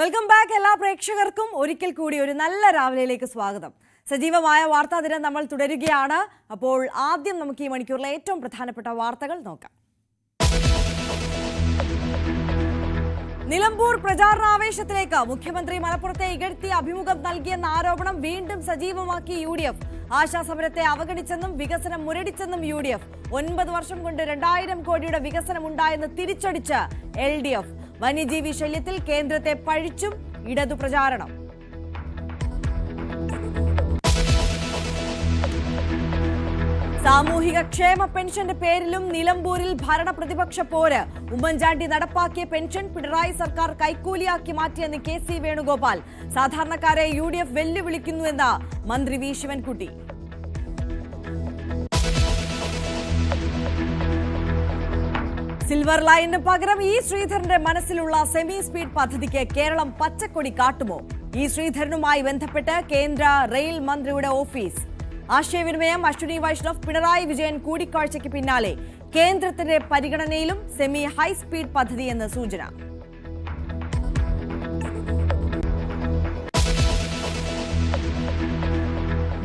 Welcome back എല്ലാ പ്രേക്ഷകർക്കും ഒരിക്കൽ കൂടി ഒരു നല്ല രാവിലെയിലേക്ക് സ്വാഗതം. സജീവമായ വാർത്താ ദിനം നമ്മൾ തുടരുകയാണ്. അപ്പോൾ ആദ്യം നമുക്ക് ഈ മണിക്കൂറിലെ ഏറ്റവും പ്രധാനപ്പെട്ട വാർത്തകൾ നോക്കാം. നിലമ്പൂർ പ്രചാരണാവേശത്തിലേക്ക് മുഖ്യമന്ത്രി മലപ്പുറത്തെ ഇകഴ്ത്തി അഭിമുഖം നൽകിയെന്ന ആരോപണം വീണ്ടും സജീവമാക്കി UDF. ആശാസമരത്തെ അവഗണിച്ചെന്നും വികസനം മുരടിച്ചെന്നും UDF. 9 വർഷം കൊണ്ട് 2000 കോടിയുടെ വികസനം ഉണ്ടായെന്ന് തിരിച്ചടിച്ച് LDF. വന്യജീവി ശല്യത്തിൽ കേന്ദ്രത്തെ പഴിച്ചും ഇടതു പ്രചാരണം. സാമൂഹിക ക്ഷേമ പെൻഷന്റെ പേരിലും നിലമ്പൂരിൽ ഭരണ പ്രതിപക്ഷ പോര്. ഉമ്മൻചാണ്ടി നടപ്പാക്കിയ പെൻഷൻ പിണറായി സർക്കാർ കൈക്കൂലിയാക്കി മാറ്റിയെന്ന് KC വേണുഗോപാൽ. സാധാരണക്കാരെ UDF വെല്ലുവിളിക്കുന്നുവെന്ന് മന്ത്രി വി ശിവൻകുട്ടി. സിൽവർ ലൈനിന് പകരം ഇ ശ്രീധരന്റെ മനസ്സിലുള്ള സെമി സ്പീഡ് പദ്ധതിക്ക് കേരളം പച്ചക്കൊടി കാട്ടുമോ? ഇ ശ്രീധരനുമായി ബന്ധപ്പെട്ട് കേന്ദ്ര റെയിൽ മന്ത്രിയുടെ ഓഫീസ്. ആശയവിനിമയം അശ്വിനി വൈഷ്ണവ് പിണറായി വിജയൻ കൂടിക്കാഴ്ചയ്ക്ക് പിന്നാലെ കേന്ദ്രത്തിന്റെ പരിഗണനയിലും സെമി ഹൈസ്പീഡ് പദ്ധതിയെന്ന് സൂചന.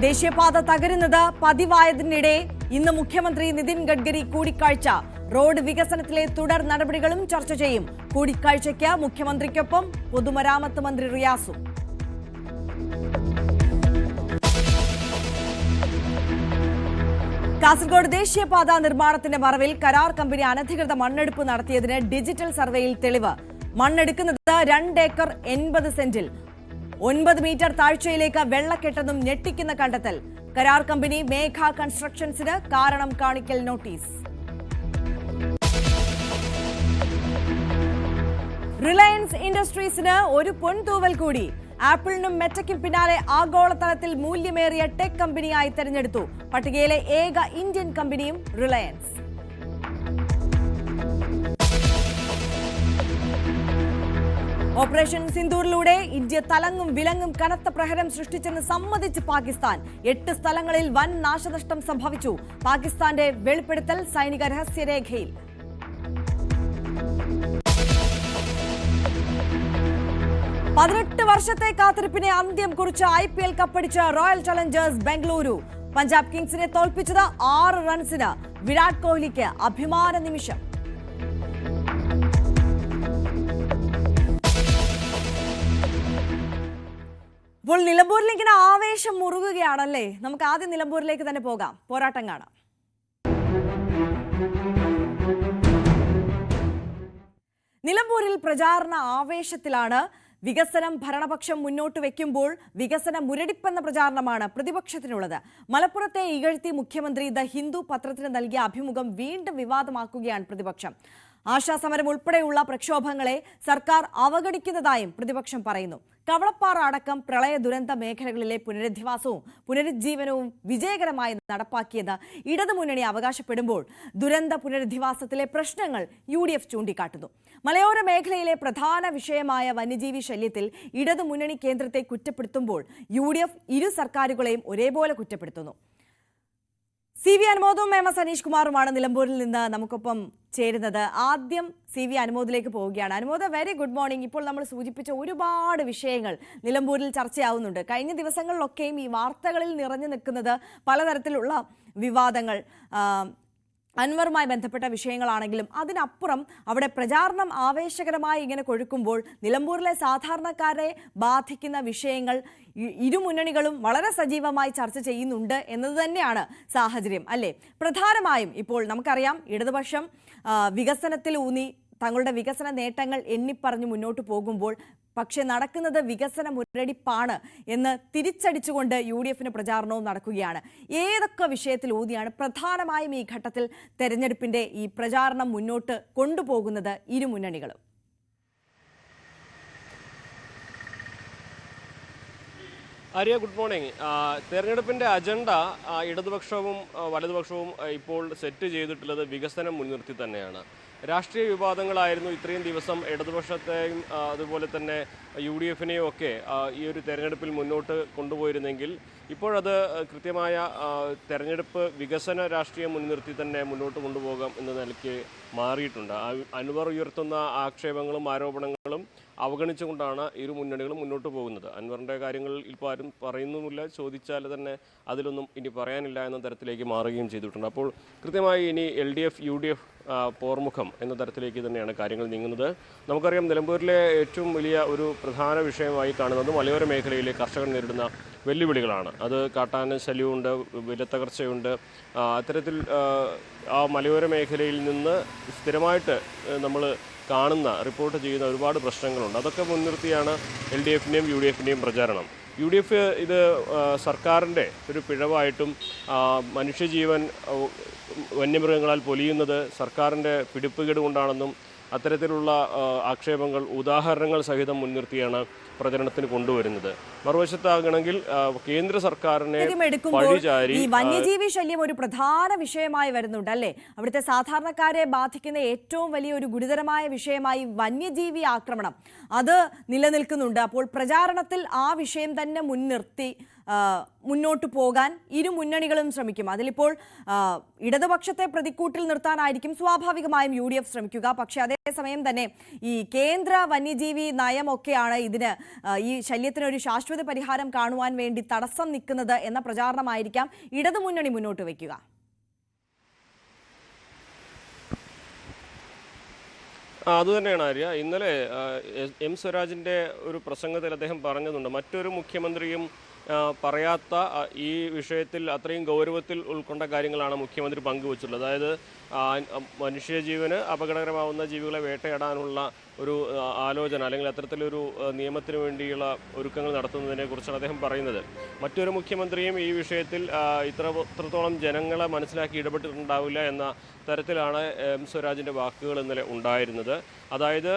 ദേശീയപാത തകരുന്നത് പതിവായതിനിടെ ഇന്ന് മുഖ്യമന്ത്രി നിതിൻ ഗഡ്കരി കൂടിക്കാഴ്ച. റോഡ് വികസനത്തിലെ തുടർ നടപടികളും ചർച്ച ചെയ്യും. കൂടിക്കാഴ്ചയ്ക്ക് മുഖ്യമന്ത്രിക്കൊപ്പം പൊതുമരാമത്ത് മന്ത്രി റിയാസും. കാസർഗോഡ് ദേശീയപാത നിർമ്മാണത്തിന്റെ മറവിൽ കരാർ കമ്പനി അനധികൃത മണ്ണെടുപ്പ് നടത്തിയതിന് ഡിജിറ്റൽ സർവേയിൽ തെളിവ്. മണ്ണെടുക്കുന്നത് 2 ഏക്കർ 80 സെന്റിൽ 9 മീറ്റർ താഴ്ചയിലേക്ക് വെള്ളക്കെട്ടെന്നും ഞെട്ടിക്കുന്ന കണ്ടെത്തൽ. കരാർ കമ്പനി മേഘ കൺസ്ട്രക്ഷൻസിന് കാരണം കാണിക്കൽ നോട്ടീസ്. റിലയൻസ് ഇൻഡസ്ട്രീസിന് ഒരു പൊൻതൂവൽ കൂടി. ആപ്പിളിനും മെറ്റയ്ക്കും പിന്നാലെ ആഗോളതലത്തിൽ മൂല്യമേറിയ ടെക് കമ്പനിയായി തെരഞ്ഞെടുത്തു. പട്ടികയിലെ ഏക ഇന്ത്യൻ കമ്പനിയും റിലയൻസ്. ഓപ്പറേഷൻ സിന്ദൂറിലൂടെ ഇന്ത്യ തലങ്ങും വിലങ്ങും കനത്ത പ്രഹരം സൃഷ്ടിച്ചെന്ന് സമ്മതിച്ച് പാകിസ്ഥാൻ. 8 സ്ഥലങ്ങളിൽ വൻ നാശനഷ്ടം സംഭവിച്ചു. പാകിസ്ഥാന്റെ വെളിപ്പെടുത്തൽ സൈനിക രഹസ്യരേഖയിൽ. പതിനെട്ട് വർഷത്തെ കാത്തിരിപ്പിനെ അന്ത്യം കുറിച്ച് IPL കപ്പടിച്ച റോയൽ ചലഞ്ചേഴ്സ് ബംഗളൂരു. പഞ്ചാബ് കിങ്സിനെ തോൽപ്പിച്ചത് 6 റൺസിന്. വിരാട് കോഹ്ലിക്ക് അഭിമാന നിമിഷം. ഇപ്പോൾ നിലമ്പൂരിൽ ഇങ്ങനെ ആവേശം മുറുകുകയാണല്ലേ. നമുക്ക് ആദ്യം നിലമ്പൂരിലേക്ക് തന്നെ പോകാം. പോരാട്ടം കാണാം. നിലമ്പൂരിൽ പ്രചാരണ ആവേശത്തിലാണ്. വികസനം ഭരണപക്ഷം മുന്നോട്ട് വെക്കുമ്പോൾ വികസന മുരടിപ്പെന്ന പ്രചാരണമാണ് പ്രതിപക്ഷത്തിനുള്ളത്. മലപ്പുറത്തെ ഇകഴ്ത്തി മുഖ്യമന്ത്രി ദ ഹിന്ദു പത്രത്തിന് നൽകിയ അഭിമുഖം വീണ്ടും വിവാദമാക്കുകയാണ് പ്രതിപക്ഷം. ആശാസമരം ഉൾപ്പെടെയുള്ള പ്രക്ഷോഭങ്ങളെ സർക്കാർ അവഗണിക്കുന്നതായും പ്രതിപക്ഷം പറയുന്നു. കവളപ്പാറ അടക്കം പ്രളയ ദുരന്ത മേഖലകളിലെ പുനരധിവാസവും പുനരുജ്ജീവനവും വിജയകരമായി നടപ്പാക്കിയെന്ന് ഇടതുമുന്നണി അവകാശപ്പെടുമ്പോൾ ദുരന്ത പുനരധിവാസത്തിലെ പ്രശ്നങ്ങൾ UDF ചൂണ്ടിക്കാട്ടുന്നു. മലയോര മേഖലയിലെ പ്രധാന വിഷയമായ വന്യജീവി ശല്യത്തിൽ ഇടതുമുന്നണി കേന്ദ്രത്തെ കുറ്റപ്പെടുത്തുമ്പോൾ UDF ഇരു സർക്കാരുകളെയും ഒരേപോലെ കുറ്റപ്പെടുത്തുന്നു. CV അനുമോദും MS അനീഷ് കുമാറുമാണ് നിലമ്പൂരിൽ നിന്ന് നമുക്കൊപ്പം ചേരുന്നത്. ആദ്യം CV അനുമോദിലേക്ക് പോവുകയാണ്. അനുമോദ, വെരി ഗുഡ് മോർണിംഗ്. ഇപ്പോൾ നമ്മൾ സൂചിപ്പിച്ച ഒരുപാട് വിഷയങ്ങൾ നിലമ്പൂരിൽ ചർച്ചയാവുന്നുണ്ട്. കഴിഞ്ഞ ദിവസങ്ങളിലൊക്കെയും ഈ വാർത്തകളിൽ നിറഞ്ഞു നിൽക്കുന്നത് പലതരത്തിലുള്ള വിവാദങ്ങൾ, അൻവറുമായി ബന്ധപ്പെട്ട വിഷയങ്ങളാണെങ്കിലും അതിനപ്പുറം അവിടെ പ്രചാരണം ആവേശകരമായി ഇങ്ങനെ കൊഴുക്കുമ്പോൾ നിലമ്പൂരിലെ സാധാരണക്കാരെ ബാധിക്കുന്ന വിഷയങ്ങൾ ഇരുമുന്നണികളും വളരെ സജീവമായി ചർച്ച ചെയ്യുന്നുണ്ട് എന്നത് തന്നെയാണ് സാഹചര്യം, അല്ലേ? പ്രധാനമായും ഇപ്പോൾ നമുക്കറിയാം ഇടതുപക്ഷം വികസനത്തിൽ ഊന്നി തങ്ങളുടെ വികസന നേട്ടങ്ങൾ എണ്ണിപ്പറഞ്ഞ് മുന്നോട്ട് പോകുമ്പോൾ പക്ഷേ നടക്കുന്നത് വികസന മുരടിപ്പാണ് എന്ന് തിരിച്ചടിച്ചുകൊണ്ട് UDFന് പ്രചാരണവും നടക്കുകയാണ്. ഏതൊക്കെ വിഷയത്തിൽ ഊന്നിയാണ് പ്രധാനമായും ഈ ഘട്ടത്തിൽ തെരഞ്ഞെടുപ്പിന്റെ ഈ പ്രചാരണം മുന്നോട്ട് കൊണ്ടുപോകുന്നത് ഇരുമുന്നണികളും? Arya, good morning. തെരഞ്ഞെടുപ്പിൻ്റെ അജണ്ട ഇടതുപക്ഷവും വലതുപക്ഷവും ഇപ്പോൾ സെറ്റ് ചെയ്തിട്ടുള്ളത് വികസനം മുൻനിർത്തി തന്നെയാണ്. രാഷ്ട്രീയ വിവാദങ്ങളായിരുന്നു ഇത്രയും ദിവസം ഇടതുപക്ഷത്തെയും അതുപോലെ തന്നെ UDFനെയും ഒക്കെ ഈ ഒരു തെരഞ്ഞെടുപ്പിൽ മുന്നോട്ട് കൊണ്ടുപോയിരുന്നെങ്കിൽ ഇപ്പോഴത് കൃത്യമായ തെരഞ്ഞെടുപ്പ് വികസന രാഷ്ട്രീയം മുൻനിർത്തി തന്നെ മുന്നോട്ട് കൊണ്ടുപോകാം എന്ന നിലയ്ക്ക് മാറിയിട്ടുണ്ട്. അൻവർ ഉയർത്തുന്ന ആക്ഷേപങ്ങളും ആരോപണങ്ങളും അവഗണിച്ചുകൊണ്ടാണ് ഇരു മുന്നണികളും മുന്നോട്ട് പോകുന്നത്. അൻവറിൻ്റെ കാര്യങ്ങൾ ഇപ്പോൾ ആരും പറയുന്നുമില്ല, ചോദിച്ചാൽ തന്നെ അതിലൊന്നും ഇനി പറയാനില്ല എന്ന തരത്തിലേക്ക് മാറുകയും ചെയ്തിട്ടുണ്ട്. അപ്പോൾ കൃത്യമായി ഇനി LDF UDF പോർമുഖം എന്ന തരത്തിലേക്ക് തന്നെയാണ് കാര്യങ്ങൾ നീങ്ങുന്നത്. നമുക്കറിയാം, നിലമ്പൂരിലെ ഏറ്റവും വലിയ ഒരു പ്രധാന വിഷയമായി കാണുന്നത് മലയോര മേഖലയിലെ കർഷകർ നേരിടുന്ന വെല്ലുവിളികളാണ്. അത് കാട്ടാന ശല്യമുണ്ട്, വിലത്തകർച്ചയുണ്ട്. അത്തരത്തിൽ ആ മലയോര മേഖലയിൽ നിന്ന് സ്ഥിരമായിട്ട് നമ്മൾ കാണുന്ന റിപ്പോർട്ട് ചെയ്യുന്ന ഒരുപാട് പ്രശ്നങ്ങളുണ്ട്. അതൊക്കെ മുൻനിർത്തിയാണ് LDFിൻ്റെയും UDFിൻ്റെയും പ്രചാരണം. UDF ഇത് സർക്കാരിൻ്റെ ഒരു പിഴവായിട്ടും മനുഷ്യജീവൻ വന്യമൃഗങ്ങളാൽ പൊലിയുന്നത് സർക്കാരിൻ്റെ പിടിപ്പുകേട് കൊണ്ടാണെന്നും അത്തരത്തിലുള്ള ആക്ഷേപങ്ങൾ ഉദാഹരണങ്ങൾ സഹിതം മുൻനിർത്തിയാണ് പ്രചരണത്തിന് കൊണ്ടുവരുന്നത്. മറുവശത്താകണമെങ്കിൽ കേന്ദ്ര സർക്കാരിനെ പഴിചാരി ഈ വന്യജീവി ശല്യം ഒരു പ്രധാന വിഷയമായി വരുന്നുണ്ട് അല്ലേ? അവിടുത്തെ സാധാരണക്കാരെ ബാധിക്കുന്ന ഏറ്റവും വലിയ ഒരു ഗുരുതരമായ വിഷയമായി വന്യജീവി ആക്രമണം അത് നിലനിൽക്കുന്നുണ്ട്. അപ്പോൾ പ്രചാരണത്തിൽ ആ വിഷയം തന്നെ മുൻനിർത്തി മുന്നോട്ട് പോകാൻ ഇരു മുന്നണികളും ശ്രമിക്കും. അതിലിപ്പോൾ ഇടതുപക്ഷത്തെ പ്രതിക്കൂട്ടിൽ നിർത്താനായിരിക്കും സ്വാഭാവികമായും UDF ശ്രമിക്കുക. പക്ഷേ അതേസമയം തന്നെ ഈ കേന്ദ്ര വന്യജീവി നയമൊക്കെയാണ് ഇതിന് ഈ ശല്യത്തിനൊരു ശാശ്വത പരിഹാരം കാണുവാൻ വേണ്ടി തടസ്സം നിൽക്കുന്നത് എന്ന പ്രചാരണമായിരിക്കാം ഇടതുമുന്നണി മുന്നോട്ട് വയ്ക്കുക. അതുതന്നെയാണ് ആര്യ. ഇന്നലെ M സ്വരാജിൻ്റെ ഒരു പ്രസംഗത്തിൽ അദ്ദേഹം പറഞ്ഞതുണ്ട്, മറ്റൊരു മുഖ്യമന്ത്രിയും പറയാത്ത ഈ വിഷയത്തിൽ അത്രയും ഗൗരവത്തിൽ ഉൾക്കൊണ്ട കാര്യങ്ങളാണ് മുഖ്യമന്ത്രി പങ്കുവച്ചിട്ടുള്ളത്. അതായത് മനുഷ്യജീവന് അപകടകരമാവുന്ന ജീവികളെ വേട്ടയാടാനുള്ള ഒരു ആലോചന അല്ലെങ്കിൽ അത്തരത്തിലൊരു നിയമത്തിന് വേണ്ടിയുള്ള ഒരുക്കങ്ങൾ നടത്തുന്നതിനെ കുറിച്ചാണ് അദ്ദേഹം പറയുന്നത്. മറ്റൊരു മുഖ്യമന്ത്രിയും ഈ വിഷയത്തിൽ ഇത്രത്തോളം ജനങ്ങളെ മനസ്സിലാക്കി ഇടപെട്ടിട്ടുണ്ടാവില്ല എന്ന തരത്തിലാണ് M സ്വരാജിൻ്റെ വാക്കുകൾ ഇന്നലെ ഉണ്ടായിരുന്നത്. അതായത്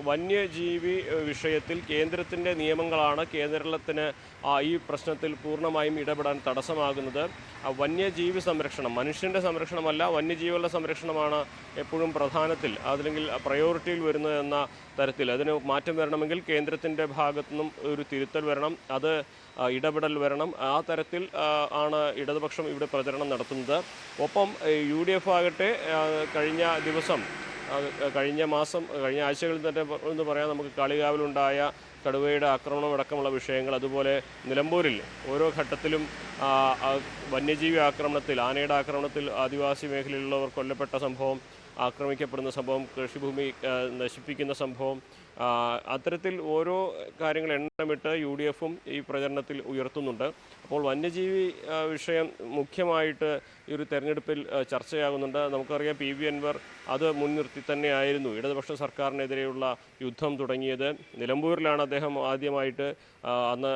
വന്യജീവി വിഷയത്തിൽ കേന്ദ്രത്തിൻ്റെ നിയമങ്ങളാണ് കേരളത്തിന് ഈ പ്രശ്നത്തിൽ പൂർണ്ണമായും ഇടപെടാൻ തടസ്സമാകുന്നത്. വന്യജീവി സംരക്ഷണം, മനുഷ്യൻ്റെ സംരക്ഷണമല്ല, വന്യജീവികളുടെ സംരക്ഷണമാണ് എപ്പോഴും പ്രധാനത്തിൽ അല്ലെങ്കിൽ പ്രയോറിറ്റിയിൽ വരുന്നത് എന്ന തരത്തിൽ അതിന് മാറ്റം വരണമെങ്കിൽ കേന്ദ്രത്തിൻ്റെ ഭാഗത്തു നിന്നും ഒരു തിരുത്തൽ വരണം, അത് ഇടപെടൽ വരണം. ആ തരത്തിൽ ആണ് ഇടതുപക്ഷം ഇവിടെ പ്രചരണം നടത്തുന്നത്. ഒപ്പം UDF ആകട്ടെ കഴിഞ്ഞ മാസം കഴിഞ്ഞ ആഴ്ചകളിൽ തന്നെ എന്ന് പറയാം, നമുക്ക് കാളികാവിലുണ്ടായ കടുവയുടെ ആക്രമണം അടക്കമുള്ള വിഷയങ്ങൾ, അതുപോലെ നിലമ്പൂരിൽ ഓരോ ഘട്ടത്തിലും വന്യജീവി ആക്രമണത്തിൽ, ആനയുടെ ആക്രമണത്തിൽ ആദിവാസി മേഖലയിലുള്ളവർ കൊല്ലപ്പെട്ട സംഭവം, ആക്രമിക്കപ്പെടുന്ന സംഭവം, കൃഷിഭൂമി നശിപ്പിക്കുന്ന സംഭവം, അത്തരത്തിൽ ഓരോ കാര്യങ്ങൾ എണ്ണമിട്ട് UDFും ഈ പ്രചരണത്തിൽ ഉയർത്തുന്നുണ്ട്. അപ്പോൾ വന്യജീവി വിഷയം മുഖ്യമായിട്ട് ഈ ഒരു തെരഞ്ഞെടുപ്പിൽ ചർച്ചയാകുന്നുണ്ട്. നമുക്കറിയാം, PV അൻവർ അത് മുൻനിർത്തി തന്നെയായിരുന്നു ഇടതുപക്ഷ സർക്കാരിനെതിരെയുള്ള യുദ്ധം തുടങ്ങിയത്. നിലമ്പൂരിലാണ് അദ്ദേഹം ആദ്യമായിട്ട് അന്ന്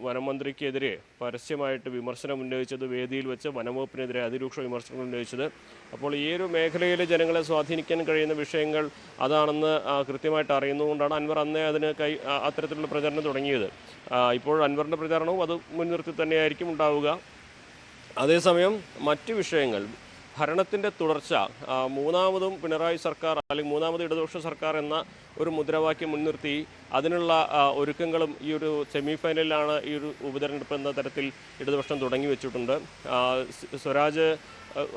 വനമന്ത്രിക്കെതിരെ പരസ്യമായിട്ട് വിമർശനം ഉന്നയിച്ചത്, വേദിയിൽ വെച്ച് വനംവകുപ്പിനെതിരെ അതിരൂക്ഷ വിമർശനങ്ങൾ ഉന്നയിച്ചത്. അപ്പോൾ ഈ ഒരു മേഖലയിലെ ജനങ്ങളെ സ്വാധീനിക്കാൻ കഴിയുന്ന വിഷയങ്ങൾ അതാണെന്ന് കൃത്യമായിട്ട് അറിയുന്നതുകൊണ്ടാണ് അൻവർ അന്നേ അതിന് അത്തരത്തിലുള്ള പ്രചരണം തുടങ്ങിയത്. ഇപ്പോൾ അൻവറിൻ്റെ പ്രചാരണവും അത് മുൻനിർത്തി തന്നെയായിരിക്കും ഉണ്ടാവുക. അതേസമയം മറ്റ് വിഷയങ്ങൾ, ഭരണത്തിൻ്റെ തുടർച്ച, മൂന്നാമതും പിണറായി സർക്കാർ അല്ലെങ്കിൽ മൂന്നാമത് ഇടതുപക്ഷ സർക്കാർ എന്ന ഒരു മുദ്രാവാക്യം മുൻനിർത്തി അതിനുള്ള ഒരുക്കങ്ങളും ഈ ഒരു സെമി ഫൈനലിലാണ് ഈ ഒരു ഉപതെരഞ്ഞെടുപ്പ് എന്ന തരത്തിൽ ഇടതുപക്ഷം തുടങ്ങി വെച്ചിട്ടുണ്ട്. സ്വരാജ്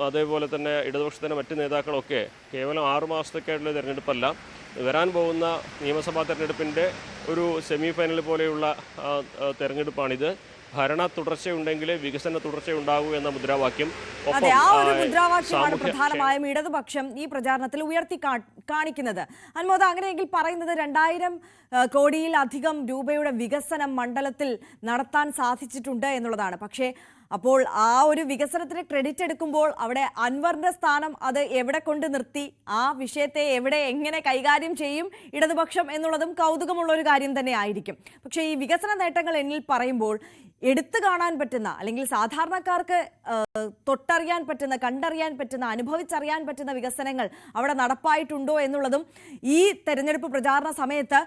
അതേപോലെ തന്നെ ഇടതുപക്ഷത്തിൻ്റെ മറ്റ് നേതാക്കളൊക്കെ കേവലം 6 മാസത്തേക്കായിട്ടുള്ള തിരഞ്ഞെടുപ്പല്ല, വരാൻ പോകുന്ന നിയമസഭാ തെരഞ്ഞെടുപ്പിൻ്റെ ഒരു സെമി ഫൈനൽ പോലെയുള്ള തെരഞ്ഞെടുപ്പാണിത്. ഭരണ തുടർച്ചയുണ്ടെങ്കിൽ വികസന തുടർച്ചയുണ്ടാകൂ എന്ന മുദ്രാവാക്യം. അതെ, ആ ഒരു മുദ്രാവാക്യമാണ് പ്രധാനമായും ഇടതുപക്ഷം ഈ പ്രചാരണത്തിൽ ഉയർത്തി കാണിക്കുന്നത്. അൻമോദ, അങ്ങനെയെങ്കിൽ പറയുന്നത് 2000 കോടിയിലധികം രൂപയുടെ വികസനം മണ്ഡലത്തിൽ നടത്താൻ സാധിച്ചിട്ടുണ്ട് എന്നുള്ളതാണ്. പക്ഷേ അപ്പോൾ ആ ഒരു വികസനത്തിന് ക്രെഡിറ്റ് എടുക്കുമ്പോൾ അവിടെ അൻവറിന്റെ സ്ഥാനം അത് എവിടെ കൊണ്ട് നിർത്തി, ആ വിഷയത്തെ എങ്ങനെ കൈകാര്യം ചെയ്യും ഇടതുപക്ഷം എന്നുള്ളതും കൗതുകമുള്ള ഒരു കാര്യം തന്നെ ആയിരിക്കും. പക്ഷേ ഈ വികസന നേട്ടങ്ങൾ എന്നിൽ പറയുമ്പോൾ എടുത്തു കാണാൻ പറ്റുന്ന അല്ലെങ്കിൽ സാധാരണക്കാർക്ക് തൊട്ടറിയാൻ പറ്റുന്ന, കണ്ടറിയാൻ പറ്റുന്ന, അനുഭവിച്ചറിയാൻ പറ്റുന്ന വികസനങ്ങൾ അവിടെ നടപ്പായിട്ടുണ്ടോ എന്നുള്ളതും ഈ തെരഞ്ഞെടുപ്പ് പ്രചാരണ സമയത്ത്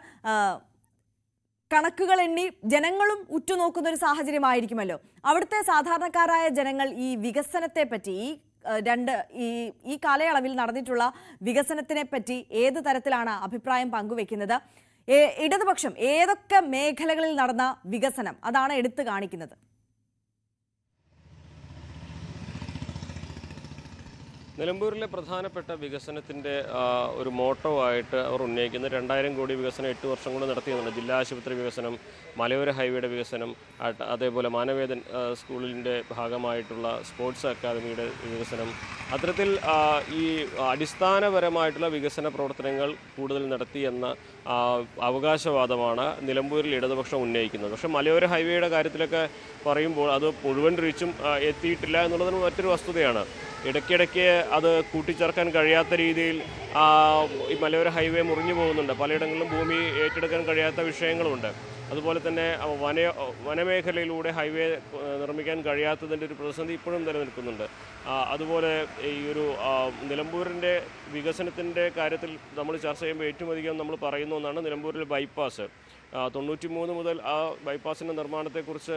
കണക്കുകൾ എണ്ണി ജനങ്ങളും ഉറ്റുനോക്കുന്ന ഒരു സാഹചര്യമായിരിക്കുമല്ലോ. അവിടുത്തെ സാധാരണക്കാരായ ജനങ്ങൾ ഈ വികസനത്തെ പറ്റി, ഈ കാലയളവിൽ നടന്നിട്ടുള്ള വികസനത്തിനെ പറ്റി ഏത് തരത്തിലാണ് അഭിപ്രായം പങ്കുവെക്കുന്നത്? ഇടതുപക്ഷം ഏതൊക്കെ മേഖലകളിൽ നടന്ന വികസനം അതാണ് എടുത്തു കാണിക്കുന്നത്? നിലമ്പൂരിലെ പ്രധാനപ്പെട്ട വികസനത്തിൻ്റെ ഒരു മോട്ടോ ആയിട്ട് അവർ ഉന്നയിക്കുന്ന 2000 കോടി വികസനം 8 വർഷം കൊണ്ട് നടത്തിയെന്നുണ്ട്. ജില്ലാ ആശുപത്രി വികസനം, മലയോര ഹൈവേയുടെ വികസനം, അതേപോലെ മാനവേദൻ സ്കൂളിൻ്റെ ഭാഗമായിട്ടുള്ള സ്പോർട്സ് അക്കാദമിയുടെ വികസനം, അത്തരത്തിൽ ഈ അടിസ്ഥാനപരമായിട്ടുള്ള വികസന പ്രവർത്തനങ്ങൾ കൂടുതൽ നടത്തിയെന്ന അവകാശവാദമാണ് നിലമ്പൂരിൽ ഇടതുപക്ഷം ഉന്നയിക്കുന്നത്. പക്ഷേ മലയോര ഹൈവേയുടെ കാര്യത്തിലൊക്കെ പറയുമ്പോൾ അത് മുഴുവൻ റീച്ചും എത്തിയിട്ടില്ല എന്നുള്ളതിന് മറ്റൊരു വസ്തുതയാണ്. ഇടയ്ക്കിടയ്ക്ക് അത് കൂട്ടിച്ചേർക്കാൻ കഴിയാത്ത രീതിയിൽ ഈ മലയോര ഹൈവേ മുറിഞ്ഞു പോകുന്നുണ്ട്. പലയിടങ്ങളിലും ഭൂമി ഏറ്റെടുക്കാൻ കഴിയാത്ത വിഷയങ്ങളുമുണ്ട്. അതുപോലെ തന്നെ വനമേഖലയിലൂടെ ഹൈവേ നിർമ്മിക്കാൻ കഴിയാത്തതിൻ്റെ ഒരു പ്രതിസന്ധി ഇപ്പോഴും നിലനിൽക്കുന്നുണ്ട്. അതുപോലെ ഈ ഒരു നിലമ്പൂരിൻ്റെ വികസനത്തിൻ്റെ കാര്യത്തിൽ നമ്മൾ ചർച്ച ചെയ്യുമ്പോൾ ഏറ്റവും അധികം നമ്മൾ പറയുന്ന ഒന്നാണ് നിലമ്പൂരിലെ ബൈപ്പാസ്. 93 മുതൽ ആ ബൈപ്പാസിൻ്റെ നിർമ്മാണത്തെക്കുറിച്ച്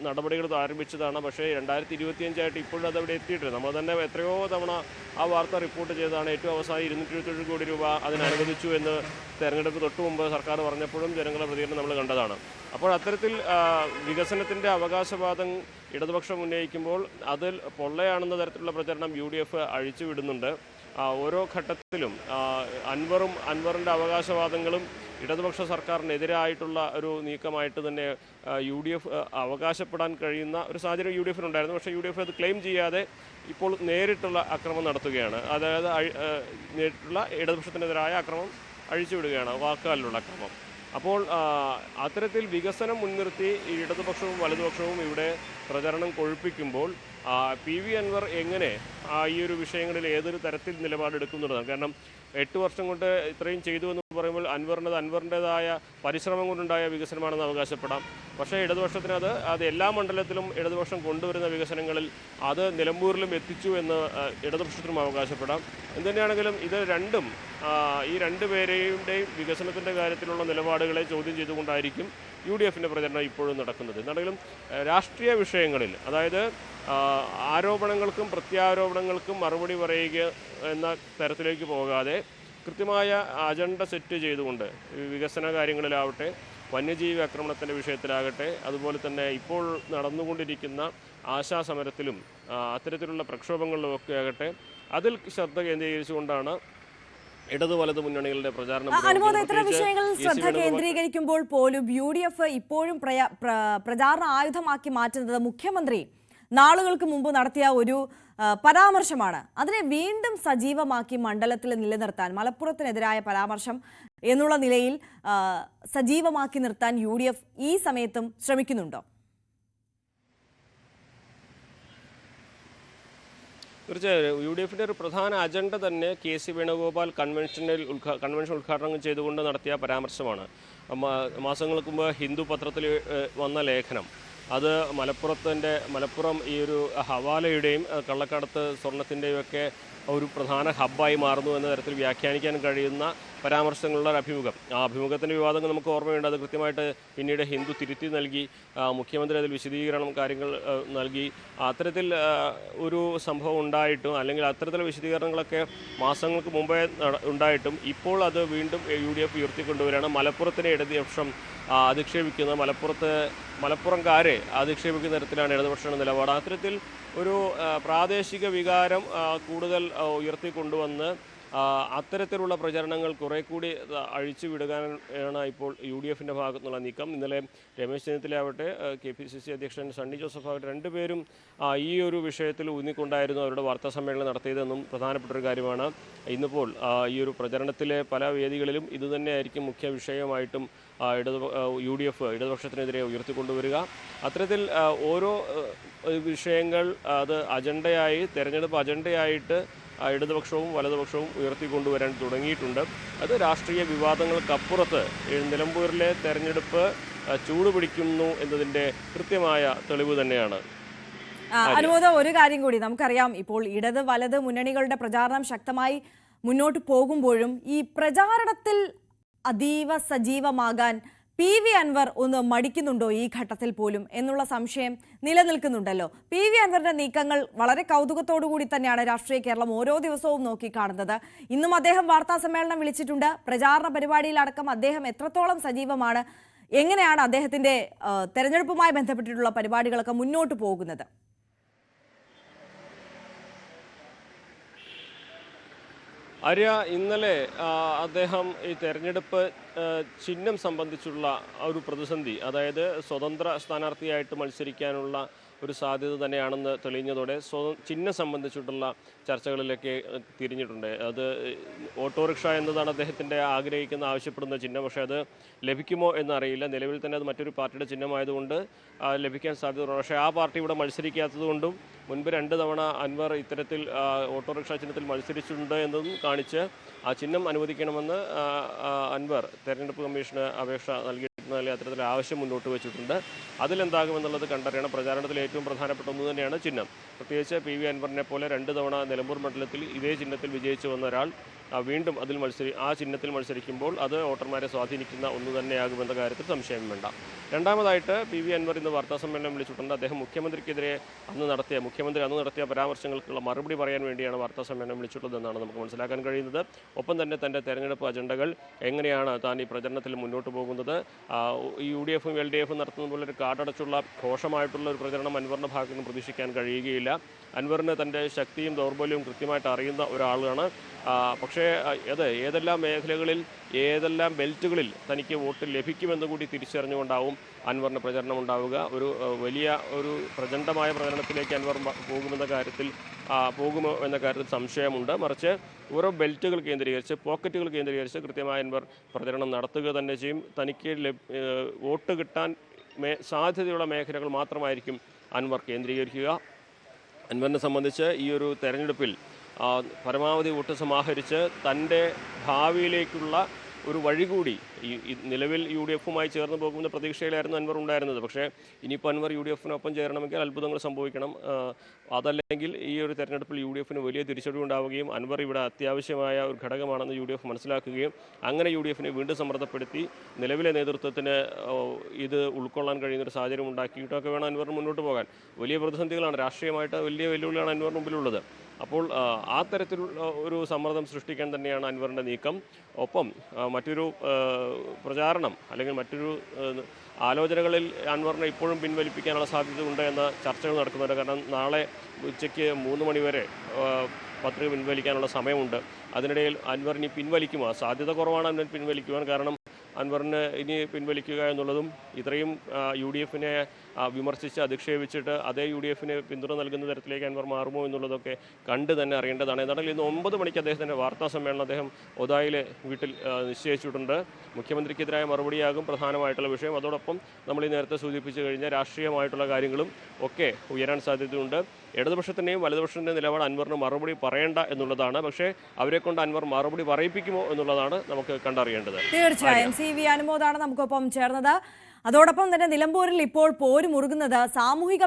നടപടികൾ ആരംഭിച്ചതാണ്. പക്ഷേ 2025 ഇപ്പോഴും അതവിടെ എത്തിയിട്ടില്ല. നമ്മൾ തന്നെ എത്രയോ തവണ ആ വാർത്ത റിപ്പോർട്ട് ചെയ്തതാണ്. ഏറ്റവും അവസാനം 227 കോടി രൂപ അതിനനുവദിച്ചു എന്ന് തെരഞ്ഞെടുപ്പ് തൊട്ട് മുമ്പ് സർക്കാർ പറഞ്ഞപ്പോഴും ജനങ്ങളുടെ പ്രതികരണം നമ്മൾ കണ്ടതാണ്. അപ്പോൾ അത്തരത്തിൽ വികസനത്തിൻ്റെ അവകാശവാദം ഇടതുപക്ഷം ഉന്നയിക്കുമ്പോൾ അതിൽ പൊള്ളയാണെന്ന തരത്തിലുള്ള പ്രചരണം UDF അഴിച്ചുവിടുന്നുണ്ട്. ഓരോ ഘട്ടത്തിലും അൻവറിൻ്റെ അവകാശവാദങ്ങളും ഇടതുപക്ഷ സർക്കാരിനെതിരായിട്ടുള്ള ഒരു നീക്കമായിട്ട് തന്നെ UDF അവകാശപ്പെടാൻ കഴിയുന്ന ഒരു സാഹചര്യം UDFിനുണ്ടായിരുന്നു. പക്ഷേ UDF അത് ക്ലെയിം ചെയ്യാതെ ഇപ്പോൾ നേരിട്ടുള്ള അക്രമം നടത്തുകയാണ്. അതായത് നേരിട്ടുള്ള ഇടതുപക്ഷത്തിനെതിരായ അക്രമം അഴിച്ചുവിടുകയാണ്, വാക്കാലിലുള്ള അക്രമം. അപ്പോൾ അത്തരത്തിൽ വികസനം മുൻനിർത്തി ഇടതുപക്ഷവും വലതുപക്ഷവും ഇവിടെ പ്രചരണം കൊഴുപ്പിക്കുമ്പോൾ PV അൻവർ എങ്ങനെ ഈ ഒരു വിഷയങ്ങളിൽ ഏതൊരു തരത്തിൽ നിലപാടെടുക്കുന്നുള്ളതാണ്. കാരണം 8 വർഷം കൊണ്ട് ഇത്രയും ചെയ്തു എന്ന് പറയുമ്പോൾ അൻവറിൻ്റെതായ പരിശ്രമം കൊണ്ടുണ്ടായ വികസനമാണെന്ന് അവകാശപ്പെടാം. പക്ഷേ ഇടതുപക്ഷത്തിന് അത് എല്ലാ മണ്ഡലത്തിലും ഇടതുപക്ഷം കൊണ്ടുവരുന്ന വികസനങ്ങളിൽ അത് നിലമ്പൂരിലും എത്തിച്ചു എന്ന് ഇടതുപക്ഷത്തിനും അവകാശപ്പെടാം. എന്തുതന്നെയാണെങ്കിലും ഇത് രണ്ടും ഈ രണ്ടുപേരെയും വികസനത്തിൻ്റെ കാര്യത്തിലുള്ള നിലപാടുകളെ ചോദ്യം ചെയ്തുകൊണ്ടായിരിക്കും UDFിൻ്റെ പ്രചരണം ഇപ്പോഴും നടക്കുന്നത്. എന്താണെങ്കിലും രാഷ്ട്രീയ വിഷയങ്ങളിൽ, അതായത് ആരോപണങ്ങൾക്കും പ്രത്യാരോപണങ്ങൾക്കും മറുപടി പറയുക എന്ന തരത്തിലേക്ക് പോകാതെ കൃത്യമായ അജണ്ട സെറ്റ് ചെയ്തുകൊണ്ട് വികസന കാര്യങ്ങളിലാവട്ടെ, വന്യജീവി ആക്രമണത്തിൻ്റെ വിഷയത്തിലാകട്ടെ, അതുപോലെ തന്നെ ഇപ്പോൾ നടന്നുകൊണ്ടിരിക്കുന്ന ആശാസമരത്തിലും അത്തരത്തിലുള്ള പ്രക്ഷോഭങ്ങളിലുമൊക്കെ ആകട്ടെ, അതിൽ ശ്രദ്ധ കേന്ദ്രീകരിച്ചുകൊണ്ടാണ് ഇടതു വലതു മുന്നണികളുടെ പ്രചാരണം. ഇത്തരം വിഷയങ്ങളിൽ ശ്രദ്ധ കേന്ദ്രീകരിക്കുമ്പോൾ പോലും UDF ഇപ്പോഴും പ്രചാരണ ആയുധമാക്കി മാറ്റുന്നത് മുഖ്യമന്ത്രി നാളുകൾക്ക് മുമ്പ് നടത്തിയ ഒരു പരാമർശമാണ്. അതിനെ വീണ്ടും സജീവമാക്കി മണ്ഡലത്തിൽ നിലനിർത്താൻ, മലപ്പുറത്തിനെതിരായ പരാമർശം എന്നുള്ള നിലയിൽ സജീവമാക്കി നിർത്താൻ UDF ഈ സമയത്തും ശ്രമിക്കുന്നുണ്ടോ? തീർച്ചയായും UDFിൻ്റെ ഒരു പ്രധാന അജണ്ട തന്നെ KC വേണുഗോപാൽ കൺവെൻഷൻ ഉദ്ഘാടനം ചെയ്തുകൊണ്ട് നടത്തിയ പരാമർശമാണ്. മാസങ്ങൾക്ക് മുമ്പ് ഹിന്ദു പത്രത്തിൽ വന്ന ലേഖനം, അത് മലപ്പുറം ഈ ഒരു ഹവാലയുടെയും കള്ളക്കടത്ത് സ്വർണത്തിൻ്റെയും ഒക്കെ ഒരു പ്രധാന ഹബ്ബായി മാറുന്നു എന്ന തരത്തിൽ വ്യാഖ്യാനിക്കാൻ കഴിയുന്ന പരാമർശങ്ങളുള്ള ഒരു അഭിമുഖം. ആ അഭിമുഖത്തിൻ്റെ വിവാദങ്ങൾ നമുക്ക് ഓർമ്മയുണ്ട്. അത് കൃത്യമായിട്ട് പിന്നീട് ഹിന്ദു തിരുത്തി നൽകി, മുഖ്യമന്ത്രി അതിൽ കാര്യങ്ങൾ നൽകി. അത്തരത്തിൽ ഒരു സംഭവം ഉണ്ടായിട്ടും, അല്ലെങ്കിൽ അത്തരത്തിലുള്ള വിശദീകരണങ്ങളൊക്കെ മാസങ്ങൾക്ക് മുമ്പേ ഉണ്ടായിട്ടും ഇപ്പോൾ അത് വീണ്ടും UDF ഉയർത്തിക്കൊണ്ടുവരികയാണ്. മലപ്പുറത്തിനെ ഇടതുപക്ഷം അധിക്ഷേപിക്കുന്ന, മലപ്പുറംകാരെ അധിക്ഷേപിക്കുന്ന തരത്തിലാണ് ഇടതുപക്ഷങ്ങളുടെ നിലപാട്. അത്തരത്തിൽ ഒരു പ്രാദേശിക വികാരം കൂടുതൽ ഉയർത്തിക്കൊണ്ടുവന്ന് അത്തരത്തിലുള്ള പ്രചരണങ്ങൾ കുറെ കൂടി അഴിച്ചുവിടുകയാണ് ഇപ്പോൾ UDFിൻ്റെ ഭാഗത്തുനിന്നുള്ള നീക്കം. ഇന്നലെ രമേശ് ചെന്നിത്തലയാവട്ടെ, KPCC അധ്യക്ഷൻ സണ്ണി ജോസഫ് ആവട്ടെ, രണ്ടുപേരും ഈ ഒരു വിഷയത്തിൽ ഊന്നിക്കൊണ്ടായിരുന്നു അവരുടെ വാർത്താ സമ്മേളനം നടത്തിയതെന്നും പ്രധാനപ്പെട്ടൊരു കാര്യമാണ്. ഇന്നിപ്പോൾ ഈ ഒരു പ്രചരണത്തിലെ പല വേദികളിലും ഇതുതന്നെയായിരിക്കും മുഖ്യ വിഷയമായിട്ടും UDF ഇടതുപക്ഷത്തിനെതിരെ ഉയർത്തിക്കൊണ്ടുവരിക. അത്തരത്തിൽ ഓരോ വിഷയങ്ങൾ അത് അജണ്ടയായി, തെരഞ്ഞെടുപ്പ് അജണ്ടയായിട്ട് ഇടതുപക്ഷവും വലതുപക്ഷവും ഉയർത്തിക്കൊണ്ടുവരാൻ തുടങ്ങിയിട്ടുണ്ട്. അത് രാഷ്ട്രീയ വിവാദങ്ങൾക്കപ്പുറത്ത് നിലമ്പൂരിലെ തെരഞ്ഞെടുപ്പ് ചൂടുപിടിക്കുന്നു എന്നതിൻ്റെ കൃത്യമായ തെളിവ് തന്നെയാണ്. അനുമോദം, ഒരു കാര്യം കൂടി നമുക്കറിയാം, ഇപ്പോൾ ഇടത് വലത് മുന്നണികളുടെ പ്രചാരണം ശക്തമായി മുന്നോട്ട് പോകുമ്പോഴും ഈ പ്രചാരണത്തിൽ അതീവ സജീവമാകാൻ PV അൻവർ ഒന്ന് മടിക്കുന്നുണ്ടോ ഈ ഘട്ടത്തിൽ പോലും എന്നുള്ള സംശയം നിലനിൽക്കുന്നുണ്ടല്ലോ. PV അൻവറിന്റെ നീക്കങ്ങൾ വളരെ കൗതുകത്തോടുകൂടി തന്നെയാണ് രാഷ്ട്രീയ കേരളം ഓരോ ദിവസവും നോക്കിക്കാണുന്നത്. ഇന്നും അദ്ദേഹം വാർത്താ സമ്മേളനം വിളിച്ചിട്ടുണ്ട്. പ്രചാരണ പരിപാടിയിലടക്കം അദ്ദേഹം എത്രത്തോളം സജീവമാണ്, എങ്ങനെയാണ് അദ്ദേഹത്തിന്റെ തെരഞ്ഞെടുപ്പുമായി ബന്ധപ്പെട്ടിട്ടുള്ള പരിപാടികളൊക്കെ മുന്നോട്ട് പോകുന്നത്? ആര്യ, ഇന്നലെ അദ്ദേഹം ഈ തെരഞ്ഞെടുപ്പ് ചിഹ്നം സംബന്ധിച്ചുള്ള ഒരു പ്രതിസന്ധി, അതായത് സ്വതന്ത്ര സ്ഥാനാർത്ഥിയായിട്ട് മത്സരിക്കാനുള്ള ഒരു സാധ്യത തന്നെയാണെന്ന് തെളിഞ്ഞതോടെ ചിഹ്നം സംബന്ധിച്ചിട്ടുള്ള ചർച്ചകളിലേക്ക് തിരിഞ്ഞിട്ടുണ്ട്. അത് ഓട്ടോറിക്ഷ എന്നതാണ് അദ്ദേഹത്തിൻ്റെ ആവശ്യപ്പെടുന്ന ചിഹ്നം. പക്ഷേ അത് ലഭിക്കുമോ എന്നറിയില്ല. നിലവിൽ തന്നെ അത് മറ്റൊരു പാർട്ടിയുടെ ചിഹ്നമായതുകൊണ്ട് ലഭിക്കാൻ സാധ്യതയുണ്ട്. പക്ഷേ ആ പാർട്ടി ഇവിടെ മത്സരിക്കാത്തതുകൊണ്ടും മുൻപ് 2 തവണ അൻവർ ഇത്തരത്തിൽ ഓട്ടോറിക്ഷ ചിഹ്നത്തിൽ മത്സരിച്ചിട്ടുണ്ട് എന്നതും കാണിച്ച് ആ ചിഹ്നം അനുവദിക്കണമെന്ന് അൻവർ തെരഞ്ഞെടുപ്പ് കമ്മീഷന് അപേക്ഷ നൽകിയിട്ടുള്ള അത്തരത്തിൽ ആവശ്യം മുന്നോട്ട് വെച്ചിട്ടുണ്ട്. അതിലെന്താകുമെന്നുള്ളത് കണ്ടറിയണം. പ്രചാരണത്തിൽ ഏറ്റവും പ്രധാനപ്പെട്ട ഒന്ന് തന്നെയാണ് ചിഹ്നം. പ്രത്യേകിച്ച് PV അൻവറിനെ പോലെ 2 തവണ നിലമ്പൂർ മണ്ഡലത്തിൽ ഇതേ ചിഹ്നത്തിൽ വിജയിച്ചു വന്ന ഒരാൾ വീണ്ടും ആ ചിഹ്നത്തിൽ മത്സരിക്കുമ്പോൾ അത് വോട്ടർമാരെ സ്വാധീനിക്കുന്ന ഒന്ന് തന്നെയാകുമെന്ന കാര്യത്തിൽ സംശയം വേണ്ട. രണ്ടാമതായിട്ട് PV അൻവർ ഇന്ന് വാർത്താസമ്മേളനം വിളിച്ചിട്ടുണ്ട്. അദ്ദേഹം മുഖ്യമന്ത്രി അന്ന് നടത്തിയ പരാമർശങ്ങൾക്കുള്ള മറുപടി പറയാൻ വേണ്ടിയാണ് വാർത്താസമ്മേളനം വിളിച്ചിട്ടുള്ളതെന്നാണ് നമുക്ക് മനസ്സിലാക്കാൻ കഴിയുന്നത്. ഒപ്പം തന്നെ തൻ്റെ തെരഞ്ഞെടുപ്പ് അജണ്ടകൾ എങ്ങനെയാണ് താൻ ഈ പ്രചരണത്തിൽ മുന്നോട്ട് പോകുന്നത്, UDF-ഉം LDF-ഉം നടത്തുന്ന പോലെ ഒരു കാടടച്ചുള്ള ഘോഷമായിട്ടുള്ള ഒരു പ്രചരണം അൻവറിൻ്റെ ഭാഗത്ത് നിന്ന് പ്രതീക്ഷിക്കാൻ കഴിയുകയില്ല. അൻവറിന് തൻ്റെ ശക്തിയും ദൗർബല്യവും കൃത്യമായിട്ട് അറിയുന്ന ഒരാളാണ്. പക്ഷേ ഏതെല്ലാം മേഖലകളിൽ ഏതെല്ലാം ബെൽറ്റുകളിൽ തനിക്ക് വോട്ട് ലഭിക്കുമെന്ന് കൂടി തിരിച്ചറിഞ്ഞുകൊണ്ടാവും അൻവറിന് പ്രചരണം ഉണ്ടാവുക. വലിയ പ്രചണ്ഡമായ പ്രചരണത്തിലേക്ക് അൻവർ പോകുമോ എന്ന കാര്യത്തിൽ സംശയമുണ്ട്. മറിച്ച് ഓരോ ബെൽറ്റുകൾ കേന്ദ്രീകരിച്ച്, പോക്കറ്റുകൾ കേന്ദ്രീകരിച്ച് കൃത്യമായ അൻവർ പ്രചരണം നടത്തുക തന്നെ ചെയ്യും. തനിക്ക് വോട്ട് കിട്ടാൻ സാധ്യതയുള്ള മേഖലകൾ മാത്രമായിരിക്കും അൻവർ കേന്ദ്രീകരിക്കുക. അൻവറിനെ സംബന്ധിച്ച് ഈ ഒരു തെരഞ്ഞെടുപ്പിൽ പരമാവധി വോട്ട് സമാഹരിച്ച് തൻ്റെ ഭാവിയിലേക്കുള്ള ഒരു വഴി കൂടി നിലവിൽ UDF-ഉമായി ചേർന്ന് പോകുന്ന പ്രതീക്ഷയിലായിരുന്നു അൻവർ ഉണ്ടായിരുന്നത്. പക്ഷേ ഇനിയിപ്പോൾ അൻവർ UDF-നൊപ്പം ചേരണമെങ്കിൽ അത്ഭുതങ്ങൾ സംഭവിക്കണം. അതല്ലെങ്കിൽ ഈ ഒരു തെരഞ്ഞെടുപ്പിൽ UDF-ന് വലിയ തിരിച്ചടി ഉണ്ടാവുകയും അൻവർ ഇവിടെ അത്യാവശ്യമായ ഒരു ഘടകമാണെന്ന് UDF മനസ്സിലാക്കുകയും അങ്ങനെ UDF-നെ വീണ്ടും സമ്മർദ്ദപ്പെടുത്തി നിലവിലെ നേതൃത്വത്തിന് ഇത് ഉൾക്കൊള്ളാൻ കഴിയുന്നൊരു സാഹചര്യം ഉണ്ടാക്കിയിട്ടൊക്കെ വേണം അൻവറിന് മുന്നോട്ട് പോകാൻ. വലിയ പ്രതിസന്ധികളാണ്, രാഷ്ട്രീയമായിട്ട് വലിയ വെല്ലുവിളിയാണ് അൻവറിന് മുമ്പിലുള്ളത്. അപ്പോൾ ആ തരത്തിലുള്ള ഒരു സമ്മർദ്ദം സൃഷ്ടിക്കാൻ തന്നെയാണ് അൻവറിൻ്റെ നീക്കം. ഒപ്പം മറ്റൊരു പ്രചാരണം അല്ലെങ്കിൽ മറ്റൊരു ആലോചനകളിൽ അൻവറിനെ ഇപ്പോഴും പിൻവലിപ്പിക്കാനുള്ള സാധ്യതയുണ്ട് എന്ന ചർച്ചകൾ നടക്കുന്നുണ്ട്. കാരണം നാളെ ഉച്ചയ്ക്ക് 3 മണി വരെ പത്രിക പിൻവലിക്കാനുള്ള സമയമുണ്ട്. അതിനിടയിൽ അൻവറിനി പിൻവലിക്കുമോ? സാധ്യത കുറവാണ് അൻവർ പിൻവലിക്കുവാൻ. കാരണം അൻവറിന് ഇനി പിൻവലിക്കുക എന്നുള്ളതും ഇത്രയും UDF-നെ വിമർശിച്ച് അധിക്ഷേപിച്ചിട്ട് അതേ UDF-ന് പിന്തുണ നൽകുന്ന തരത്തിലേക്ക് അൻവർ മാറുമോ എന്നുള്ളതൊക്കെ കണ്ട് തന്നെ അറിയേണ്ടതാണ്. എന്നാണെങ്കിൽ ഇന്ന് 9 മണിക്ക് അദ്ദേഹത്തിൻ്റെ വാർത്താ സമ്മേളനം അദ്ദേഹം ഒതായിലെ വീട്ടിൽ നിശ്ചയിച്ചിട്ടുണ്ട്. മുഖ്യമന്ത്രിക്കെതിരായ മറുപടിയാകും പ്രധാനമായിട്ടുള്ള വിഷയം. അതോടൊപ്പം നമ്മൾ ഈ നേരത്തെ സൂചിപ്പിച്ചു കഴിഞ്ഞാൽ രാഷ്ട്രീയമായിട്ടുള്ള കാര്യങ്ങളും ഒക്കെ ഉയരാൻ സാധ്യതയുണ്ട്. ഇടതുപക്ഷത്തിൻ്റെയും വലതുപക്ഷത്തിൻ്റെയും നിലപാട് അൻവറിന് മറുപടി പറയേണ്ട എന്നുള്ളതാണ്. പക്ഷേ അവരെ കൊണ്ട് അൻവർ മറുപടി പറയിപ്പിക്കുമോ എന്നുള്ളതാണ് നമുക്ക് കണ്ടറിയേണ്ടത്. തീർച്ചയായും CV അനുമോദാണ് നമുക്കൊപ്പം ചേർന്നത്. അതോടൊപ്പം തന്നെ നിലമ്പൂരിൽ ഇപ്പോൾ പോരുമുറുകുന്നത് സാമൂഹിക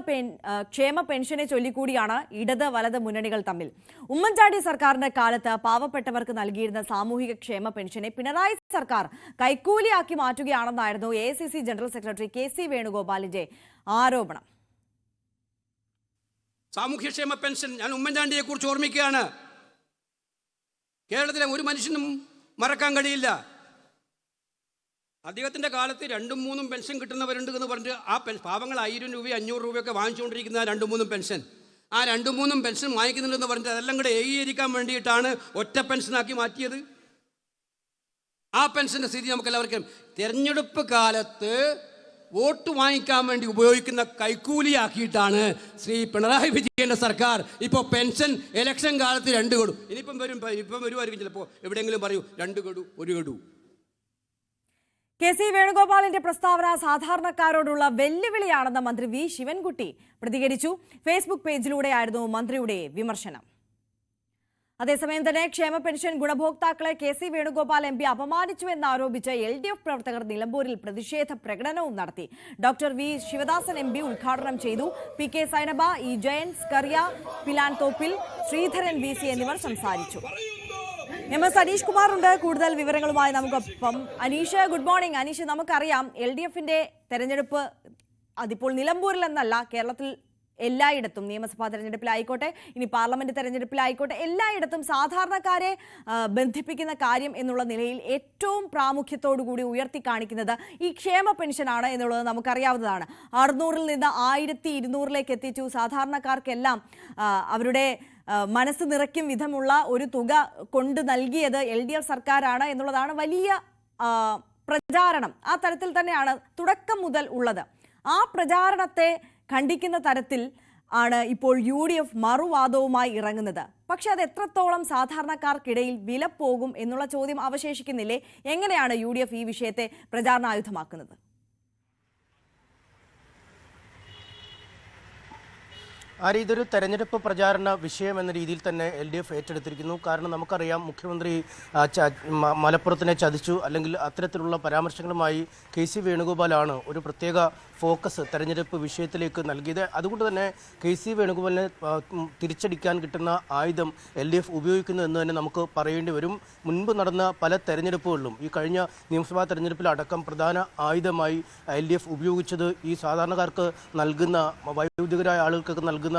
ക്ഷേമ പെൻഷനെ ചൊല്ലിക്കൂടിയാണ് ഇടത് വലത് മുന്നണികൾ തമ്മിൽ. ഉമ്മൻചാണ്ടി സർക്കാരിന്റെ കാലത്ത് പാവപ്പെട്ടവർക്ക് നൽകിയിരുന്ന സാമൂഹിക ക്ഷേമ പെൻഷനെ പിണറായി സർക്കാർ കൈക്കൂലിയാക്കി മാറ്റുകയാണെന്നായിരുന്നു AICC ജനറൽ സെക്രട്ടറി KC വേണുഗോപാലിന്റെ ആരോപണം. സാമൂഹ്യക്ഷേമ പെൻഷൻ ഞാൻ ഉമ്മൻചാണ്ടിയെ കുറിച്ച് ഓർമ്മിക്കുകയാണ്. കേരളത്തിലെ ഒരു മനുഷ്യനും മറക്കാൻ കഴിയില്ല. അദ്ദേഹത്തിൻ്റെ കാലത്ത് 2-3 പെൻഷൻ കിട്ടുന്നവരുണ്ട് എന്ന് പറഞ്ഞിട്ട് ആ പാവങ്ങൾ 1000 രൂപ 500 രൂപയൊക്കെ വാങ്ങിച്ചുകൊണ്ടിരിക്കുന്ന 2-3 പെൻഷൻ, ആ 2-3 പെൻഷൻ വാങ്ങിക്കുന്നുണ്ടെന്ന് പറഞ്ഞിട്ട് അതെല്ലാം കൂടെ ഏകീകരിക്കാൻ വേണ്ടിയിട്ടാണ് ഒറ്റ പെൻഷനാക്കി മാറ്റിയത്. ആ പെൻഷൻ്റെ സ്ഥിതി നമുക്കെല്ലാവർക്കും തെരഞ്ഞെടുപ്പ് കാലത്ത് വോട്ട് വാങ്ങിക്കാൻ വേണ്ടി ഉപയോഗിക്കുന്ന കൈക്കൂലിയാക്കിയിട്ടാണ് ശ്രീ പിണറായി വിജയൻ്റെ സർക്കാർ ഇപ്പോൾ പെൻഷൻ ഇലക്ഷൻ കാലത്ത് 2 ഗഡു, ഇനിയിപ്പം വരുമായിരിക്കും, ചിലപ്പോൾ എവിടെയെങ്കിലും പറയൂ 2 ഗഡു 1 ഗഡു. KC വേണുഗോപാലിന്റെ പ്രസ്താവന സാധാരണക്കാരോടുള്ള വെല്ലുവിളിയാണെന്ന് മന്ത്രി V ശിവൻകുട്ടി പ്രതികരിച്ചു. ഫേസ്ബുക്ക് പേജിലൂടെയായിരുന്നു മന്ത്രിയുടെ വിമർശനം. അതേസമയം തന്നെ ക്ഷേമ പെൻഷൻ ഗുണഭോക്താക്കളെ KC വേണുഗോപാൽ MP അപമാനിച്ചുവെന്നാരോപിച്ച് LDF പ്രവർത്തകർ നിലമ്പൂരിൽ പ്രതിഷേധ പ്രകടനവും നടത്തി. ഡോക്ടർ V ശിവദാസൻ MP ഉദ്ഘാടനം ചെയ്തു. PK Zainaba, E Jayan, Scaria, പിലാൻ Thoppil, Sreedharan VC എന്നിവർ സംസാരിച്ചു. MS അനീഷ് കുമാർ ഉണ്ട് കൂടുതൽ വിവരങ്ങളുമായി നമുക്കൊപ്പം. Aneesh, good morning. അനീഷ്, നമുക്കറിയാം LDF-ന്റെ തെരഞ്ഞെടുപ്പ് അതിപ്പോൾ നിലമ്പൂരിൽ എന്നല്ല, കേരളത്തിൽ എല്ലായിടത്തും നിയമസഭാ തെരഞ്ഞെടുപ്പിലായിക്കോട്ടെ ഇനി പാർലമെന്റ് തെരഞ്ഞെടുപ്പിലായിക്കോട്ടെ എല്ലായിടത്തും സാധാരണക്കാരെ ബന്ധിപ്പിക്കുന്ന കാര്യം എന്നുള്ള നിലയിൽ ഏറ്റവും പ്രാമുഖ്യത്തോടുകൂടി ഉയർത്തി കാണിക്കുന്നത് ഈ ക്ഷേമ പെൻഷനാണ് എന്നുള്ളത് നമുക്കറിയാവുന്നതാണ്. 600-ൽ നിന്ന് 1200-ലേക്ക് എത്തിച്ചു. സാധാരണക്കാർക്കെല്ലാം അവരുടെ മനസ്സ് നിറയ്ക്കും വിധമുള്ള ഒരു തുക കൊണ്ട് നൽകിയത് LDF സർക്കാരാണ് എന്നുള്ളതാണ് വലിയ പ്രചാരണം. ആ തരത്തിൽ തന്നെയാണ് തുടക്കം മുതൽ ഉള്ളത്. ആ പ്രചാരണത്തെ ഖണ്ഡിക്കുന്ന തരത്തിൽ ആണ് ഇപ്പോൾ UDF മറുവാദവുമായി ഇറങ്ങുന്നത്. പക്ഷെ അത് എത്രത്തോളം സാധാരണക്കാർക്കിടയിൽ വില പോകും എന്നുള്ള ചോദ്യം അവശേഷിക്കുന്നില്ലേ? എങ്ങനെയാണ് UDF ഈ വിഷയത്തെ പ്രചാരണായുധമാക്കുന്നത്? ഇതൊരു തെരഞ്ഞെടുപ്പ് പ്രചാരണ വിഷയം എന്ന രീതിയിൽ തന്നെ LDF ഏറ്റെടുത്തിരിക്കുന്നു. കാരണം നമുക്കറിയാം, മുഖ്യമന്ത്രി മലപ്പുറത്തിനെ ചതിച്ചു അല്ലെങ്കിൽ അത്തരത്തിലുള്ള പരാമർശങ്ങളുമായി KC വേണുഗോപാലാണ് ഒരു പ്രത്യേക ഫോക്കസ് തെരഞ്ഞെടുപ്പ് വിഷയത്തിലേക്ക് നൽകിയത്. അതുകൊണ്ട് തന്നെ KC വേണുഗോപാലിനെ തിരിച്ചടിക്കാൻ കിട്ടുന്ന ആയുധം LDF ഉപയോഗിക്കുന്നു എന്ന് തന്നെ നമുക്ക് പറയേണ്ടി വരും. മുൻപ് നടന്ന പല തെരഞ്ഞെടുപ്പുകളിലും ഈ കഴിഞ്ഞ നിയമസഭാ തെരഞ്ഞെടുപ്പിലടക്കം പ്രധാന ആയുധമായി LDF ഉപയോഗിച്ചത് ഈ സാധാരണക്കാർക്ക് നൽകുന്ന, വയോധികരായ ആളുകൾക്ക് നൽകുന്ന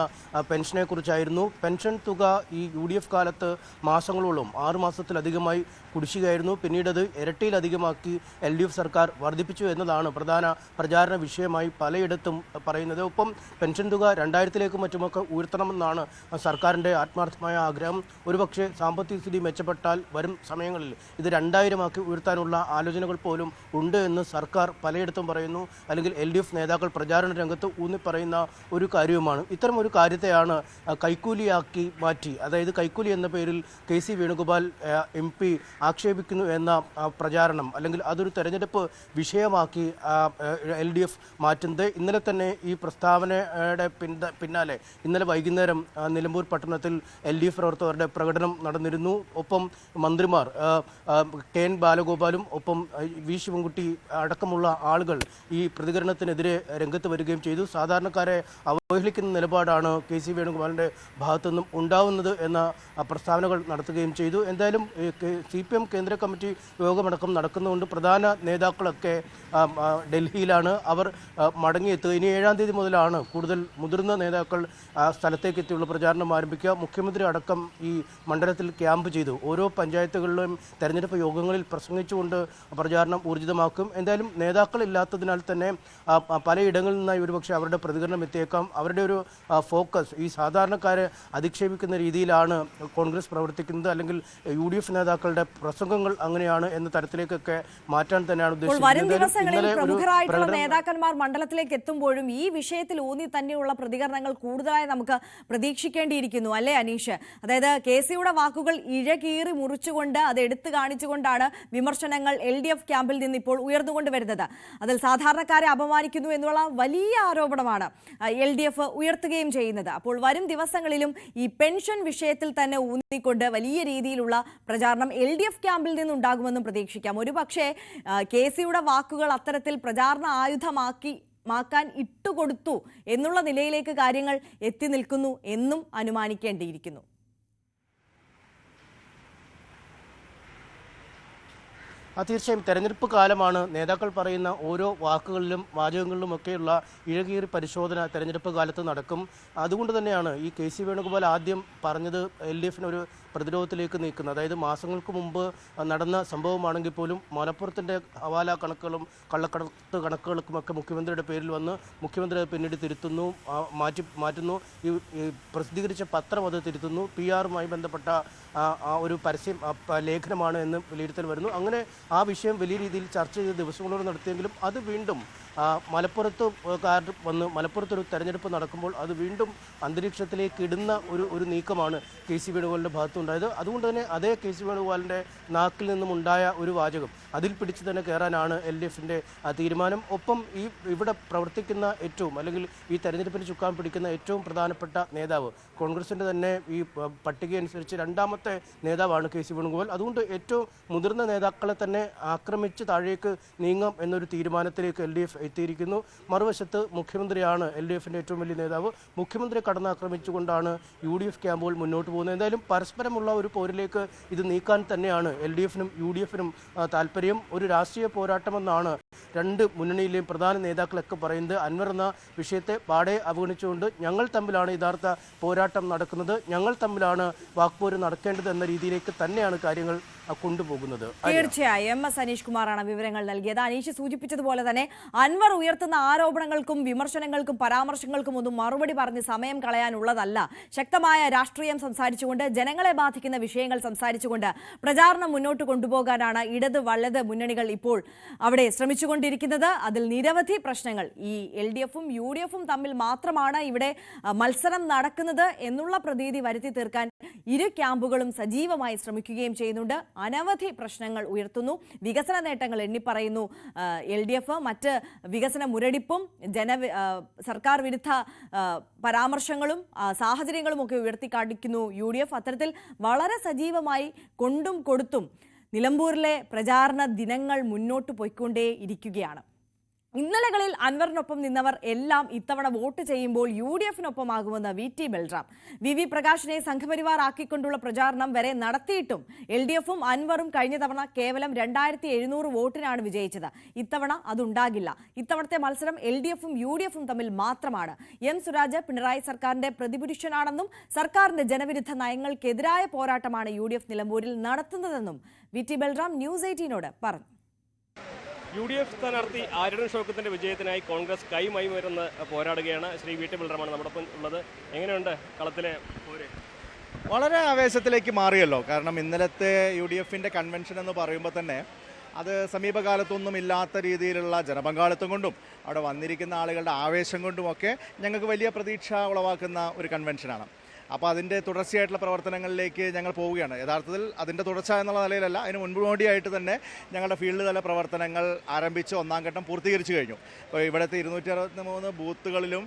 പെൻഷനെ കുറിച്ചായിരുന്നു. പെൻഷൻ തുക ഈ UDF കാലത്ത് മാസങ്ങളോളം 6 മാസത്തിലധികമായി കുടിശ്ശികയായിരുന്നു. പിന്നീട് അത് ഇരട്ടിയിലധികമാക്കി LDF സർക്കാർ വർദ്ധിപ്പിച്ചു എന്നതാണ് പ്രധാന പ്രചാരണ വിഷയമായി പലയിടത്തും പറയുന്നത്. ഒപ്പം പെൻഷൻ തുക 2000-ലേക്കും മറ്റുമൊക്കെ ഉയർത്തണമെന്നാണ് സർക്കാരിൻ്റെ ആത്മാർത്ഥമായ ആഗ്രഹം. ഒരുപക്ഷെ സാമ്പത്തിക സ്ഥിതി മെച്ചപ്പെട്ടാൽ വരും സമയങ്ങളിൽ ഇത് 2000-ആക്കി ഉയർത്താനുള്ള ആലോചനകൾ പോലും ഉണ്ട് എന്ന് സർക്കാർ പലയിടത്തും പറയുന്നു. അല്ലെങ്കിൽ LDF നേതാക്കൾ പ്രചാരണ രംഗത്ത് ഊന്നിപ്പറയുന്ന ഒരു കാര്യവുമാണ്. ഇത്തരം ഒരു കാര്യത്തെയാണ് കൈക്കൂലിയാക്കി മാറ്റി, അതായത് കൈക്കൂലി എന്ന പേരിൽ KC വേണുഗോപാൽ MP ആക്ഷേപിക്കുന്നു എന്ന പ്രചാരണം, അല്ലെങ്കിൽ അതൊരു തെരഞ്ഞെടുപ്പ് വിഷയമാക്കി LDF മാറ്റുന്നത്. ഇന്നലെ തന്നെ ഈ പ്രസ്താവനയുടെ പിന്നാലെ ഇന്നലെ വൈകുന്നേരം നിലമ്പൂർ പട്ടണത്തിൽ LDF പ്രവർത്തകരുടെ പ്രകടനം നടന്നിരുന്നു. ഒപ്പം മന്ത്രിമാർ KN ബാലഗോപാലും ഒപ്പം V ശിവൻകുട്ടി അടക്കമുള്ള ആളുകൾ ഈ പ്രതികരണത്തിനെതിരെ രംഗത്ത് വരികയും ചെയ്തു. സാധാരണക്കാരെ അവഹേളിക്കുന്ന നിലപാടാണ് KC വേണുഗോപാലിൻ്റെ ഭാഗത്തുനിന്നും ഉണ്ടാവുന്നത് എന്ന പ്രസ്താവനകൾ നടത്തുകയും ചെയ്തു. എന്തായാലും CPM കേന്ദ്ര കമ്മിറ്റി യോഗമടക്കം നടക്കുന്നതുകൊണ്ട് പ്രധാന നേതാക്കളൊക്കെ ഡൽഹിയിലാണ്. അവർ മടങ്ങിയെത്തുക ഇനി 7-ാം തീയതി മുതലാണ് കൂടുതൽ മുതിർന്ന നേതാക്കൾ സ്ഥലത്തേക്ക് എത്തിയുള്ള പ്രചാരണം ആരംഭിക്കുക. മുഖ്യമന്ത്രി അടക്കം ഈ മണ്ഡലത്തിൽ ക്യാമ്പ് ചെയ്തു ഓരോ പഞ്ചായത്തുകളിലും തെരഞ്ഞെടുപ്പ് യോഗങ്ങളിൽ പ്രസംഗിച്ചുകൊണ്ട് പ്രചാരണം ഊർജിതമാക്കും. എന്തായാലും നേതാക്കളില്ലാത്തതിനാൽ തന്നെ പലയിടങ്ങളിൽ നിന്നായി ഒരുപക്ഷെ അവരുടെ പ്രതികരണം എത്തിയേക്കാം. അവരുടെ ഒരു ഫോക്കസ് ഈ സാധാരണക്കാരെ അധിക്ഷേപിക്കുന്ന രീതിയിലാണ് കോൺഗ്രസ് പ്രവർത്തിക്കുന്നത്, അല്ലെങ്കിൽ UDF നേതാക്കളുടെ പ്രസംഗങ്ങൾ അങ്ങനെയാണ് എന്ന തരത്തിലേക്കൊക്കെ മാറ്റാൻ തന്നെയാണ് ദിവസങ്ങളിൽ പ്രമുഖരായിട്ടുള്ള നേതാക്കന്മാർ മണ്ഡലത്തിലേക്ക് എത്തുമ്പോഴും ഈ വിഷയത്തിൽ ഊന്നി തന്നെയുള്ള പ്രതികരണങ്ങൾ കൂടുതലായി നമുക്ക് പ്രതീക്ഷിക്കേണ്ടിയിരിക്കുന്നു, അല്ലേ അനീഷ്? അതായത് KCയുടെ വാക്കുകൾ ഇഴകീറി മുറിച്ചുകൊണ്ട് അത് എടുത്തു കാണിച്ചുകൊണ്ടാണ് വിമർശനങ്ങൾ LDF ക്യാമ്പിൽ നിന്ന് ഇപ്പോൾ ഉയർന്നുകൊണ്ട് വരുന്നത്. അതിൽ സാധാരണക്കാരെ അപമാനിക്കുന്നു എന്നുള്ള വലിയ ആരോപണമാണ് LDF ഉയർത്തുകയും ചെയ്യുന്നത്. അപ്പോൾ വരും ദിവസങ്ങളിലും ഈ പെൻഷൻ വിഷയത്തിൽ തന്നെ ഊന്നിക്കൊണ്ട് വലിയ രീതിയിലുള്ള പ്രചാരണം LDF ക്യാമ്പിൽ നിന്നുണ്ടാകുമെന്നും പ്രതീക്ഷിക്കാം. ഒരുപക്ഷെ KCയുടെ വാക്കുകൾ അത്തരത്തിൽ പ്രചാരണ ആയുധമാക്കാൻ ഇട്ടുകൊടുത്തു എന്നുള്ള നിലയിലേക്ക് കാര്യങ്ങൾ എത്തി നിൽക്കുന്നു എന്നും അനുമാനിക്കേണ്ടിയിരിക്കുന്നു. തീർച്ചയായും തെരഞ്ഞെടുപ്പ് കാലമാണ്. നേതാക്കൾ പറയുന്ന ഓരോ വാക്കുകളിലും വാചകങ്ങളിലുമൊക്കെയുള്ള ഇഴകീറി പരിശോധന തെരഞ്ഞെടുപ്പ് കാലത്ത് നടക്കും. അതുകൊണ്ട് തന്നെയാണ് ഈ KC വേണുഗോപാൽ ആദ്യം പറഞ്ഞത് LDFനൊരു പ്രതിരോധത്തിലേക്ക് നീക്കുന്നത്. അതായത് മാസങ്ങൾക്ക് മുമ്പ് നടന്ന സംഭവമാണെങ്കിൽ പോലും മലപ്പുറത്തിൻ്റെ ഹവാല കണക്കുകളും കള്ളക്കടത്ത് കണക്കുകൾക്കുമൊക്കെ മുഖ്യമന്ത്രിയുടെ പേരിൽ വന്ന് മുഖ്യമന്ത്രി പിന്നീട് തിരുത്തുന്നു, മാറ്റുന്നു. ഈ പ്രസിദ്ധീകരിച്ച പത്രം അത് തിരുത്തുന്നു. PR-മായി ബന്ധപ്പെട്ട ഒരു പരസ്യം ലേഖനമാണ് എന്ന് വിലയിരുത്തൽ വരുന്നു. അങ്ങനെ ആ വിഷയം വലിയ രീതിയിൽ ചർച്ച ചെയ്ത് ദിവസങ്ങളോട് നടത്തിയെങ്കിലും അത് വീണ്ടും മലപ്പുറത്ത് മലപ്പുറത്തൊരു തെരഞ്ഞെടുപ്പ് നടക്കുമ്പോൾ അത് വീണ്ടും അന്തരീക്ഷത്തിലേക്ക് ഇടുന്ന ഒരു നീക്കമാണ് KC വേണുഗോപാലിൻ്റെ ഭാഗത്തുണ്ടായത്. അതുകൊണ്ട് തന്നെ അതേ KC വേണുഗോപാലിൻ്റെ നാക്കിൽ നിന്നും ഉണ്ടായ ഒരു വാചകം അതിൽ പിടിച്ച് തന്നെ കയറാനാണ് LDFൻ്റെ തീരുമാനം. ഒപ്പം ഇവിടെ പ്രവർത്തിക്കുന്ന ഏറ്റവും, അല്ലെങ്കിൽ ഈ തെരഞ്ഞെടുപ്പിന് ചുക്കാൻ പിടിക്കുന്ന ഏറ്റവും പ്രധാനപ്പെട്ട നേതാവ്, കോൺഗ്രസിൻ്റെ തന്നെ ഈ പട്ടിക അനുസരിച്ച് 2ാമത്തെ നേതാവാണ് KC വേണുഗോപാൽ. അതുകൊണ്ട് ഏറ്റവും മുതിർന്ന നേതാക്കളെ തന്നെ ആക്രമിച്ച് താഴേക്ക് നീങ്ങാം എന്നൊരു തീരുമാനത്തിലേക്ക് LDF എത്തിയിരിക്കുന്നു. മറുവശത്ത് മുഖ്യമന്ത്രിയാണ് LDFൻ്റെ ഏറ്റവും വലിയ നേതാവ്. മുഖ്യമന്ത്രി കടന്നാക്രമിച്ചുകൊണ്ടാണ് UDF ക്യാമ്പുകൾ മുന്നോട്ട് പോകുന്നത്. എന്തായാലും പരസ്പരമുള്ള ഒരു പോരിലേക്ക് ഇത് നീക്കാൻ തന്നെയാണ് LDFനും UDFനും താല്പര്യം. ഒരു രാഷ്ട്രീയ പോരാട്ടമെന്നാണ് രണ്ട് മുന്നണിയിലെയും പ്രധാന നേതാക്കളൊക്കെ പറയുന്നത്. അൻവർ എന്ന വിഷയത്തെ പാടെ അവഗണിച്ചുകൊണ്ട് ഞങ്ങൾ തമ്മിലാണ് യഥാർത്ഥ പോരാട്ടം നടക്കുന്നത്, ഞങ്ങൾ തമ്മിലാണ് വാക്പോര് നടക്കേണ്ടത് എന്ന രീതിയിലേക്ക് തന്നെയാണ് കാര്യങ്ങൾ കൊണ്ടുപോകുന്നത്? തീർച്ചയായും MS അനീഷ് കുമാറാണ് വിവരങ്ങൾ നൽകിയത്. അനീഷ് സൂചിപ്പിച്ചതുപോലെ തന്നെ അൻവർ ഉയർത്തുന്ന ആരോപണങ്ങൾക്കും വിമർശനങ്ങൾക്കും പരാമർശങ്ങൾക്കും ഒന്നും മറുപടി പറഞ്ഞ് സമയം കളയാനുള്ളതല്ല. ശക്തമായ രാഷ്ട്രീയം സംസാരിച്ചുകൊണ്ട് ജനങ്ങളെ ബാധിക്കുന്ന വിഷയങ്ങൾ സംസാരിച്ചുകൊണ്ട് പ്രചാരണം മുന്നോട്ട് കൊണ്ടുപോകാനാണ് ഇടത് വലത് മുന്നണികൾ ഇപ്പോൾ അവിടെ ശ്രമിച്ചുകൊണ്ടിരിക്കുന്നത്. അതിൽ നിരവധി പ്രശ്നങ്ങൾ ഈ LDFും UDFും തമ്മിൽ മാത്രമാണ് ഇവിടെ മത്സരം നടക്കുന്നത് എന്നുള്ള പ്രതീതി വരുത്തി തീർക്കാൻ ഇരു ക്യാമ്പുകളും സജീവമായി ശ്രമിക്കുകയും ചെയ്യുന്നുണ്ട്. അനവധി പ്രശ്നങ്ങൾ ഉയർത്തുന്നു, വികസന നേട്ടങ്ങൾ എണ്ണിപ്പറയുന്നു LDF. മറ്റ് വികസന മുരടിപ്പും സർക്കാർ വിരുദ്ധ പരാമർശങ്ങളും സാഹചര്യങ്ങളും ഒക്കെ ഉയർത്തിക്കാണിക്കുന്നു UDF. അത്തരത്തിൽ വളരെ സജീവമായി കൊണ്ടും കൊടുത്തും നിലമ്പൂരിലെ പ്രചാരണ ദിനങ്ങൾ മുന്നോട്ട് പോയിക്കൊണ്ടേ ഇരിക്കുകയാണ്. ഇന്നലകളിൽ അൻവറിനൊപ്പം നിന്നവർ എല്ലാം ഇത്തവണ വോട്ട് ചെയ്യുമ്പോൾ UDFിനൊപ്പമാകുമെന്ന് VT ബൽറാം. VV പ്രകാശിനെ സംഘപരിവാർ ആക്കിക്കൊണ്ടുള്ള പ്രചാരണം വരെ നടത്തിയിട്ടും LDFും അൻവറും കഴിഞ്ഞ തവണ കേവലം 2700 വോട്ടിനാണ് വിജയിച്ചത്. ഇത്തവണ അതുണ്ടാകില്ല. ഇത്തവണത്തെ മത്സരം LDFും UDFും തമ്മിൽ മാത്രമാണ്. M സുരാജ് പിണറായി സർക്കാരിന്റെ പ്രതിപുരുഷനാണെന്നും സർക്കാരിന്റെ ജനവിരുദ്ധ നയങ്ങൾക്കെതിരായ പോരാട്ടമാണ് UDF നിലമ്പൂരിൽ നടത്തുന്നതെന്നും VT ബൽറാം ന്യൂസ് 18നോട് പറഞ്ഞു. UDF സ്ഥാനാർത്ഥി ആര്യടൻ ഷൗക്കത്തിന്റെ വിജയത്തിനായി കോൺഗ്രസ് കൈമൈമരുന്ന് പോരാടുകയാണ്. ശ്രീ VT ബൽറാമാണ് നമ്മോടൊപ്പം ഉള്ളത്. എങ്ങനെയുണ്ട് കളത്തിലെ പോര്? വളരെ ആവേശത്തിലേക്ക് മാറിയല്ലോ. കാരണം ഇന്നലത്തെ UDFിൻ്റെ കൺവെൻഷൻ എന്ന് പറയുമ്പോൾ തന്നെ അത് സമീപകാലത്തൊന്നും ഇല്ലാത്ത രീതിയിലുള്ള ജനപങ്കാളിത്തം കൊണ്ടും അവിടെ വന്നിരിക്കുന്ന ആളുകളുടെ ആവേശം കൊണ്ടുമൊക്കെ ഞങ്ങൾക്ക് വലിയ പ്രതീക്ഷ ഉളവാക്കുന്ന ഒരു കൺവെൻഷനാണ്. അപ്പോൾ അതിൻ്റെ തുടർച്ചയായിട്ടുള്ള പ്രവർത്തനങ്ങളിലേക്ക് ഞങ്ങൾ പോവുകയാണ്. യഥാർത്ഥത്തിൽ അതിൻ്റെ തുടർച്ച എന്നുള്ള നിലയിലല്ല, അതിന് മുൻപോടിയായിട്ട് തന്നെ ഞങ്ങളുടെ ഫീൽഡ് തല പ്രവർത്തനങ്ങൾ ആരംഭിച്ച് ഒന്നാം ഘട്ടം പൂർത്തീകരിച്ചു കഴിഞ്ഞു. അപ്പോൾ ഇവിടുത്തെ 263 ബൂത്തുകളിലും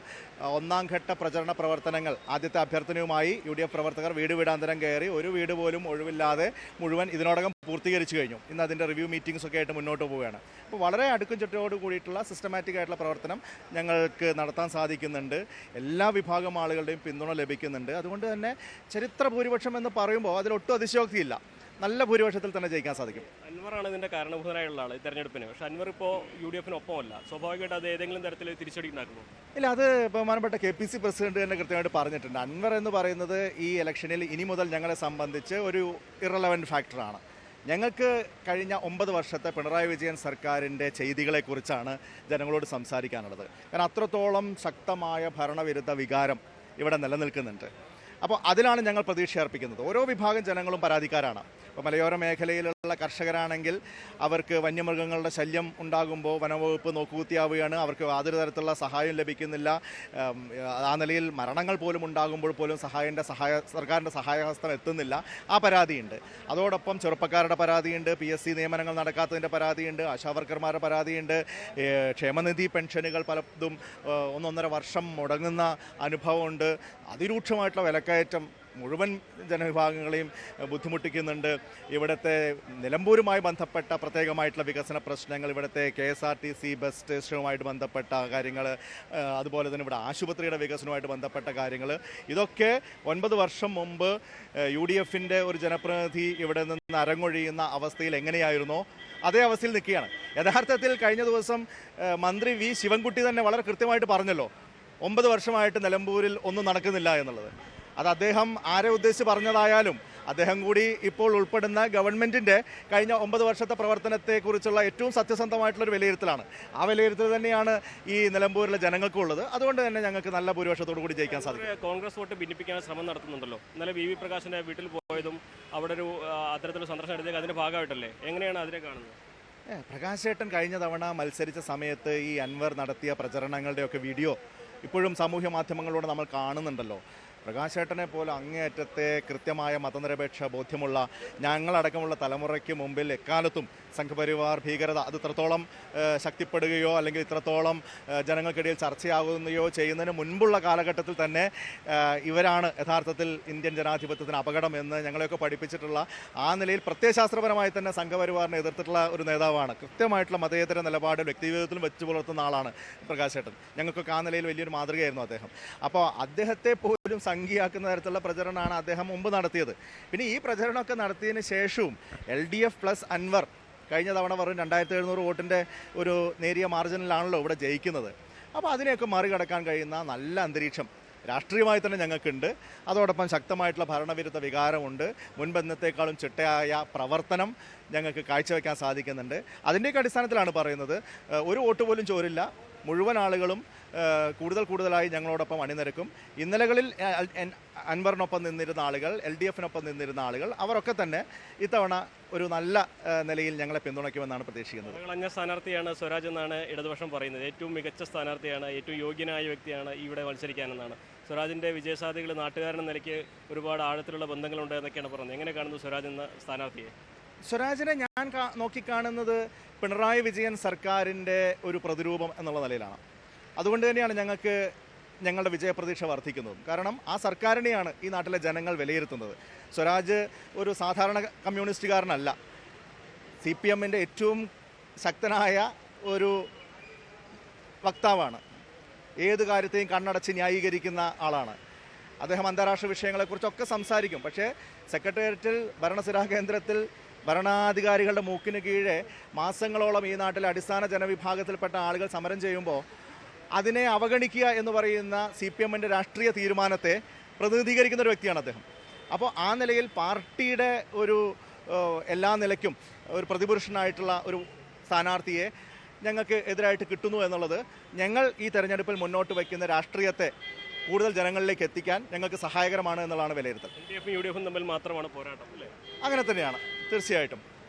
ഒന്നാം ഘട്ട പ്രചരണ പ്രവർത്തനങ്ങൾ ആദ്യത്തെ അഭ്യർത്ഥനയുമായി UDF പ്രവർത്തകർ വീട് വീടാന്തരം കയറി ഒരു വീട് പോലും ഒഴിവില്ലാതെ മുഴുവൻ ഇതിനോടകം പൂർത്തീകരിച്ചു കഴിഞ്ഞു. ഇന്ന് അതിൻ്റെ റിവ്യൂ മീറ്റിംഗ്സ് ഒക്കെ ആയിട്ട് മുന്നോട്ട് പോവുകയാണ്. അപ്പോൾ വളരെ അടുക്കും ചുറ്റോട് കൂടിയിട്ടുള്ള സിസ്റ്റമാറ്റിക് ആയിട്ടുള്ള പ്രവർത്തനം ഞങ്ങൾക്ക് നടത്താൻ സാധിക്കുന്നുണ്ട്. എല്ലാ വിഭാഗം ആളുകളുടെയും പിന്തുണ ലഭിക്കുന്നുണ്ട്. അതുകൊണ്ട് തന്നെ ചരിത്ര ഭൂരിപക്ഷം എന്ന് പറയുമ്പോൾ അതിലൊട്ടും അതിശയോക്തിയില്ല. നല്ല ഭൂരിപക്ഷത്തിൽ തന്നെ ജയിക്കാൻ സാധിക്കും. അൻവറാണ് ഇതിന്റെ കാരണഭൂതനായുള്ള ആൾ തെരഞ്ഞെടുപ്പിന്. പക്ഷെ അൻവർ ഇപ്പോൾ UDFിനൊപ്പമല്ല. സ്വാഭാവികമായിട്ട് അത് ഏതെങ്കിലും തരത്തിൽ തിരിച്ചടി ഉണ്ടാക്കുമോ? ഇല്ല, അത് ബഹുമാനപ്പെട്ട KPC പ്രസിഡന്റ് തന്നെ കൃത്യമായിട്ട് പറഞ്ഞിട്ടുണ്ട്. അൻവർ എന്ന് പറയുന്നത് ഈ ഇലക്ഷനിൽ ഇനി മുതൽ ഞങ്ങളെ സംബന്ധിച്ച് ഒരു ഇറലവൻറ്റ് ഫാക്ടറാണ്. ഞങ്ങൾക്ക് കഴിഞ്ഞ 9 വർഷത്തെ പിണറായി വിജയൻ സർക്കാരിൻ്റെ ചെയ്തികളെക്കുറിച്ചാണ് ജനങ്ങളോട് സംസാരിക്കാനുള്ളത്. കാരണം അത്രത്തോളം ശക്തമായ ഭരണവിരുദ്ധ വികാരം ഇവിടെ നിലനിൽക്കുന്നുണ്ട്. അപ്പോൾ അതിലാണ് ഞങ്ങൾ പ്രതീക്ഷ അർപ്പിക്കുന്നത്. ഓരോ വിഭാഗം ജനങ്ങളും പരാതിക്കാരാണ്. ഇപ്പോൾ മലയോര മേഖലയിലുള്ള കർഷകരാണെങ്കിൽ അവർക്ക് വന്യമൃഗങ്ങളുടെ ശല്യം ഉണ്ടാകുമ്പോൾ വനംവകുപ്പ് നോക്കുകുത്തിയാവുകയാണ്. അവർക്ക് യാതൊരു തരത്തിലുള്ള സഹായം ലഭിക്കുന്നില്ല. ആ നിലയിൽ മരണങ്ങൾ പോലും ഉണ്ടാകുമ്പോൾ പോലും സർക്കാരിൻ്റെ സഹായഹസ്തം എത്തുന്നില്ല. ആ പരാതിയുണ്ട്. അതോടൊപ്പം ചെറുപ്പക്കാരുടെ പരാതിയുണ്ട്, PSC നിയമനങ്ങൾ നടക്കാത്തതിൻ്റെ പരാതിയുണ്ട്, ആശാവർക്കർമാരുടെ പരാതിയുണ്ട്, ക്ഷേമനിധി പെൻഷനുകൾ പലതും 1.5 വർഷം മുടങ്ങുന്ന അനുഭവമുണ്ട്. അതിരൂക്ഷമായിട്ടുള്ള വിലക്കയറ്റം മുഴുവൻ ജനവിഭാഗങ്ങളെയും ബുദ്ധിമുട്ടിക്കുന്നുണ്ട്. ഇവിടുത്തെ നിലമ്പൂരുമായി ബന്ധപ്പെട്ട പ്രത്യേകമായിട്ടുള്ള വികസന പ്രശ്നങ്ങൾ, ഇവിടുത്തെ KSRTC ബസ് സ്റ്റേഷനുമായിട്ട് ബന്ധപ്പെട്ട കാര്യങ്ങൾ, അതുപോലെ തന്നെ ഇവിടെ ആശുപത്രിയുടെ വികസനവുമായിട്ട് ബന്ധപ്പെട്ട കാര്യങ്ങൾ, ഇതൊക്കെ 9 വർഷം മുമ്പ് UDFിൻ്റെ ഒരു ജനപ്രതിനിധി ഇവിടെ നിന്ന് അരങ്ങൊഴിയുന്ന അവസ്ഥയിൽ എങ്ങനെയായിരുന്നോ അതേ അവസ്ഥയിൽ നിൽക്കുകയാണ്. യഥാർത്ഥത്തിൽ കഴിഞ്ഞ ദിവസം മന്ത്രി V ശിവൻകുട്ടി തന്നെ വളരെ കൃത്യമായിട്ട് പറഞ്ഞല്ലോ, 9 വർഷമായിട്ട് നിലമ്പൂരിൽ ഒന്നും നടക്കുന്നില്ല എന്നുള്ളത്. അത് അദ്ദേഹം ആരെ ഉദ്ദേശിച്ച് പറഞ്ഞതായാലും അദ്ദേഹം കൂടി ഇപ്പോൾ ഉൾപ്പെടുന്ന ഗവൺമെൻറ്റിൻ്റെ കഴിഞ്ഞ 9 വർഷത്തെ പ്രവർത്തനത്തെക്കുറിച്ചുള്ള ഏറ്റവും സത്യസന്ധമായിട്ടുള്ളൊരു വിലയിരുത്തലാണ്. ആ വിലയിരുത്തൽ തന്നെയാണ് ഈ നിലമ്പൂരിലെ ജനങ്ങൾക്കുള്ളത്. അതുകൊണ്ട് തന്നെ ഞങ്ങൾക്ക് നല്ല ഭൂരിപക്ഷത്തോടു കൂടി ജയിക്കാൻ സാധിക്കും. കോൺഗ്രസ് വോട്ട് ഭിന്നിപ്പിക്കാൻ ശ്രമം നടത്തുന്നുണ്ടല്ലോ. ഇന്നലെ VV പ്രകാശിൻ്റെ വീട്ടിൽ പോയതും അവിടെ ഒരു അത്തരത്തിലുള്ള സന്ദർശനം നടത്തിയത് അതിൻ്റെ ഭാഗമായിട്ടല്ലേ? എങ്ങനെയാണ് അതിനെ കാണുന്നത്? പ്രകാശേട്ടൻ കഴിഞ്ഞ തവണ മത്സരിച്ച സമയത്ത് ഈ അൻവർ നടത്തിയ പ്രചരണങ്ങളുടെയൊക്കെ വീഡിയോ ഇപ്പോഴും സാമൂഹ്യ മാധ്യമങ്ങളിലൂടെ നമ്മൾ കാണുന്നുണ്ടല്ലോ. പ്രകാശേട്ടനെ പോലെ അങ്ങേയറ്റത്തെ കൃത്യമായ മതനിരപേക്ഷ ബോധ്യമുള്ള ഞങ്ങളടക്കമുള്ള തലമുറയ്ക്ക് മുമ്പിൽ എക്കാലത്തും സംഘപരിവാർ ഭീകരത അത് ഇത്രത്തോളം ശക്തിപ്പെടുകയോ അല്ലെങ്കിൽ ഇത്രത്തോളം ജനങ്ങൾക്കിടയിൽ ചർച്ചയാകുകയോ ചെയ്യുന്നതിന് മുൻപുള്ള കാലഘട്ടത്തിൽ തന്നെ ഇവരാണ് യഥാർത്ഥത്തിൽ ഇന്ത്യൻ ജനാധിപത്യത്തിന് അപകടം എന്ന് ഞങ്ങളെയൊക്കെ പഠിപ്പിച്ചിട്ടുള്ള ആ നിലയിൽ പ്രത്യയശാസ്ത്രപരമായി തന്നെ സംഘപരിവാറിനെ എതിർത്തിട്ടുള്ള ഒരു നേതാവാണ്. കൃത്യമായിട്ടുള്ള മതേതര നിലപാട് വ്യക്തിജീവിതത്തിലും വെച്ച് പുലർത്തുന്ന ആളാണ് പ്രകാശേട്ടൻ. ഞങ്ങൾക്കൊക്കെ ആ നിലയിൽ വലിയൊരു മാതൃകയായിരുന്നു അദ്ദേഹം. അപ്പോൾ അദ്ദേഹത്തെ പോലും സംഖ്യയാക്കുന്ന തരത്തിലുള്ള പ്രചരണമാണ് അദ്ദേഹം മുമ്പ് നടത്തിയത്. പിന്നെ ഈ പ്രചരണമൊക്കെ നടത്തിയതിന് ശേഷവും LDF പ്ലസ് അൻവർ കഴിഞ്ഞ തവണ വെറും 2700 വോട്ടിൻ്റെ ഒരു നേരിയ മാർജിനിലാണല്ലോ ഇവിടെ ജയിക്കുന്നത്. അപ്പോൾ അതിനെയൊക്കെ മറികടക്കാൻ കഴിയുന്ന നല്ല അന്തരീക്ഷം രാഷ്ട്രീയമായി തന്നെ ഞങ്ങൾക്കുണ്ട്. അതോടൊപ്പം ശക്തമായിട്ടുള്ള ഭരണവിരുദ്ധ വികാരമുണ്ട്. മുൻപെന്നത്തേക്കാളും ചിട്ടയായ പ്രവർത്തനം ഞങ്ങൾക്ക് കാഴ്ചവെക്കാൻ സാധിക്കുന്നുണ്ട്. അതിൻ്റെയൊക്കെ അടിസ്ഥാനത്തിലാണ് പറയുന്നത്, ഒരു വോട്ട് പോലും ചോരില്ല, മുഴുവൻ ആളുകളും കൂടുതലായി ഞങ്ങളോടൊപ്പം അണിനിരക്കും. ഇന്നലകളിൽ അൻവറിനൊപ്പം നിന്നിരുന്ന ആളുകൾ, LDFനൊപ്പം നിന്നിരുന്ന ആളുകൾ, അവരൊക്കെ തന്നെ ഇത്തവണ ഒരു നല്ല നിലയിൽ ഞങ്ങളെ പിന്തുണയ്ക്കുമെന്നാണ് പ്രതീക്ഷിക്കുന്നത്. കളഞ്ഞ സ്ഥാനാർത്ഥിയാണ് സ്വരാജ് എന്നാണ് ഇടതുപക്ഷം പറയുന്നത്. ഏറ്റവും മികച്ച സ്ഥാനാർത്ഥിയാണ്, ഏറ്റവും യോഗ്യനായ വ്യക്തിയാണ് ഇവിടെ മത്സരിക്കാനെന്നാണ്. സ്വരാജിൻ്റെ വിജയസാധ്യതകൾ നാട്ടുകാരെന്ന നിലയ്ക്ക് ഒരുപാട് ആഴത്തിലുള്ള ബന്ധങ്ങളുണ്ട് എന്നൊക്കെയാണ് പറയുന്നത്. എങ്ങനെ കാണുന്നു സ്വരാജ് എന്ന സ്ഥാനാർത്ഥിയെ? സ്വരാജിനെ ഞാൻ നോക്കിക്കാണുന്നത് പിണറായി വിജയൻ സർക്കാരിൻ്റെ ഒരു പ്രതിരൂപം എന്നുള്ള നിലയിലാണ്. അതുകൊണ്ട് തന്നെയാണ് ഞങ്ങളുടെ വിജയപ്രതീക്ഷ വർദ്ധിക്കുന്നതും. കാരണം ആ സർക്കാരിനെയാണ് ഈ നാട്ടിലെ ജനങ്ങൾ വിലയിരുത്തുന്നത്. സ്വരാജ് ഒരു സാധാരണ കമ്മ്യൂണിസ്റ്റുകാരനല്ല. CPMൻ്റെ ഏറ്റവും ശക്തനായ ഒരു വക്താവാണ്. ഏത് കാര്യത്തെയും കണ്ണടച്ച് ന്യായീകരിക്കുന്ന ആളാണ് അദ്ദേഹം. അന്താരാഷ്ട്ര വിഷയങ്ങളെക്കുറിച്ചൊക്കെ സംസാരിക്കും. പക്ഷേ സെക്രട്ടേറിയറ്റിൽ, ഭരണസിരാ കേന്ദ്രത്തിൽ ഭരണാധികാരികളുടെ മൂക്കിന് കീഴെ മാസങ്ങളോളം ഈ നാട്ടിലെ അടിസ്ഥാന ജനവിഭാഗത്തിൽപ്പെട്ട ആളുകൾ സമരം ചെയ്യുമ്പോൾ അതിനെ അവഗണിക്കുക എന്ന് പറയുന്ന CPMൻ്റെ രാഷ്ട്രീയ തീരുമാനത്തെ പ്രതിനിധീകരിക്കുന്ന ഒരു വ്യക്തിയാണ് അദ്ദേഹം. അപ്പോൾ ആ നിലയിൽ പാർട്ടിയുടെ ഒരു എല്ലാ നിലയ്ക്കും ഒരു പ്രതിപുരുഷനായിട്ടുള്ള ഒരു സ്ഥാനാർത്ഥിയെ ഞങ്ങൾക്ക് എതിരായിട്ട് കിട്ടുന്നു എന്നുള്ളത് ഞങ്ങൾ ഈ തെരഞ്ഞെടുപ്പിൽ മുന്നോട്ട് വയ്ക്കുന്ന രാഷ്ട്രീയത്തെ കൂടുതൽ ജനങ്ങളിലേക്ക് എത്തിക്കാൻ ഞങ്ങൾക്ക് സഹായകരമാണ് എന്നുള്ളതാണ് വിലയിരുത്തൽ. LDFും UDFും തമ്മിൽ മാത്രമാണ് പോരാട്ടം അല്ലേ? അങ്ങനെ തന്നെയാണ് തീർച്ചയായിട്ടും.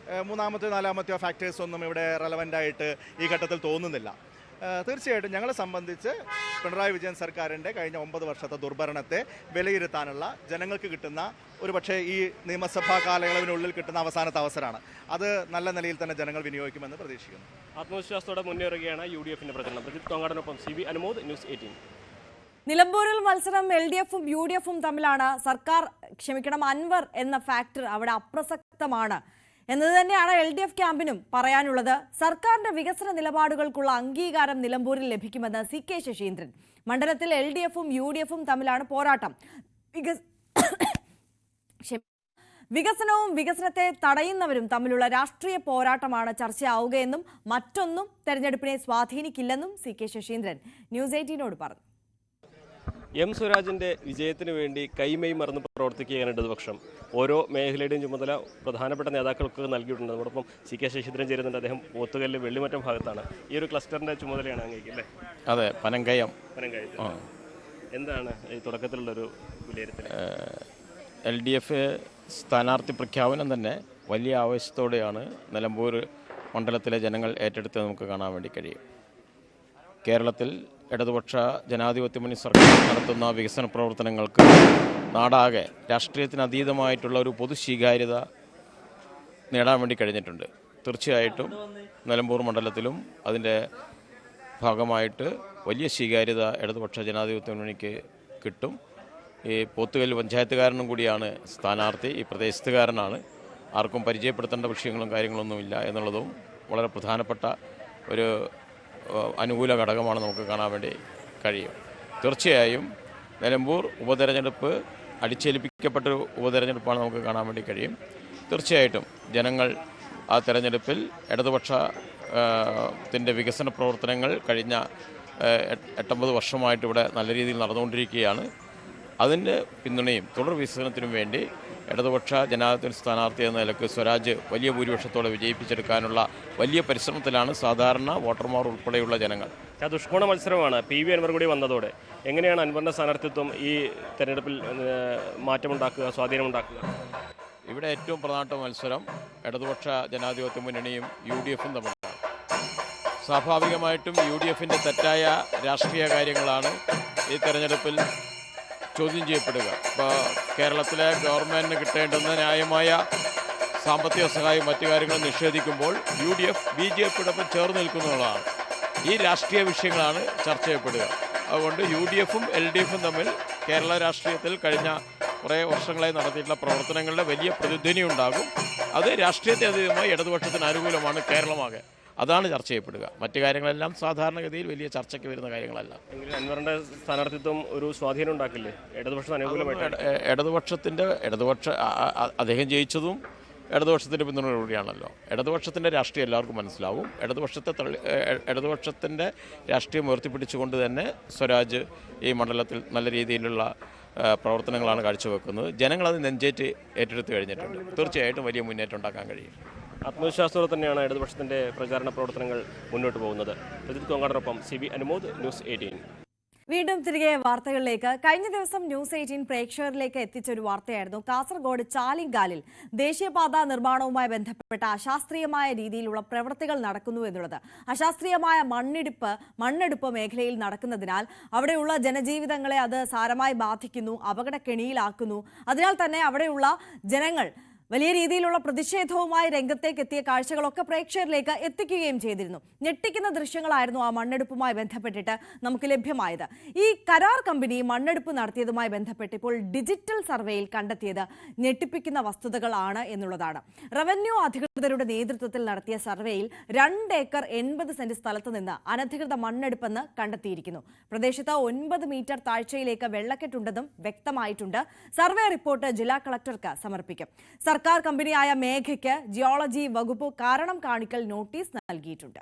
മൂന്നാമത്തെ നാലാമത്തെയോ ഫാക്ടേഴ്സ് ഒന്നും ഇവിടെ റെലവൻ്റായിട്ട് ഈ ഘട്ടത്തിൽ തോന്നുന്നില്ല. തീർച്ചയായിട്ടും ഞങ്ങളെ സംബന്ധിച്ച് പിണറായി വിജയൻ സർക്കാരിൻ്റെ കഴിഞ്ഞ 9 വർഷത്തെ ദുർഭരണത്തെ വിലയിരുത്താനുള്ള ജനങ്ങൾക്ക് കിട്ടുന്ന ഒരുപക്ഷെ ഈ നിയമസഭാ കാലയളവിനുള്ളിൽ കിട്ടുന്ന അവസാനത്തെ അവസരമാണ്. അത് നല്ല നിലയിൽ തന്നെ ജനങ്ങൾ വിനിയോഗിക്കുമെന്ന് പ്രതീക്ഷിക്കുന്നു. ആത്മവിശ്വാസത്തോടെ മുന്നേറുകയാണ് UDFിൻ്റെ പ്രചരണം. പ്രജിത് തോങ്ങാടനൊപ്പം CB അനുമോദ്, ന്യൂസ് 18. നിലമ്പൂരിൽ മത്സരം LDFും UDFും തമ്മിലാണ്. അൻവർ എന്ന ഫാക്ടർ അവിടെ അപ്രസക്തമാണ് എന്നത് തന്നെയാണ് LDF ക്യാമ്പിനും പറയാനുള്ളത്. സർക്കാരിന്റെ വികസന നിലപാടുകൾക്കുള്ള അംഗീകാരം നിലമ്പൂരിൽ ലഭിക്കുമെന്ന് CK ശശീന്ദ്രൻ. മണ്ഡലത്തിൽ LDFും UDFും തമ്മിലാണ് പോരാട്ടം. വികസനവും വികസനത്തെ തടയുന്നവരും തമ്മിലുള്ള രാഷ്ട്രീയ പോരാട്ടമാണ് ചർച്ചയാവുകയെന്നും മറ്റൊന്നും തെരഞ്ഞെടുപ്പിനെ സ്വാധീനിക്കില്ലെന്നും CK ശശീന്ദ്രൻ ന്യൂസ് 18നോട് പറഞ്ഞു. M സ്വരാജിൻ്റെ വിജയത്തിന് വേണ്ടി കൈമൈ മറന്ന് പ്രവർത്തിക്കുകയാണ് ഇടതുപക്ഷം. ഓരോ മേഖലയുടെയും ചുമതല പ്രധാനപ്പെട്ട നേതാക്കൾക്ക് നൽകിയിട്ടുണ്ട്. അതോടൊപ്പം CK ശശീന്ദ്രൻ ചേരുന്നുണ്ട്. അദ്ദേഹം പോത്തുകല്ല് വെള്ളിമറ്റം ഭാഗത്താണ്. ഈ ഒരു ക്ലസ്റ്ററിൻ്റെ ചുമതലയാണ് അങ്ങേക്ക് അല്ലേ? അതെ, പനങ്കയം. എന്താണ് ഈ തുടക്കത്തിലുള്ളൊരു വിലയിരുത്തൽ? LDF സ്ഥാനാർത്ഥി പ്രഖ്യാപനം തന്നെ വലിയ ആവേശത്തോടെയാണ് നിലമ്പൂർ മണ്ഡലത്തിലെ ജനങ്ങൾ ഏറ്റെടുത്ത് നമുക്ക് കാണാൻ വേണ്ടി കഴിയും. കേരളത്തിൽ ഇടതുപക്ഷ ജനാധിപത്യ മുന്നണി സർക്കാർ നടത്തുന്ന വികസന പ്രവർത്തനങ്ങൾക്ക് നാടാകെ രാഷ്ട്രീയത്തിന് അതീതമായിട്ടുള്ള ഒരു പൊതു സ്വീകാര്യത നേടാൻ വേണ്ടി കഴിഞ്ഞിട്ടുണ്ട്. തീർച്ചയായിട്ടും നിലമ്പൂർ മണ്ഡലത്തിലും അതിൻ്റെ ഭാഗമായിട്ട് വലിയ സ്വീകാര്യത ഇടതുപക്ഷ ജനാധിപത്യ മുന്നണിക്ക് കിട്ടും. ഈ പോത്തുകല്ല് പഞ്ചായത്തുകാരനും കൂടിയാണ് സ്ഥാനാർത്ഥി, ഈ പ്രദേശത്തുകാരനാണ്. ആർക്കും പരിചയപ്പെടുത്തേണ്ട വിഷയങ്ങളും കാര്യങ്ങളൊന്നുമില്ല എന്നുള്ളതും വളരെ പ്രധാനപ്പെട്ട ഒരു അനുകൂല ഘടകമാണ് നമുക്ക് കാണാൻ വേണ്ടി കഴിയും. തീർച്ചയായും നിലമ്പൂർ ഉപതെരഞ്ഞെടുപ്പ് അടിച്ചേൽപ്പിക്കപ്പെട്ടൊരു ഉപതെരഞ്ഞെടുപ്പാണ് നമുക്ക് കാണാൻ വേണ്ടി കഴിയും. തീർച്ചയായിട്ടും ജനങ്ങൾ ആ തെരഞ്ഞെടുപ്പിൽ ഇടതുപക്ഷത്തിൻ്റെ വികസന പ്രവർത്തനങ്ങൾ കഴിഞ്ഞ 8-9 വർഷമായിട്ട് ഇവിടെ നല്ല രീതിയിൽ നടന്നുകൊണ്ടിരിക്കുകയാണ്. അതിൻ്റെ പിന്തുണയും തുടർ വികസനത്തിനും വേണ്ടി ഇടതുപക്ഷ ജനാധിപത്യ സ്ഥാനാർത്ഥി എന്ന നിലക്ക് സ്വരാജ് വലിയ ഭൂരിപക്ഷത്തോടെ വിജയിപ്പിച്ചെടുക്കാനുള്ള വലിയ പരിശ്രമത്തിലാണ് സാധാരണ വോട്ടർമാർ ഉൾപ്പെടെയുള്ള ജനങ്ങൾ. ദുഷ്കോണ മത്സരമാണ്. PV അൻവർ കൂടി വന്നതോടെ എങ്ങനെയാണ് അൻവറിൻ്റെ സ്ഥാനാർത്ഥിത്വം ഈ തെരഞ്ഞെടുപ്പിൽ മാറ്റമുണ്ടാക്കുക, സ്വാധീനമുണ്ടാക്കുക? ഇവിടെ ഏറ്റവും പ്രധാനപ്പെട്ട മത്സരം ഇടതുപക്ഷ ജനാധിപത്യ മുന്നണിയും UDFും തമ്മിലാണ്. സ്വാഭാവികമായിട്ടും UDFിൻ്റെ തെറ്റായ രാഷ്ട്രീയ കാര്യങ്ങളാണ് ഈ തെരഞ്ഞെടുപ്പിൽ ചോദ്യം ചെയ്യപ്പെടുക. ഇപ്പോൾ കേരളത്തിലെ ഗവൺമെൻറ്റിന് കിട്ടേണ്ടുന്ന ന്യായമായ സാമ്പത്തിക സഹായം മറ്റു കാര്യങ്ങൾ നിഷേധിക്കുമ്പോൾ UDF BJPയോടൊപ്പം ചേർന്ന് നിൽക്കുന്നതാണ്. ഈ രാഷ്ട്രീയ വിഷയങ്ങളാണ് ചർച്ച ചെയ്യപ്പെടുക. അതുകൊണ്ട് UDFും LDFും തമ്മിൽ കേരള രാഷ്ട്രീയത്തിൽ കഴിഞ്ഞ കുറേ വർഷങ്ങളായി നടത്തിയിട്ടുള്ള പ്രവർത്തനങ്ങളുടെ വലിയ പ്രതിധ്വനി ഉണ്ടാകും. അത് രാഷ്ട്രീയത്തെ അതീതമായി ഇടതുപക്ഷത്തിന് അനുകൂലമാണ് കേരളമാകെ. അതാണ് ചർച്ച ചെയ്യപ്പെടുക. മറ്റു കാര്യങ്ങളെല്ലാം സാധാരണഗതിയിൽ വലിയ ചർച്ചയ്ക്ക് വരുന്ന കാര്യങ്ങളല്ല. അൻവറിന്റെ സ്ഥാനാർത്ഥിത്വം ഒരു സ്വാധീനം ഉണ്ടാക്കില്ലേ ഇടതുപക്ഷത്തിന് അനുകൂലമായിട്ട്? ഇടതുപക്ഷ അദ്ദേഹം ജയിച്ചതും ഇടതുപക്ഷത്തിൻ്റെ പിന്തുണയോടെയാണല്ലോ. ഇടതുപക്ഷത്തിൻ്റെ രാഷ്ട്രീയം എല്ലാവർക്കും മനസ്സിലാവും. ഇടതുപക്ഷത്തിൻ്റെ രാഷ്ട്രീയം ഉയർത്തിപ്പിടിച്ചുകൊണ്ട് തന്നെ സ്വരാജ് ഈ മണ്ഡലത്തിൽ നല്ല രീതിയിലുള്ള പ്രവർത്തനങ്ങളാണ് കാഴ്ചവെക്കുന്നത്. ജനങ്ങളത് നെഞ്ചേറ്റ് ഏറ്റെടുത്ത് കഴിഞ്ഞിട്ടുണ്ട്. തീർച്ചയായിട്ടും വലിയ മുന്നേറ്റം ഉണ്ടാക്കാൻ കഴിയും. ആത്മവിശ്വാസത്തോടെ തന്നെയാണ് ഇടതുപക്ഷത്തിൻ്റെ പ്രചാരണ പ്രവർത്തനങ്ങൾ മുന്നോട്ട് പോകുന്നത്. രജിത് കോങ്ങാടിനൊപ്പം CB അനുമോദ്, ന്യൂസ് 18. വീണ്ടും തിരികെ വാർത്തകളിലേക്ക്. കഴിഞ്ഞ ദിവസം ന്യൂസ് 18 പ്രേക്ഷകരിലേക്ക് എത്തിച്ച ഒരു വാർത്തയായിരുന്നു കാസർഗോഡ് ചാലിങ്കാലിൽ ദേശീയപാത നിർമ്മാണവുമായി ബന്ധപ്പെട്ട അശാസ്ത്രീയമായ രീതിയിലുള്ള പ്രവൃത്തികൾ നടക്കുന്നു എന്നുള്ളത്. അശാസ്ത്രീയമായ മണ്ണെടുപ്പ് മേഖലയിൽ നടക്കുന്നതിനാൽ അവിടെയുള്ള ജനജീവിതങ്ങളെ അത് സാരമായി ബാധിക്കുന്നു, അപകടക്കെണിയിലാക്കുന്നു. അതിനാൽ തന്നെ അവിടെയുള്ള ജനങ്ങൾ വലിയ രീതിയിലുള്ള പ്രതിഷേധവുമായി രംഗത്തേക്ക് എത്തിയ കാഴ്ചകളൊക്കെ പ്രേക്ഷകരിലേക്ക് എത്തിക്കുകയും ചെയ്തിരുന്നു. ഞെട്ടിക്കുന്ന ദൃശ്യങ്ങളായിരുന്നു ആ മണ്ണെടുപ്പുമായി ബന്ധപ്പെട്ടിട്ട് നമുക്ക് ലഭ്യമായത്. ഈ കരാർ കമ്പനി മണ്ണെടുപ്പ് നടത്തിയതുമായി ബന്ധപ്പെട്ട് ഇപ്പോൾ ഡിജിറ്റൽ സർവേയിൽ കണ്ടെത്തിയത് ഞെട്ടിപ്പിക്കുന്ന വസ്തുതകളാണ് എന്നുള്ളതാണ്. റവന്യൂ അധികൃതരുടെ നേതൃത്വത്തിൽ നടത്തിയ സർവേയിൽ 2 ഏക്കർ 80 സെന്റ് സ്ഥലത്ത് നിന്ന് അനധികൃത മണ്ണെടുപ്പെന്ന് കണ്ടെത്തിയിരിക്കുന്നു. പ്രദേശത്ത് 9 മീറ്റർ താഴ്ചയിലേക്ക് വെള്ളക്കെട്ടുണ്ടെന്നും വ്യക്തമായിട്ടുണ്ട്. സർവേ റിപ്പോർട്ട് ജില്ലാ കളക്ടർക്ക് സമർപ്പിക്കും. സർക്കാർ കമ്പനിയായ മേഘയ്ക്ക് ജിയോളജി വകുപ്പ് കാരണം കാണിക്കൽ നോട്ടീസ് നൽകിയിട്ടുണ്ട്.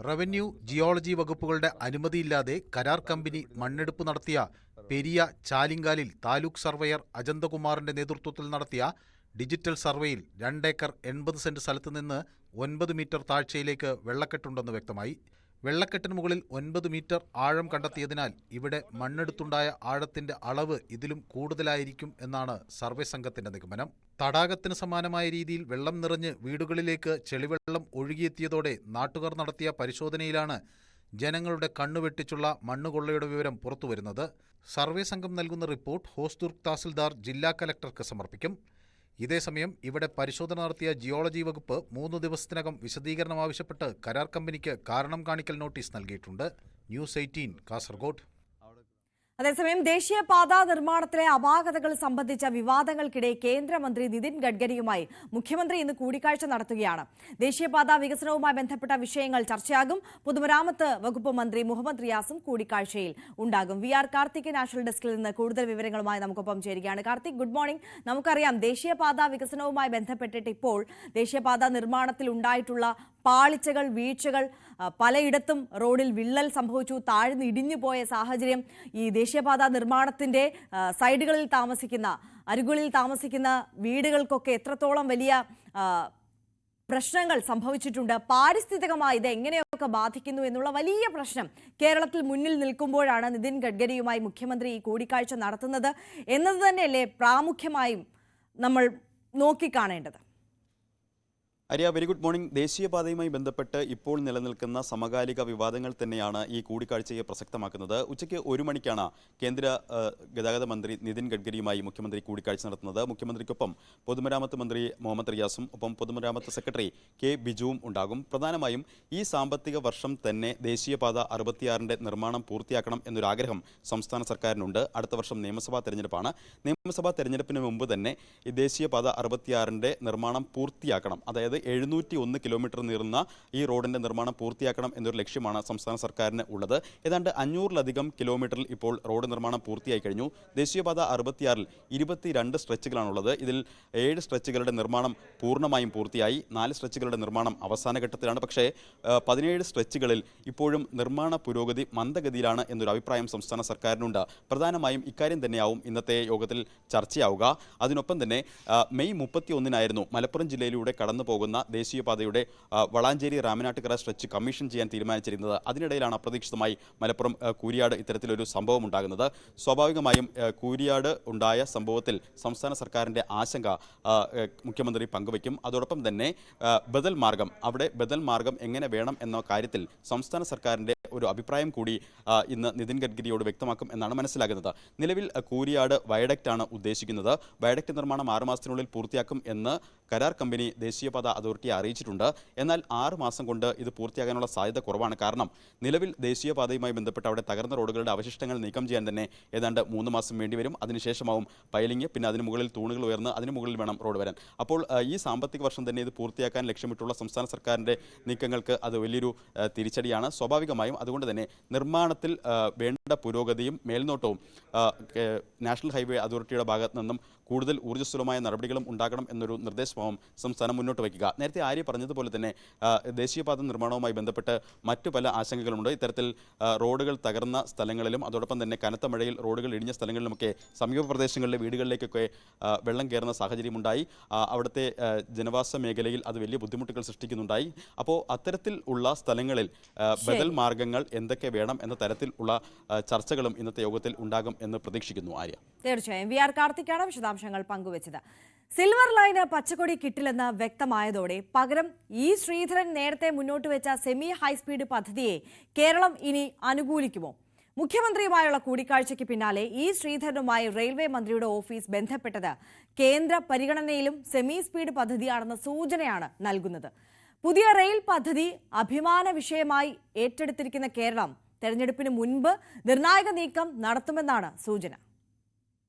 റവന്യൂ, ജിയോളജി വകുപ്പുകളുടെ അനുമതിയില്ലാതെ കരാർ കമ്പനി മണ്ണെടുപ്പ് നടത്തിയ പെരിയ ചാലിങ്കാലിൽ താലൂക്ക് സർവേയർ അജന്തകുമാറിന്റെ നേതൃത്വത്തിൽ നടത്തിയ ഡിജിറ്റൽ സർവേയിൽ 2 ഏക്കർ 80 സെന്റ് സ്ഥലത്ത് നിന്ന് 9 മീറ്റർ താഴ്ചയിലേക്ക് വെള്ളക്കെട്ടുണ്ടെന്ന് വ്യക്തമായി. വെള്ളക്കെട്ടിന് മുകളിൽ 9 മീറ്റർ ആഴം കണ്ടെത്തിയതിനാൽ ഇവിടെ മണ്ണെടുത്തുണ്ടായ ആഴത്തിന്റെ അളവ് ഇതിലും കൂടുതലായിരിക്കും എന്നാണ് സർവേ സംഘത്തിന്റെ നിഗമനം. തടാകത്തിന് സമാനമായ രീതിയിൽ വെള്ളം നിറഞ്ഞ് വീടുകളിലേക്ക് ചെളിവെള്ളം ഒഴുകിയെത്തിയതോടെ നാട്ടുകാർ നടത്തിയ പരിശോധനയിലാണ് ജനങ്ങളുടെ കണ്ണുവെട്ടിച്ചുള്ള മണ്ണുകൊള്ളയുടെ വിവരം പുറത്തുവരുന്നത്. സർവേ സംഘം നൽകുന്ന റിപ്പോർട്ട് ഹോസ്ദുർഗ് തഹസിൽദാർ ജില്ലാ കലക്ടർക്ക് സമർപ്പിക്കും. ഇതേസമയം ഇവിടെ പരിശോധന നടത്തിയ ജിയോളജി വകുപ്പ് 3 ദിവസത്തിനകം വിശദീകരണം ആവശ്യപ്പെട്ട് കരാർ കമ്പനിക്ക് കാരണം കാണിക്കൽ നോട്ടീസ് നൽകിയിട്ടുണ്ട്. ന്യൂസ് 18 കാസർഗോഡ്. അതേസമയം ദേശീയപാതാ നിർമ്മാണത്തിലെ അപാകതകൾ സംബന്ധിച്ച വിവാദങ്ങൾക്കിടെ കേന്ദ്രമന്ത്രി നിതിൻ ഗഡ്കരിയുമായി മുഖ്യമന്ത്രി ഇന്ന് കൂടിക്കാഴ്ച നടത്തുകയാണ്. ദേശീയപാതാ വികസനവുമായി ബന്ധപ്പെട്ട വിഷയങ്ങൾ ചർച്ചയാകും. പൊതുമരാമത്ത് വകുപ്പ് മന്ത്രി മുഹമ്മദ് റിയാസും കൂടിക്കാഴ്ചയിൽ ഉണ്ടാകും. VR കാർത്തിക് നാഷണൽ ഡെസ്കിൽ നിന്ന് കൂടുതൽ വിവരങ്ങളുമായി നമുക്കൊപ്പം ചേരുകയാണ്. Karthik, good morning. നമുക്കറിയാം ദേശീയപാതാ വികസനവുമായി ബന്ധപ്പെട്ടിട്ട് ഇപ്പോൾ ദേശീയപാതാ നിർമ്മാണത്തിൽ ഉണ്ടായിട്ടുള്ള പാളിച്ചകൾ, വീഴ്ചകൾ, പലയിടത്തും റോഡിൽ വിള്ളൽ സംഭവിച്ചു, താഴ്ന്ന് ഇടിഞ്ഞു പോയ സാഹചര്യം, ഈ ദേശീയപാതാ നിർമ്മാണത്തിന്റെ സൈഡുകളിൽ താമസിക്കുന്ന, അരുകുകളിൽ താമസിക്കുന്ന വീടുകൾക്കൊക്കെ എത്രത്തോളം വലിയ പ്രശ്നങ്ങൾ സംഭവിച്ചിട്ടുണ്ട്, പാരിസ്ഥിതികമായി ഇത് എങ്ങനെയൊക്കെ ബാധിക്കുന്നു എന്നുള്ള വലിയ പ്രശ്നം കേരളത്തിൽ മുന്നിൽ നിൽക്കുമ്പോഴാണ് നിതിൻ ഗഡ്കരിയുമായി മുഖ്യമന്ത്രി ഈ കൂടിക്കാഴ്ച നടത്തുന്നത് എന്നത് തന്നെയല്ലേ പ്രാമുഖ്യമായും നമ്മൾ നോക്കിക്കാണേണ്ടത്? അരിയ, വെരി ഗുഡ് മോർണിംഗ്. ദേശീയപാതയുമായി ബന്ധപ്പെട്ട് ഇപ്പോൾ നിലനിൽക്കുന്ന സമകാലിക വിവാദങ്ങൾ തന്നെയാണ് ഈ കൂടിക്കാഴ്ചയെ പ്രസക്തമാക്കുന്നത്. ഉച്ചയ്ക്ക് 1 മണിക്കാണ് കേന്ദ്ര ഗതാഗത മന്ത്രി നിതിൻ ഗഡ്കരിയുമായി മുഖ്യമന്ത്രി കൂടിക്കാഴ്ച നടത്തുന്നത്. മുഖ്യമന്ത്രിക്കൊപ്പം പൊതുമരാമത്ത് മന്ത്രി മുഹമ്മദ് റിയാസും ഒപ്പം പൊതുമരാമത്ത് സെക്രട്ടറി കെ ബിജുവും ഉണ്ടാകും. പ്രധാനമായും ഈ സാമ്പത്തിക വർഷം തന്നെ ദേശീയപാത 66ന്റെ നിർമ്മാണം പൂർത്തിയാക്കണം എന്നൊരാഗ്രഹം സംസ്ഥാന സർക്കാരിനുണ്ട്. അടുത്ത വർഷം നിയമസഭാ തെരഞ്ഞെടുപ്പാണ്. നിയമസഭാ തെരഞ്ഞെടുപ്പിന് മുമ്പ് തന്നെ ഈ ദേശീയപാത 66ന്റെ നിർമ്മാണം പൂർത്തിയാക്കണം. അതായത് 701 കിലോമീറ്റർ നീളുന്ന ഈ റോഡിന്റെ നിർമ്മാണം പൂർത്തിയാക്കണം എന്നൊരു ലക്ഷ്യമാണ് സംസ്ഥാന സർക്കാരിന് ഉള്ളത്. ഏതാണ്ട് 500-ലധികം കിലോമീറ്ററിൽ ഇപ്പോൾ റോഡ് നിർമ്മാണം പൂർത്തിയായി കഴിഞ്ഞു. ദേശീയപാത 66ൽ 22 സ്ട്രെച്ചുകളാണുള്ളത്. ഇതിൽ 7 സ്ട്രെച്ചുകളുടെ നിർമ്മാണം പൂർണ്ണമായും പൂർത്തിയായി. 4 സ്ട്രെച്ചുകളുടെ നിർമ്മാണം അവസാന ഘട്ടത്തിലാണ്. പക്ഷേ 17 സ്ട്രെച്ചുകളിൽ ഇപ്പോഴും നിർമ്മാണ പുരോഗതി മന്ദഗതിയിലാണ് എന്നൊരു അഭിപ്രായം സംസ്ഥാന സർക്കാരിനുണ്ട്. പ്രധാനമായും ഇക്കാര്യം തന്നെയാവും ഇന്നത്തെ യോഗത്തിൽ ചർച്ചയാവുക. അതിനൊപ്പം തന്നെ മെയ് 31-നായിരുന്നു മലപ്പുറം ജില്ലയിലൂടെ കടന്നു പോകുന്ന ദേശീയപാതയുടെ വളാഞ്ചേരി രാമനാട്ടുകര സ്ട്രെച്ച് കമ്മീഷൻ ചെയ്യാൻ തീരുമാനിച്ചിരുന്നത്. അതിനിടയിലാണ് അപ്രതീക്ഷിതമായി മലപ്പുറം കൂരിയാട് ഇത്തരത്തിലൊരു സംഭവം ഉണ്ടാകുന്നത്. സ്വാഭാവികമായും കൂരിയാട് ഉണ്ടായ സംഭവത്തിൽ സംസ്ഥാന സർക്കാരിൻ്റെ ആശങ്ക മുഖ്യമന്ത്രി പങ്കുവയ്ക്കും. അതോടൊപ്പം തന്നെ ബദൽ മാർഗം എങ്ങനെ വേണം എന്ന കാര്യത്തിൽ സംസ്ഥാന സർക്കാരിൻ്റെ ഒരു അഭിപ്രായം കൂടി ഇന്ന് നിതിൻ ഗഡ്കരിയോട് വ്യക്തമാക്കും എന്നാണ് മനസ്സിലാകുന്നത്. നിലവിൽ കൂരിയാട് വയഡക്റ്റാണ് ഉദ്ദേശിക്കുന്നത്. വയഡക്റ്റ് നിർമ്മാണം 6 മാസത്തിനുള്ളിൽ പൂർത്തിയാക്കും എന്ന് കരാർ കമ്പനി ദേശീയപാത അതോറിറ്റിയെ അറിയിച്ചിട്ടുണ്ട്. എന്നാൽ 6 മാസം കൊണ്ട് ഇത് പൂർത്തിയാകാനുള്ള സാധ്യത കുറവാണ്. കാരണം നിലവിൽ ദേശീയപാതയുമായി ബന്ധപ്പെട്ട് അവിടെ തകർന്ന റോഡുകളുടെ അവശിഷ്ടങ്ങൾ നീക്കം ചെയ്യാൻ തന്നെ ഏതാണ്ട് 3 മാസം വേണ്ടിവരും. അതിനുശേഷമാവും പൈലിംഗ്, പിന്നെ അതിന് മുകളിൽ തൂണുകൾ ഉയർന്ന് അതിന് മുകളിൽ വേണം റോഡ് വരാൻ. അപ്പോൾ ഈ സാമ്പത്തിക വർഷം തന്നെ ഇത് പൂർത്തിയാക്കാൻ ലക്ഷ്യമിട്ടുള്ള സംസ്ഥാന സർക്കാരിൻ്റെ നീക്കങ്ങൾക്ക് അത് വലിയൊരു തിരിച്ചടിയാണ്. സ്വാഭാവികമായും അതുകൊണ്ട് തന്നെ നിർമ്മാണത്തിൽ വേണ്ട പുരോഗതിയും മേൽനോട്ടവും നാഷണൽ ഹൈവേ അതോറിറ്റിയുടെ ഭാഗത്തു നിന്നും കൂടുതൽ ഊർജ്ജസ്വലമായ നടപടികളും ഉണ്ടാകണം എന്നൊരു നിർദ്ദേശമാവും സംസ്ഥാനം മുന്നോട്ട് വയ്ക്കുക. നേരത്തെ ആര്യ പറഞ്ഞതുപോലെ തന്നെ ദേശീയപാത നിർമ്മാണവുമായി ബന്ധപ്പെട്ട് മറ്റു പല ആശങ്കകളുണ്ട്. ഇത്തരത്തിൽ റോഡുകൾ തകർന്ന സ്ഥലങ്ങളിലും അതോടൊപ്പം തന്നെ കനത്ത മഴയിൽ റോഡുകൾ ഇടിഞ്ഞ സ്ഥലങ്ങളിലുമൊക്കെ സമീപ പ്രദേശങ്ങളിലെ വീടുകളിലേക്കൊക്കെ വെള്ളം കയറുന്ന സാഹചര്യമുണ്ടായി. അവിടുത്തെ ജനവാസ മേഖലയിൽ അത് വലിയ ബുദ്ധിമുട്ടുകൾ സൃഷ്ടിക്കുന്നുണ്ടായി. അപ്പോൾ അത്തരത്തിൽ ഉള്ള സ്ഥലങ്ങളിൽ ബദൽ മാർഗങ്ങൾ എന്തൊക്കെ വേണം എന്ന തരത്തിൽ ഉള്ള ചർച്ചകളും ഇന്നത്തെ യോഗത്തിൽ ഉണ്ടാകും എന്ന് പ്രതീക്ഷിക്കുന്നു. ആര്യ, തീർച്ചയായും. വി ആർ കാർത്തിക്കാണ് വിശദാംശങ്ങൾ പങ്കുവച്ചത്. സിൽവർ ലൈന് പച്ചക്കൊടി കിട്ടില്ലെന്ന് വ്യക്തമായതോടെ പകരം ഇ ശ്രീധരൻ നേരത്തെ മുന്നോട്ട് വെച്ച സെമി ഹൈസ്പീഡ് പദ്ധതിയെ കേരളം ഇനി അനുകൂലിക്കുമോ? മുഖ്യമന്ത്രിയുമായുള്ള കൂടിക്കാഴ്ചയ്ക്ക് പിന്നാലെ ഇ ശ്രീധരനുമായി റെയിൽവേ മന്ത്രിയുടെ ഓഫീസ് ബന്ധപ്പെട്ടത് കേന്ദ്ര പരിഗണനയിലും സെമി സ്പീഡ് പദ്ധതിയാണെന്ന സൂചനയാണ് നൽകുന്നത്. പുതിയ റെയിൽ പദ്ധതി അഭിമാന വിഷയമായി ഏറ്റെടുത്തിരിക്കുന്ന കേരളം തെരഞ്ഞെടുപ്പിന് മുൻപ് നിർണായക നീക്കം നടത്തുമെന്നാണ് സൂചന.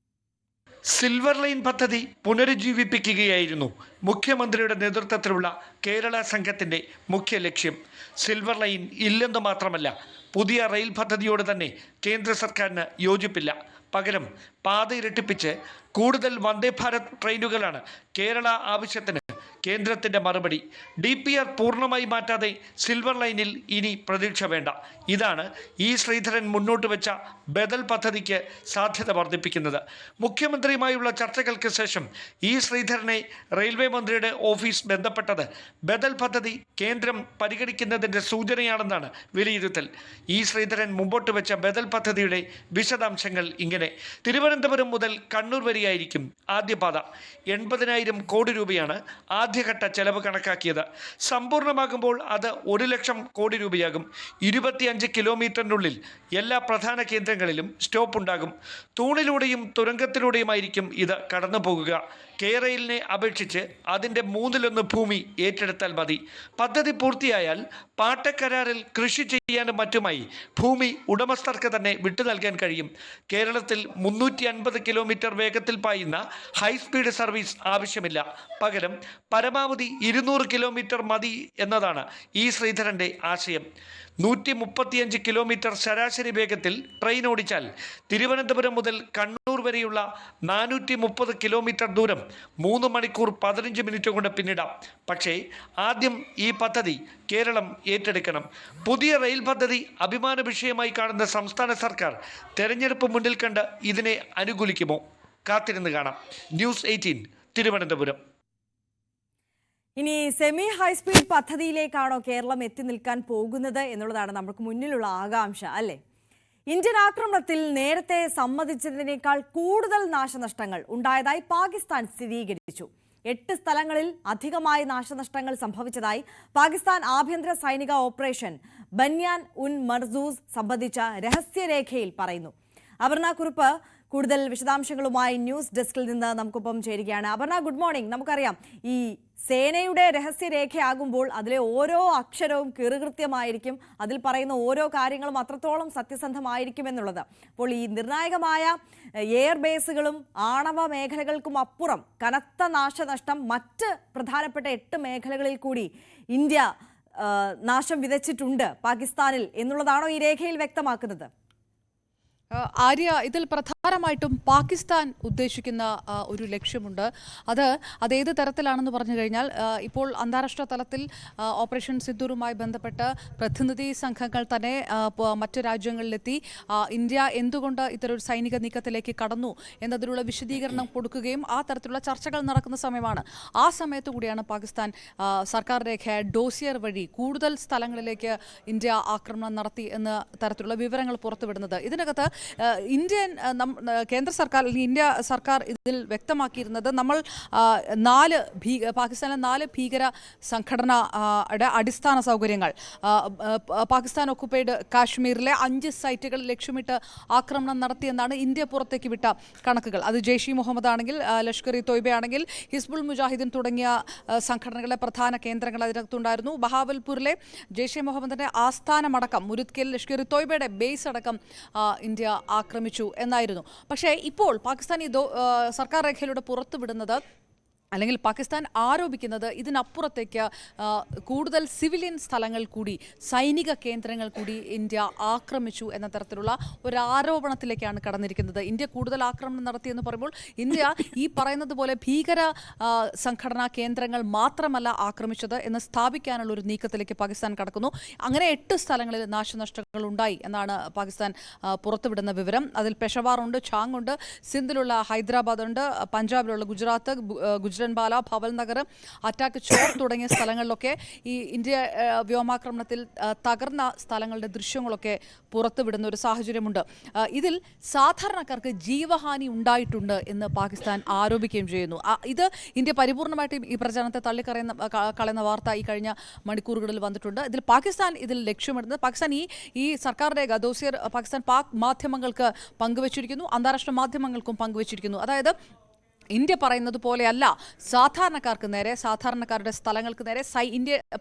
സിൽവർ ലൈൻ പദ്ധതി പുനരുജ്ജീവിപ്പിക്കുകയായിരുന്നു മുഖ്യമന്ത്രിയുടെ നേതൃത്വത്തിലുള്ള കേരള സംഘത്തിന്റെ മുഖ്യ ലക്ഷ്യം. സിൽവർ ലൈൻ ഇല്ലെന്ന് മാത്രമല്ല, പുതിയ റെയിൽ പദ്ധതിയോട് തന്നെ കേന്ദ്ര സർക്കാരിന് യോജിപ്പില്ല. പകരം പാത ഇരട്ടിപ്പിച്ച് കൂടുതൽ വന്ദേ ഭാരത് ട്രെയിനുകളാണ് കേരള ആവശ്യത്തിന് കേന്ദ്രത്തിന്റെ മറുപടി. DPR പൂർണ്ണമായി മാറ്റാതെ സിൽവർ ലൈനിൽ ഇനി പ്രതീക്ഷ വേണ്ട. ഇതാണ് ഇ ശ്രീധരൻ മുന്നോട്ട് വെച്ച ബദൽ പദ്ധതിക്ക് സാധ്യത വർദ്ധിപ്പിക്കുന്നത്. മുഖ്യമന്ത്രിയുമായുള്ള ചർച്ചകൾക്ക് ശേഷം ഇ ശ്രീധരനെ റെയിൽവേ മന്ത്രിയുടെ ഓഫീസ് ബന്ധപ്പെട്ടത് ബദൽ പദ്ധതി കേന്ദ്രം പരിഗണിക്കുന്നതിന്റെ സൂചനയാണെന്നാണ് വിലയിരുത്തൽ. ഇ ശ്രീധരൻ മുമ്പോട്ട് വെച്ച ബദൽ പദ്ധതിയുടെ വിശദാംശങ്ങൾ ഇങ്ങനെ. തിരുവനന്തപുരം മുതൽ കണ്ണൂർ വരെയായിരിക്കും ആദ്യപാത. 80,000 കോടി രൂപയാണ് ആദ്യഘട്ട ചെലവ് കണക്കാക്കിയത്. സമ്പൂർണ്ണമാകുമ്പോൾ അത് 1 ലക്ഷം കോടി രൂപയാകും. 25 കിലോമീറ്ററിനുള്ളിൽ എല്ലാ പ്രധാന കേന്ദ്രങ്ങളിലും സ്റ്റോപ്പ് ഉണ്ടാകും. തൂണിലൂടെയും തുരങ്കത്തിലൂടെയുമായിരിക്കും ഇത് കടന്നു പോകുക. കേരളിനെ അപേക്ഷിച്ച് അതിൻ്റെ 1/3 ഭൂമി ഏറ്റെടുത്താൽ മതി. പദ്ധതി പൂർത്തിയായാൽ പാട്ടക്കരാറിൽ കൃഷി ചെയ്യാനും മറ്റുമായി ഭൂമി ഉടമസ്ഥർക്ക് തന്നെ വിട്ടു നൽകാൻ കഴിയും. കേരളത്തിൽ 350 കിലോമീറ്റർ വേഗത്തിൽ പായുന്ന ഹൈസ്പീഡ് സർവീസ് ആവശ്യമില്ല. പകരം പരമാവധി 200 കിലോമീറ്റർ മതി എന്നതാണ് ഇ ശ്രീധരന്റെ ആശയം. 135 കിലോമീറ്റർ ശരാശരി വേഗത്തിൽ ട്രെയിൻ ഓടിച്ചാൽ തിരുവനന്തപുരം മുതൽ കണ്ണൂർ വരെയുള്ള 430 കിലോമീറ്റർ ദൂരം 3 മണിക്കൂർ 15 മിനിറ്റ് കൊണ്ട് പിന്നിടാം. പക്ഷേ ആദ്യം ഈ പദ്ധതി കേരളം ഏറ്റെടുക്കണം. പുതിയ റെയിൽ പദ്ധതി അഭിമാന വിഷയമായി കാണുന്ന സംസ്ഥാന സർക്കാർ തെരഞ്ഞെടുപ്പ് മുന്നിൽ കണ്ട് ഇതിനെ അനുകൂലിക്കുമോ? കാത്തിരുന്ന് കാണാം. ന്യൂസ് 18 തിരുവനന്തപുരം. ഇനി സെമി ഹൈസ്പീഡ് പദ്ധതിയിലേക്കാണോ കേരളം എത്തി നിൽക്കാൻ പോകുന്നത് എന്നുള്ളതാണ് നമുക്ക് മുന്നിലുള്ള ആകാംക്ഷ, അല്ലേ? ഇന്ത്യൻ ആക്രമണത്തിൽ നേരത്തെ സമ്മതിച്ചതിനേക്കാൾ കൂടുതൽ നാശനഷ്ടങ്ങൾ ഉണ്ടായതായി പാകിസ്ഥാൻ സ്ഥിരീകരിച്ചു. 8 സ്ഥലങ്ങളിൽ അധികമായി നാശനഷ്ടങ്ങൾ സംഭവിച്ചതായി പാകിസ്ഥാൻ ആഭ്യന്തര സൈനിക ഓപ്പറേഷൻ ബന്യാൻ ഉൻ മർസൂസ് സംബന്ധിച്ച രഹസ്യരേഖയിൽ പറയുന്നു. അപർണ കുറുപ്പ് കൂടുതൽ വിശദാംശങ്ങളുമായി ന്യൂസ് ഡെസ്കിൽ നിന്ന് നമുക്കൊപ്പം ചേരുകയാണ്. Aparna, good morning. നമുക്കറിയാം, ഈ സേനയുടെ രഹസ്യരേഖയാകുമ്പോൾ അതിലെ ഓരോ അക്ഷരവും കീറുകൃത്യമായിരിക്കും, അതിൽ പറയുന്ന ഓരോ കാര്യങ്ങളും അത്രത്തോളം സത്യസന്ധമായിരിക്കും എന്നുള്ളത്. അപ്പോൾ ഈ നിർണായകമായ എയർ ബേസുകളും ആണവ മേഖലകൾക്കും അപ്പുറം കനത്ത നാശനഷ്ടം മറ്റ് പ്രധാനപ്പെട്ട 8 മേഖലകളിൽ കൂടി ഇന്ത്യ നാശം വിതച്ചിട്ടുണ്ട് പാകിസ്ഥാനിൽ എന്നുള്ളതാണോ ഈ രേഖയിൽ വ്യക്തമാക്കുന്നത്? ആര്യ, ഇതിൽ പ്രധാനമായിട്ടും പാകിസ്ഥാൻ ഉദ്ദേശിക്കുന്ന ഒരു ലക്ഷ്യമുണ്ട്. അതേത് തരത്തിലാണെന്ന് പറഞ്ഞു കഴിഞ്ഞാൽ, ഇപ്പോൾ അന്താരാഷ്ട്ര തലത്തിൽ ഓപ്പറേഷൻ സിന്ദൂറുമായി ബന്ധപ്പെട്ട് പ്രതിനിധി സംഘങ്ങൾ തന്നെ മറ്റു രാജ്യങ്ങളിലെത്തി ഇന്ത്യ എന്തുകൊണ്ട് ഇത്തരൊരു സൈനിക നീക്കത്തിലേക്ക് കടന്നു എന്നതിനുള്ള വിശദീകരണം കൊടുക്കുകയും ആ തരത്തിലുള്ള ചർച്ചകൾ നടക്കുന്ന സമയമാണ്. ആ സമയത്തു കൂടിയാണ് പാകിസ്ഥാൻ സർക്കാർ രേഖയായ ഡോസിയർ വഴി കൂടുതൽ സ്ഥലങ്ങളിലേക്ക് ഇന്ത്യ ആക്രമണം നടത്തി എന്ന തരത്തിലുള്ള വിവരങ്ങൾ പുറത്തുവിടുന്നത്. ഇതിനകത്ത് കേന്ദ്ര സർക്കാർ അല്ലെങ്കിൽ ഇന്ത്യ സർക്കാർ ഇതിൽ വ്യക്തമാക്കിയിരുന്നത്, നമ്മൾ പാകിസ്ഥാനിലെ 4 ഭീകര സംഘടനയുടെ അടിസ്ഥാന സൗകര്യങ്ങൾ, പാകിസ്ഥാൻ ഒക്കുപ്പൈഡ് കാശ്മീരിലെ 5 സൈറ്റുകൾ ലക്ഷ്യമിട്ട് ആക്രമണം നടത്തിയെന്നാണ് ഇന്ത്യ പുറത്തേക്ക് വിട്ട കണക്കുകൾ. അത് ജെയ്ഷ് ഇ മുഹമ്മദ് ആണെങ്കിൽ, ലഷ്കർ ഇ തോയ്ബ ആണെങ്കിൽ, ഹിസ്ബുൾ മുജാഹിദ്ദീൻ തുടങ്ങിയ സംഘടനകളുടെ പ്രധാന കേന്ദ്രങ്ങൾ അതിനകത്തുണ്ടായിരുന്നു. ബഹാവൽപൂരിലെ ജെയ്ഷ് ഇ മുഹമ്മദിന്റെ ആസ്ഥാനമടക്കം, മുരിദ്കയിൽ ലഷ്കർ ഇ തോയ്ബയുടെ ബേസ് അടക്കം ഇന്ത്യ ആക്രമിച്ചു എന്നായിരുന്നു. പക്ഷേ ഇപ്പോൾ പാകിസ്ഥാൻ സർക്കാർ രേഖയിലൂടെ പുറത്തുവിടുന്നത് അല്ലെങ്കിൽ പാകിസ്ഥാൻ ആരോപിക്കുന്നത് ഇതിനപ്പുറത്തേക്ക് കൂടുതൽ സിവിലിയൻ സ്ഥലങ്ങൾ കൂടി സൈനിക കേന്ദ്രങ്ങൾ കൂടി ഇന്ത്യ ആക്രമിച്ചു എന്ന തരത്തിലുള്ള ഒരു ആരോപണത്തിലേക്കാണ് കടന്നിരിക്കുന്നത്. ഇന്ത്യ കൂടുതൽ ആക്രമണം നടത്തിയെന്ന് പറയുമ്പോൾ ഇന്ത്യ ഈ പറയുന്നത് പോലെ ഭീകര സംഘടനാ കേന്ദ്രങ്ങൾ മാത്രമല്ല ആക്രമിച്ചത് എന്ന് സ്ഥാപിക്കാനുള്ള ഒരു നീക്കത്തിലേക്ക് പാകിസ്ഥാൻ കടക്കുന്നു. അങ്ങനെ 8 സ്ഥലങ്ങളിൽ നാശനഷ്ടങ്ങൾ ഉണ്ടായി എന്നാണ് പാകിസ്ഥാൻ പുറത്തുവിടുന്ന വിവരം. അതിൽ പെഷവാർ ഉണ്ട്, ഛാങ് ഉണ്ട്, സിന്ധിലുള്ള ഹൈദരാബാദ് ഉണ്ട്, പഞ്ചാബിലുള്ള ഗുജറാത്ത്, ഗുജ്റൻവാല, ഭവൽ നഗർ, അറ്റാക്ക് ചോർ തുടങ്ങിയ സ്ഥലങ്ങളിലൊക്കെ ഈ ഇന്ത്യ വ്യോമാക്രമണത്തിൽ തകർന്ന സ്ഥലങ്ങളുടെ ദൃശ്യങ്ങളൊക്കെ പുറത്തുവിടുന്ന ഒരു സാഹചര്യമുണ്ട്. ഇതിൽ സാധാരണക്കാർക്ക് ജീവഹാനി ഉണ്ടായിട്ടുണ്ട് എന്ന് പാകിസ്ഥാൻ ആരോപിക്കുകയും ചെയ്യുന്നു. ഇത് ഇന്ത്യ പരിപൂർണമായിട്ടും ഈ പ്രചാരണത്തെ കളയുന്ന വാർത്ത ഈ കഴിഞ്ഞ മണിക്കൂറുകളിൽ വന്നിട്ടുണ്ട്. ഇതിൽ ലക്ഷ്യമിടുന്നത് പാകിസ്ഥാൻ ഈ സർക്കാർ ദോസിയർ പാകിസ്ഥാൻ പാക് മാധ്യമങ്ങൾക്ക് പങ്കുവച്ചിരിക്കുന്നു, അന്താരാഷ്ട്ര മാധ്യമങ്ങൾക്കും പങ്കുവച്ചിരിക്കുന്നു. അതായത് ഇന്ത്യ പറയുന്നത് പോലെയല്ല സാധാരണക്കാർക്ക് നേരെ, സാധാരണക്കാരുടെ സ്ഥലങ്ങൾക്ക് നേരെ,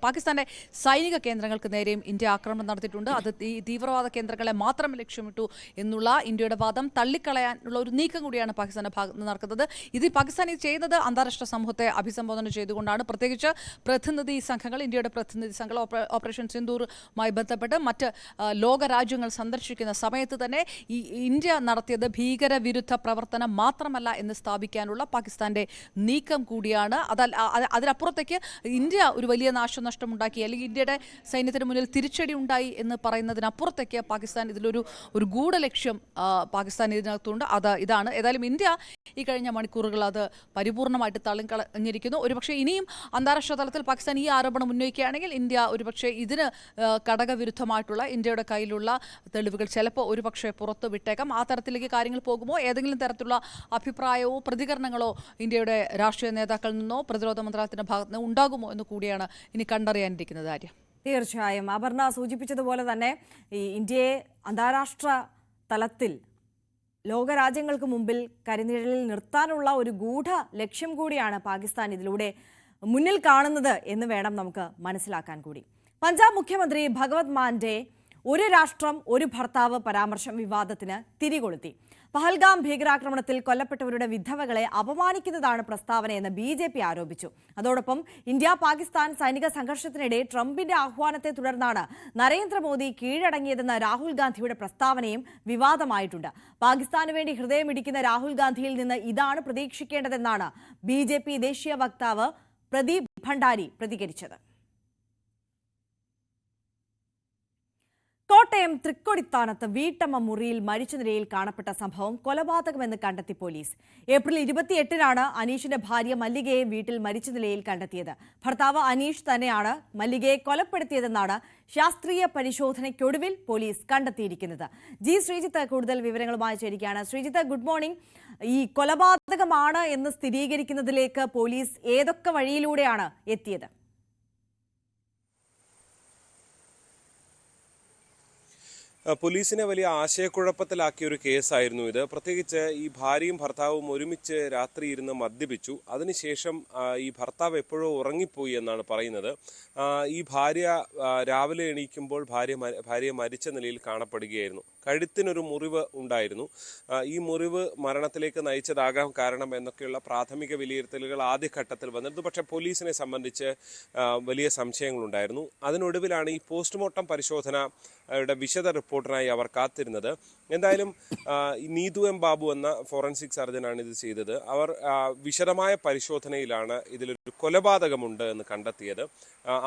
പാകിസ്ഥാന്റെ സൈനിക കേന്ദ്രങ്ങൾക്ക് നേരെയും ഇന്ത്യ ആക്രമണം നടത്തിയിട്ടുണ്ട്. അത് ഈ തീവ്രവാദ കേന്ദ്രങ്ങളെ മാത്രം ലക്ഷ്യമിട്ടു എന്നുള്ള ഇന്ത്യയുടെ വാദം തള്ളിക്കളയാനുള്ള ഒരു നീക്കം കൂടിയാണ് പാകിസ്ഥാന്റെ ഭാഗത്ത് നിന്ന് നടക്കുന്നത്. ഇതിൽ പാകിസ്ഥാൻ ഇത് ചെയ്യുന്നത് അന്താരാഷ്ട്ര സമൂഹത്തെ അഭിസംബോധന ചെയ്തുകൊണ്ടാണ്. പ്രത്യേകിച്ച് പ്രതിനിധി സംഘങ്ങൾ, ഇന്ത്യയുടെ പ്രതിനിധി സംഘങ്ങൾ ഓപ്പറേഷൻ സിന്ദൂറുമായി ബന്ധപ്പെട്ട് മറ്റ് ലോകരാജ്യങ്ങൾ സന്ദർശിക്കുന്ന സമയത്ത് തന്നെ ഈ ഇന്ത്യ നടത്തിയത് ഭീകരവിരുദ്ധ പ്രവർത്തനം മാത്രമല്ല എന്ന് സ്ഥാപിക്കാനുള്ള പാകിസ്ഥാന്റെ നീക്കം കൂടിയാണ്. അതിനപ്പുറത്തേക്ക് ഇന്ത്യ ഒരു വലിയ നാശനഷ്ടം ഉണ്ടാക്കി അല്ലെങ്കിൽ ഇന്ത്യയുടെ സൈന്യത്തിന് മുന്നിൽ തിരിച്ചടി ഉണ്ടായി എന്ന് പറയുന്നതിനപ്പുറത്തേക്ക് പാകിസ്ഥാൻ ഇതിലൊരു ഗൂഢലക്ഷ്യം പാകിസ്ഥാൻ ഇതിനകത്തുണ്ട്. ഇതാണ്. ഏതായാലും ഇന്ത്യ ഈ കഴിഞ്ഞ മണിക്കൂറുകൾ അത് പരിപൂർണമായിട്ട് തള്ളിക്കളഞ്ഞിരിക്കുന്നു. ഒരുപക്ഷെ ഇനിയും അന്താരാഷ്ട്ര തലത്തിൽ പാകിസ്ഥാൻ ഈ ആരോപണം ഉന്നയിക്കുകയാണെങ്കിൽ ഇന്ത്യ ഒരുപക്ഷെ ഇതിന് ഘടകവിരുദ്ധമായിട്ടുള്ള ഇന്ത്യയുടെ കയ്യിലുള്ള തെളിവുകൾ ചിലപ്പോൾ ഒരുപക്ഷെ പുറത്തു വിട്ടേക്കാം. ആ തരത്തിലേക്ക് കാര്യങ്ങൾ പോകുമോ, ഏതെങ്കിലും തരത്തിലുള്ള അഭിപ്രായവോ പ്രതികരണങ്ങളോ ഇന്ത്യയുടെ രാഷ്ട്രീയ നേതാക്കളിൽ നിന്നോ പ്രതിരോധ മന്ത്രാലയത്തിന്റെ ഭാഗത്ത് നിന്ന് ഉണ്ടാകുമോ എന്ന് കൂടിയാണ് ഇനി കണ്ടറിയാനിരിക്കുന്നത്. ആര്യ, തീർച്ചയായും അപർണ സൂചിപ്പിച്ചതുപോലെ തന്നെ ഈ ഇന്ത്യയെ അന്താരാഷ്ട്ര തലത്തിൽ ലോകരാജ്യങ്ങൾക്ക് മുമ്പിൽ കരിനിഴലിൽ നിർത്താനുള്ള ഒരു ഗൂഢ ലക്ഷ്യം കൂടിയാണ് പാകിസ്ഥാൻ ഇതിലൂടെ മുന്നിൽ കാണുന്നത് എന്ന് വേണം നമുക്ക് മനസ്സിലാക്കാൻ കൂടി. പഞ്ചാബ് മുഖ്യമന്ത്രി ഭഗവത് മാന്റെ ഒരു രാഷ്ട്രം ഒരു ഭർത്താവ് പരാമർശം വിവാദത്തിന് തിരികൊളുത്തി. പഹൽഗാം ഭീകരാക്രമണത്തിൽ കൊല്ലപ്പെട്ടവരുടെ വിധവകളെ അപമാനിക്കുന്നതാണ് പ്രസ്താവനയെന്ന് BJP ആരോപിച്ചു. അതോടൊപ്പം ഇന്ത്യ പാകിസ്ഥാൻ സൈനിക സംഘർഷത്തിനിടെ ട്രംപിന്റെ ആഹ്വാനത്തെ തുടർന്നാണ് നരേന്ദ്രമോദി കീഴടങ്ങിയതെന്ന രാഹുൽ ഗാന്ധിയുടെ പ്രസ്താവനയും വിവാദമായിട്ടുണ്ട്. പാകിസ്ഥാന് വേണ്ടി ഹൃദയമിടിക്കുന്ന രാഹുൽ ഗാന്ധിയിൽ നിന്ന് ഇതാണ് പ്രതീക്ഷിക്കേണ്ടതെന്നാണ് BJP ദേശീയ വക്താവ് പ്രദീപ് ഭണ്ഡാരി പ്രതികരിച്ചത്. കോട്ടയം തൃക്കൊടിത്താനത്ത് വീട്ടമ്മ മുറിയിൽ മരിച്ച നിലയിൽ കാണപ്പെട്ട സംഭവം കൊലപാതകമെന്ന് കണ്ടെത്തി പോലീസ്. ഏപ്രിൽ 28-നാണ് അനീഷിന്റെ ഭാര്യ മല്ലികയെ വീട്ടിൽ മരിച്ച നിലയിൽ കണ്ടെത്തിയത്. ഭർത്താവ് അനീഷ് തന്നെയാണ് മല്ലികയെ കൊലപ്പെടുത്തിയതെന്നാണ് ശാസ്ത്രീയ പരിശോധനയ്ക്കൊടുവിൽ പോലീസ് കണ്ടെത്തിയിരിക്കുന്നത്. ശ്രീജിത്ത് കൂടുതൽ വിവരങ്ങളുമായി ചേരുകയാണ്. Sreejith, good morning. ഈ കൊലപാതകമാണ് എന്ന് സ്ഥിരീകരിക്കുന്നതിലേക്ക് പോലീസ് ഏതൊക്കെ വഴിയിലൂടെയാണ് എത്തിയത്? പോലീസിനെ വലിയ ആശയക്കുഴപ്പത്തിലാക്കിയ ഒരു കേസായിരുന്നു ഇത്. പ്രത്യേകിച്ച് ഈ ഭാര്യയും ഭർത്താവും ഒരുമിച്ച് രാത്രി ഇരുന്ന് മദ്യപിച്ചു. അതിനുശേഷം ഈ ഭർത്താവ് എപ്പോഴോ ഉറങ്ങിപ്പോയി എന്നാണ് പറയുന്നത്. ഈ ഭാര്യ രാവിലെ എണീക്കുമ്പോൾ ഭാര്യയെ മരിച്ച നിലയിൽ കാണപ്പെടുകയായിരുന്നു. കഴുത്തിനൊരു മുറിവ് ഉണ്ടായിരുന്നു. ഈ മുറിവ് മരണത്തിലേക്ക് നയിച്ചതാകാം കാരണം എന്നൊക്കെയുള്ള പ്രാഥമിക വിലയിരുത്തലുകൾ ആദ്യഘട്ടത്തിൽ വന്നിരുന്നു. പക്ഷേ പോലീസിനെ സംബന്ധിച്ച് വലിയ സംശയങ്ങളുണ്ടായിരുന്നു. അതിനൊടുവിലാണ് ഈ പോസ്റ്റ്മോർട്ടം പരിശോധനയുടെ വിശദ റിപ്പോർട്ടിനായി അവർ കാത്തിരുന്നത്. എന്തായാലും നീതു എം ബാബു എന്ന ഫോറൻസിക് സർജനാണ് ഇത് ചെയ്തത്. അവർ വിശദമായ പരിശോധനയിലാണ് ഇതിലൊരു കൊലപാതകമുണ്ട് എന്ന് കണ്ടെത്തിയത്.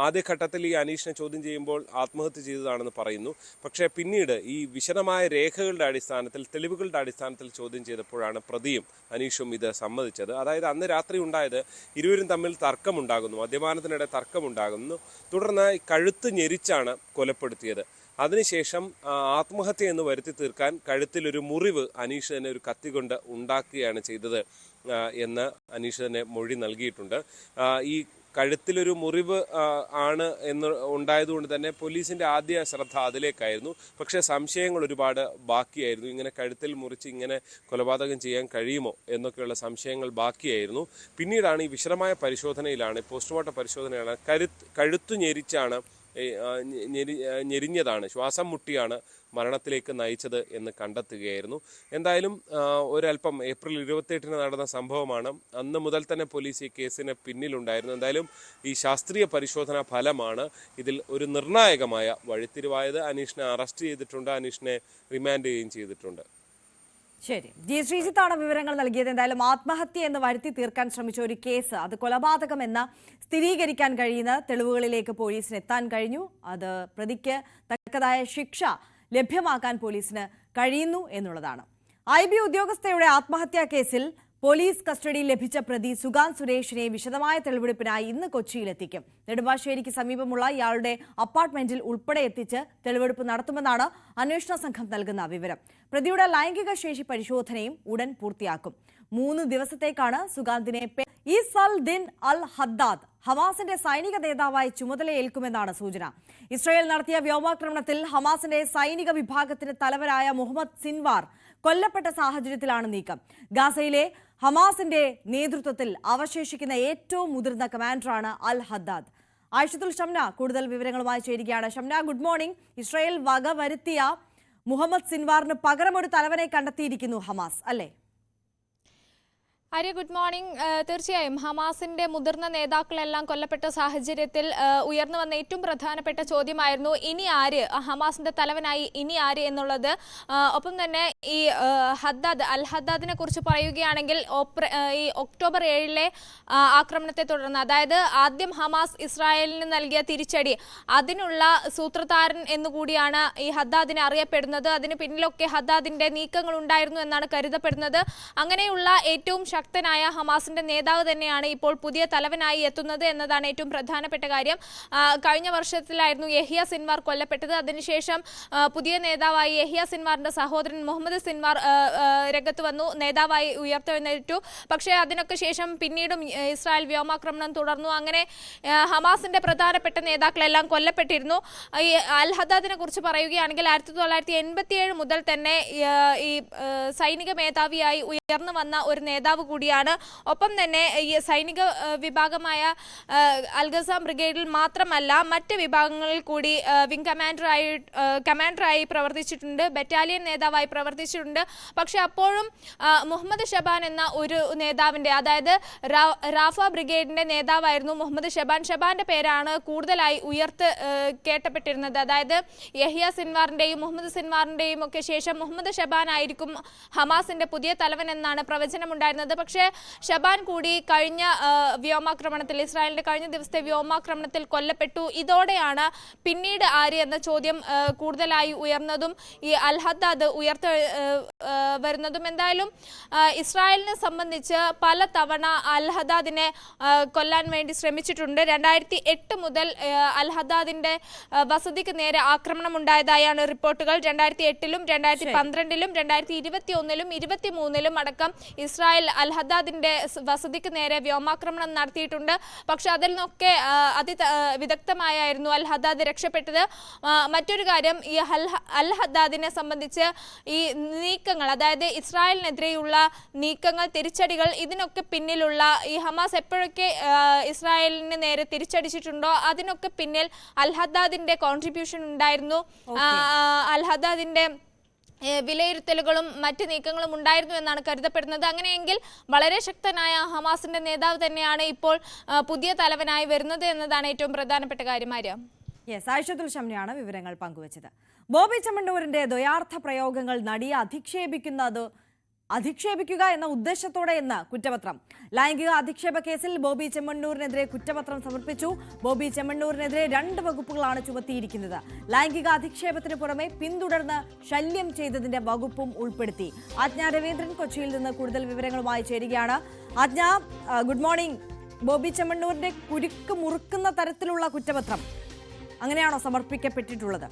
ആദ്യഘട്ടത്തിൽ ഈ അനീഷിനെ ചോദ്യം ചെയ്യുമ്പോൾ ആത്മഹത്യ ചെയ്തതാണെന്ന് പറയുന്നു. പക്ഷേ പിന്നീട് ഈ വിശദമായ രേഖകളുടെ അടിസ്ഥാനത്തിൽ, തെളിവുകളുടെ അടിസ്ഥാനത്തിൽ ചോദ്യം ചെയ്തപ്പോഴാണ് പ്രതിയും അനീഷും ഇത് സമ്മതിച്ചത്. അതായത് അന്ന് രാത്രി ഉണ്ടായത് ഇരുവരും തമ്മിൽ തർക്കമുണ്ടാകുന്നു, മദ്യപാനത്തിനിടെ തർക്കമുണ്ടാകുന്നു. തുടർന്ന് കഴുത്ത് ഞെരിച്ചാണ് കൊലപ്പെടുത്തിയത്. അതിനുശേഷം ആത്മഹത്യ എന്ന് വരുത്തി തീർക്കാൻ കഴുത്തിലൊരു മുറിവ് അനീഷ് തന്നെ ഒരു കത്തി കൊണ്ട് ഉണ്ടാക്കുകയാണ് ചെയ്തത് എന്ന് അനീഷ് തന്നെ മൊഴി നൽകിയിട്ടുണ്ട്. ഈ കഴുത്തിലൊരു മുറിവ് ആണ് എന്ന് ഉണ്ടായതുകൊണ്ട് തന്നെ പോലീസിൻ്റെ ആദ്യ ശ്രദ്ധ അതിലേക്കായിരുന്നു. പക്ഷേ സംശയങ്ങൾ ഒരുപാട് ബാക്കിയായിരുന്നു. ഇങ്ങനെ കഴുത്തിൽ മുറിച്ച് ഇങ്ങനെ കൊലപാതകം ചെയ്യാൻ കഴിയുമോ എന്നൊക്കെയുള്ള സംശയങ്ങൾ ബാക്കിയായിരുന്നു. പിന്നീടാണ് ഈ വിശദമായ പരിശോധനയിലാണ്, പോസ്റ്റ്മോർട്ടം പരിശോധനയാണ് കഴുത്തു ഞെരിച്ചാണ്, ഞെരിഞ്ഞതാണ്, ശ്വാസം മുട്ടിയാണ് മരണത്തിലേക്ക് നയിച്ചത് എന്ന് കണ്ടെത്തുകയായിരുന്നു. എന്തായാലും ഒരല്പം ഏപ്രിൽ 28-ന് നടന്ന സംഭവമാണ്. അന്ന് മുതൽ തന്നെ പോലീസ് ഈ കേസിന് പിന്നിലുണ്ടായിരുന്നു. എന്തായാലും ഈ ശാസ്ത്രീയ പരിശോധനാ ഫലമാണ് ഇതിൽ ഒരു നിർണായകമായ വഴിത്തിരിവായത്. അനീഷിനെ അറസ്റ്റ് ചെയ്തിട്ടുണ്ട്, അനീഷിനെ റിമാൻഡ് ചെയ്യുകയും ചെയ്തിട്ടുണ്ട്. ശരി, ജി ശ്രീജിത്താണ് വിവരങ്ങൾ നൽകിയത്. എന്തായാലും ആത്മഹത്യ എന്ന് വരുത്തി തീർക്കാൻ ശ്രമിച്ച ഒരു കേസ് അത് കൊലപാതകമെന്ന് സ്ഥിരീകരിക്കാൻ കഴിയുന്ന തെളിവുകളിലേക്ക് പോലീസിന് എത്താൻ കഴിഞ്ഞു. അത് പ്രതിക്ക് തക്കതായ ശിക്ഷ ലഭ്യമാക്കാൻ പോലീസിന് കഴിയുന്നു എന്നുള്ളതാണ്. IB ഉദ്യോഗസ്ഥയുടെ ആത്മഹത്യാ കേസിൽ പോലീസ് കസ്റ്റഡിയിൽ ലഭിച്ച പ്രതി സുഗാൻ സുരേഷിനെ വിശദമായ തെളിവെടുപ്പിനായി ഇന്ന് കൊച്ചിയിലെത്തിക്കും. നെടുമ്പാശ്ശേരിക്ക് സമീപമുള്ള ഇയാളുടെ അപ്പാർട്ട്മെന്റിൽ ഉൾപ്പെടെ എത്തിച്ച് തെളിവെടുപ്പ് നടത്തുമെന്നാണ് അന്വേഷണ സംഘം നൽകുന്ന വിവരം. പ്രതിയുടെ ലൈംഗിക ശേഷി പരിശോധനയും ഉടൻ പൂർത്തിയാക്കും. 3 ദിവസത്തേക്കാണ് സുഗാന്തിനെ ഈസൽ ദിൻ അൽ ഹദ്ദാദ് ഹമാസിന്റെ സൈനിക നേതാവായി ചുമതലയേൽക്കുമെന്നാണ് സൂചന. ഇസ്രായേൽ നടത്തിയ വ്യോമാക്രമണത്തിൽ ഹമാസിന്റെ സൈനിക വിഭാഗത്തിന് തലവനായ മുഹമ്മദ് സിൻവാർ കൊല്ലപ്പെട്ട സാഹചര്യത്തിലാണ് നീക്കം. ഗാസയിലെ ഹമാസിന്റെ നേതൃത്വത്തിൽ അവശേഷിക്കുന്ന ഏറ്റവും മുതിർന്ന കമാൻഡറാണ് അൽ ഹദ്ദാദ്. ആയിഷത്തുൽ ഷംന കൂടുതൽ വിവരങ്ങളുമായി ചേരുകയാണ്. Shamna, good morning. ഇസ്രായേൽ വകവരുത്തിയ മുഹമ്മദ് സിൻവാറിന് പകരമൊരു തലവനെ കണ്ടെത്തിയിരിക്കുന്നു ഹമാസ്, അല്ലേ? Arya, good morning. തീർച്ചയായും ഹമാസിന്റെ മുതിർന്ന നേതാക്കളെല്ലാം കൊല്ലപ്പെട്ട സാഹചര്യത്തിൽ ഉയർന്നു വന്ന ഏറ്റവും പ്രധാനപ്പെട്ട ചോദ്യമായിരുന്നു ഇനി ആര്, ഹമാസിന്റെ തലവനായി ഇനി ആര് എന്നുള്ളത്. ഒപ്പം തന്നെ ഈ അൽ ഹദ്ദാദിനെ കുറിച്ച് പറയുകയാണെങ്കിൽ ഈ ഒക്ടോബർ 7-ലെ ആക്രമണത്തെ തുടർന്ന്, അതായത് ആദ്യം ഹമാസ് ഇസ്രായേലിന് നൽകിയ തിരിച്ചടി, അതിനുള്ള സൂത്രധാരൻ എന്നുകൂടിയാണ് ഈ ഹദ്ദാദിനെ അറിയപ്പെടുന്നത്. അതിന് പിന്നിലൊക്കെ ഹദ്ദാദിന്റെ നീക്കങ്ങൾ ഉണ്ടായിരുന്നു എന്നാണ് കരുതപ്പെടുന്നത്. അങ്ങനെയുള്ള ഏറ്റവും ശക്തനായ ഹമാസിന്റെ നേതാവ് തന്നെയാണ് ഇപ്പോൾ പുതിയ തലവനായി എത്തുന്നത് എന്നതാണ് ഏറ്റവും പ്രധാനപ്പെട്ട കാര്യം. കഴിഞ്ഞ വർഷത്തിലായിരുന്നു യഹിയ സിൻവാർ കൊല്ലപ്പെട്ടത്. അതിനുശേഷം പുതിയ നേതാവായി യഹിയ സിൻവാറിന്റെ സഹോദരൻ മുഹമ്മദ് സിൻവാർ രംഗത്ത് വന്നു, നേതാവായി ഉയർത്തെഴുന്നേറ്റു. പക്ഷേ അതിനൊക്കെ ശേഷം പിന്നീടും ഇസ്രായേൽ വ്യോമാക്രമണം തുടർന്നു. അങ്ങനെ ഹമാസിന്റെ പ്രധാനപ്പെട്ട നേതാക്കളെല്ലാം കൊല്ലപ്പെട്ടിരുന്നു. ഈ അൽ ഹദ്ദാദിനെ കുറിച്ച് പറയുകയാണെങ്കിൽ 1987 മുതൽ തന്നെ ഈ സൈനിക മേധാവിയായി ഉയർന്നു വന്ന ഒരു നേതാവ് കൂടിയാണ്. ഒപ്പം തന്നെ ഈ സൈനിക വിഭാഗമായ അൽഗസാം ബ്രിഗേഡിൽ മാത്രമല്ല മറ്റ് വിഭാഗങ്ങളിൽ കൂടി വിംഗ് കമാൻഡറായി പ്രവർത്തിച്ചിട്ടുണ്ട്, ബറ്റാലിയൻ നേതാവായി പ്രവർത്തിച്ചിട്ടുണ്ട്. പക്ഷെ അപ്പോഴും മുഹമ്മദ് ഷബാൻ എന്ന ഒരു നേതാവിന്റെ, അതായത് റാഫ ബ്രിഗേഡിന്റെ നേതാവായിരുന്നു മുഹമ്മദ് ഷബാൻ. ഷബാന്റെ പേരാണ് കൂടുതലായി കേട്ടപ്പെട്ടിരുന്നത്. അതായത് യഹിയ സിൻവാറിന്റെയും മുഹമ്മദ് സിൻവാറിന്റെയും ഒക്കെ ശേഷം മുഹമ്മദ് ഷബാൻ ആയിരിക്കും ഹമാസിന്റെ പുതിയ തലവൻ എന്നാണ് പ്രവചനമുണ്ടായിരുന്നത്. പക്ഷേ ഷബാൻ കൂടി കഴിഞ്ഞ വ്യോമാക്രമണത്തിൽ, ഇസ്രായേലിന്റെ കഴിഞ്ഞ ദിവസത്തെ വ്യോമാക്രമണത്തിൽ കൊല്ലപ്പെട്ടു. ഇതോടെയാണ് പിന്നീട് ആര് എന്ന ചോദ്യം കൂടുതലായി ഉയർന്നതും ഈ അൽ ഹദ്ദാദ് വരുന്നതും. എന്തായാലും ഇസ്രായേലിനെ സംബന്ധിച്ച് പല തവണ അൽ ഹദ്ദാദിനെ കൊല്ലാൻ വേണ്ടി ശ്രമിച്ചിട്ടുണ്ട്. 2008 മുതൽ അൽ ഹദ്ദാദിന്റെ വസതിക്ക് നേരെ ആക്രമണം ഉണ്ടായതായാണ് റിപ്പോർട്ടുകൾ. 2008-ലും 2012-ലും 2021-ലും 2023-ലും അടക്കം ഇസ്രായേൽ അൽ ഹദ്ദാദിന്റെ വസതിക്ക് നേരെ വ്യോമാക്രമണം നടത്തിയിട്ടുണ്ട്. പക്ഷെ അതിൽ നിന്നൊക്കെ വിദഗ്ധമായിരുന്നു അൽ ഹദ്ദാദ് രക്ഷപ്പെട്ടത്. മറ്റൊരു കാര്യം, ഈ അൽ ഹദ്ദാദിനെ സംബന്ധിച്ച് ഈ നീക്കങ്ങൾ, അതായത് ഇസ്രായേലിനെതിരെയുള്ള നീക്കങ്ങൾ, തിരിച്ചടികൾ, ഇതിനൊക്കെ പിന്നിലുള്ള ഈ ഹമാസ് എപ്പോഴൊക്കെ ഇസ്രായേലിന് നേരെ തിരിച്ചടിച്ചിട്ടുണ്ടോ അതിനൊക്കെ പിന്നിൽ അൽ ഹദ്ദാദിന്റെ കോൺട്രിബ്യൂഷൻ ഉണ്ടായിരുന്നു. അൽ ഹദ്ദാദിന്റെ വിലയിരുത്തലുകളും മറ്റ് നീക്കങ്ങളും ഉണ്ടായിരുന്നു എന്നാണ് കരുതപ്പെടുന്നത്. അങ്ങനെയെങ്കിൽ വളരെ ശക്തനായ ഹമാസിന്റെ നേതാവ് തന്നെയാണ് ഇപ്പോൾ പുതിയ തലവനായി വരുന്നത് എന്നതാണ് ഏറ്റവും പ്രധാനപ്പെട്ട കാര്യം. ആര്യ, ആയിഷത്തുൽ ഷംനയാണ് വിവരങ്ങൾ പങ്കുവച്ചത്. ബോബി ചെമ്മണ്ണൂരിന്റെ ദ്വയാർത്ഥ പ്രയോഗങ്ങൾ നടിയെ അധിക്ഷേപിക്കുക എന്ന ഉദ്ദേശത്തോടെ എന്ന് കുറ്റപത്രം. ലൈംഗിക അധിക്ഷേപ കേസിൽ ബോബി ചെമ്മണ്ണൂരിനെതിരെ കുറ്റപത്രം സമർപ്പിച്ചു. ബോബി ചെമ്മണ്ണൂരിനെതിരെ 2 വകുപ്പുകളാണ് ചുമത്തിയിരിക്കുന്നത്. ലൈംഗിക അധിക്ഷേപത്തിന് പുറമെ പിന്തുടർന്ന് ശല്യം ചെയ്തതിന്റെ വകുപ്പും ഉൾപ്പെടുത്തി. ആജ്ഞ രവീന്ദ്രൻ കൊച്ചിയിൽ നിന്ന് കൂടുതൽ വിവരങ്ങളുമായി ചേരുകയാണ്. ആജ്ഞ, ഗുഡ് മോർണിംഗ്. ബോബി ചെമ്മണ്ണൂരിന്റെ കുരുക്ക് മുറുക്കുന്ന തരത്തിലുള്ള കുറ്റപത്രം അങ്ങനെയാണോ സമർപ്പിക്കപ്പെട്ടിട്ടുള്ളത്?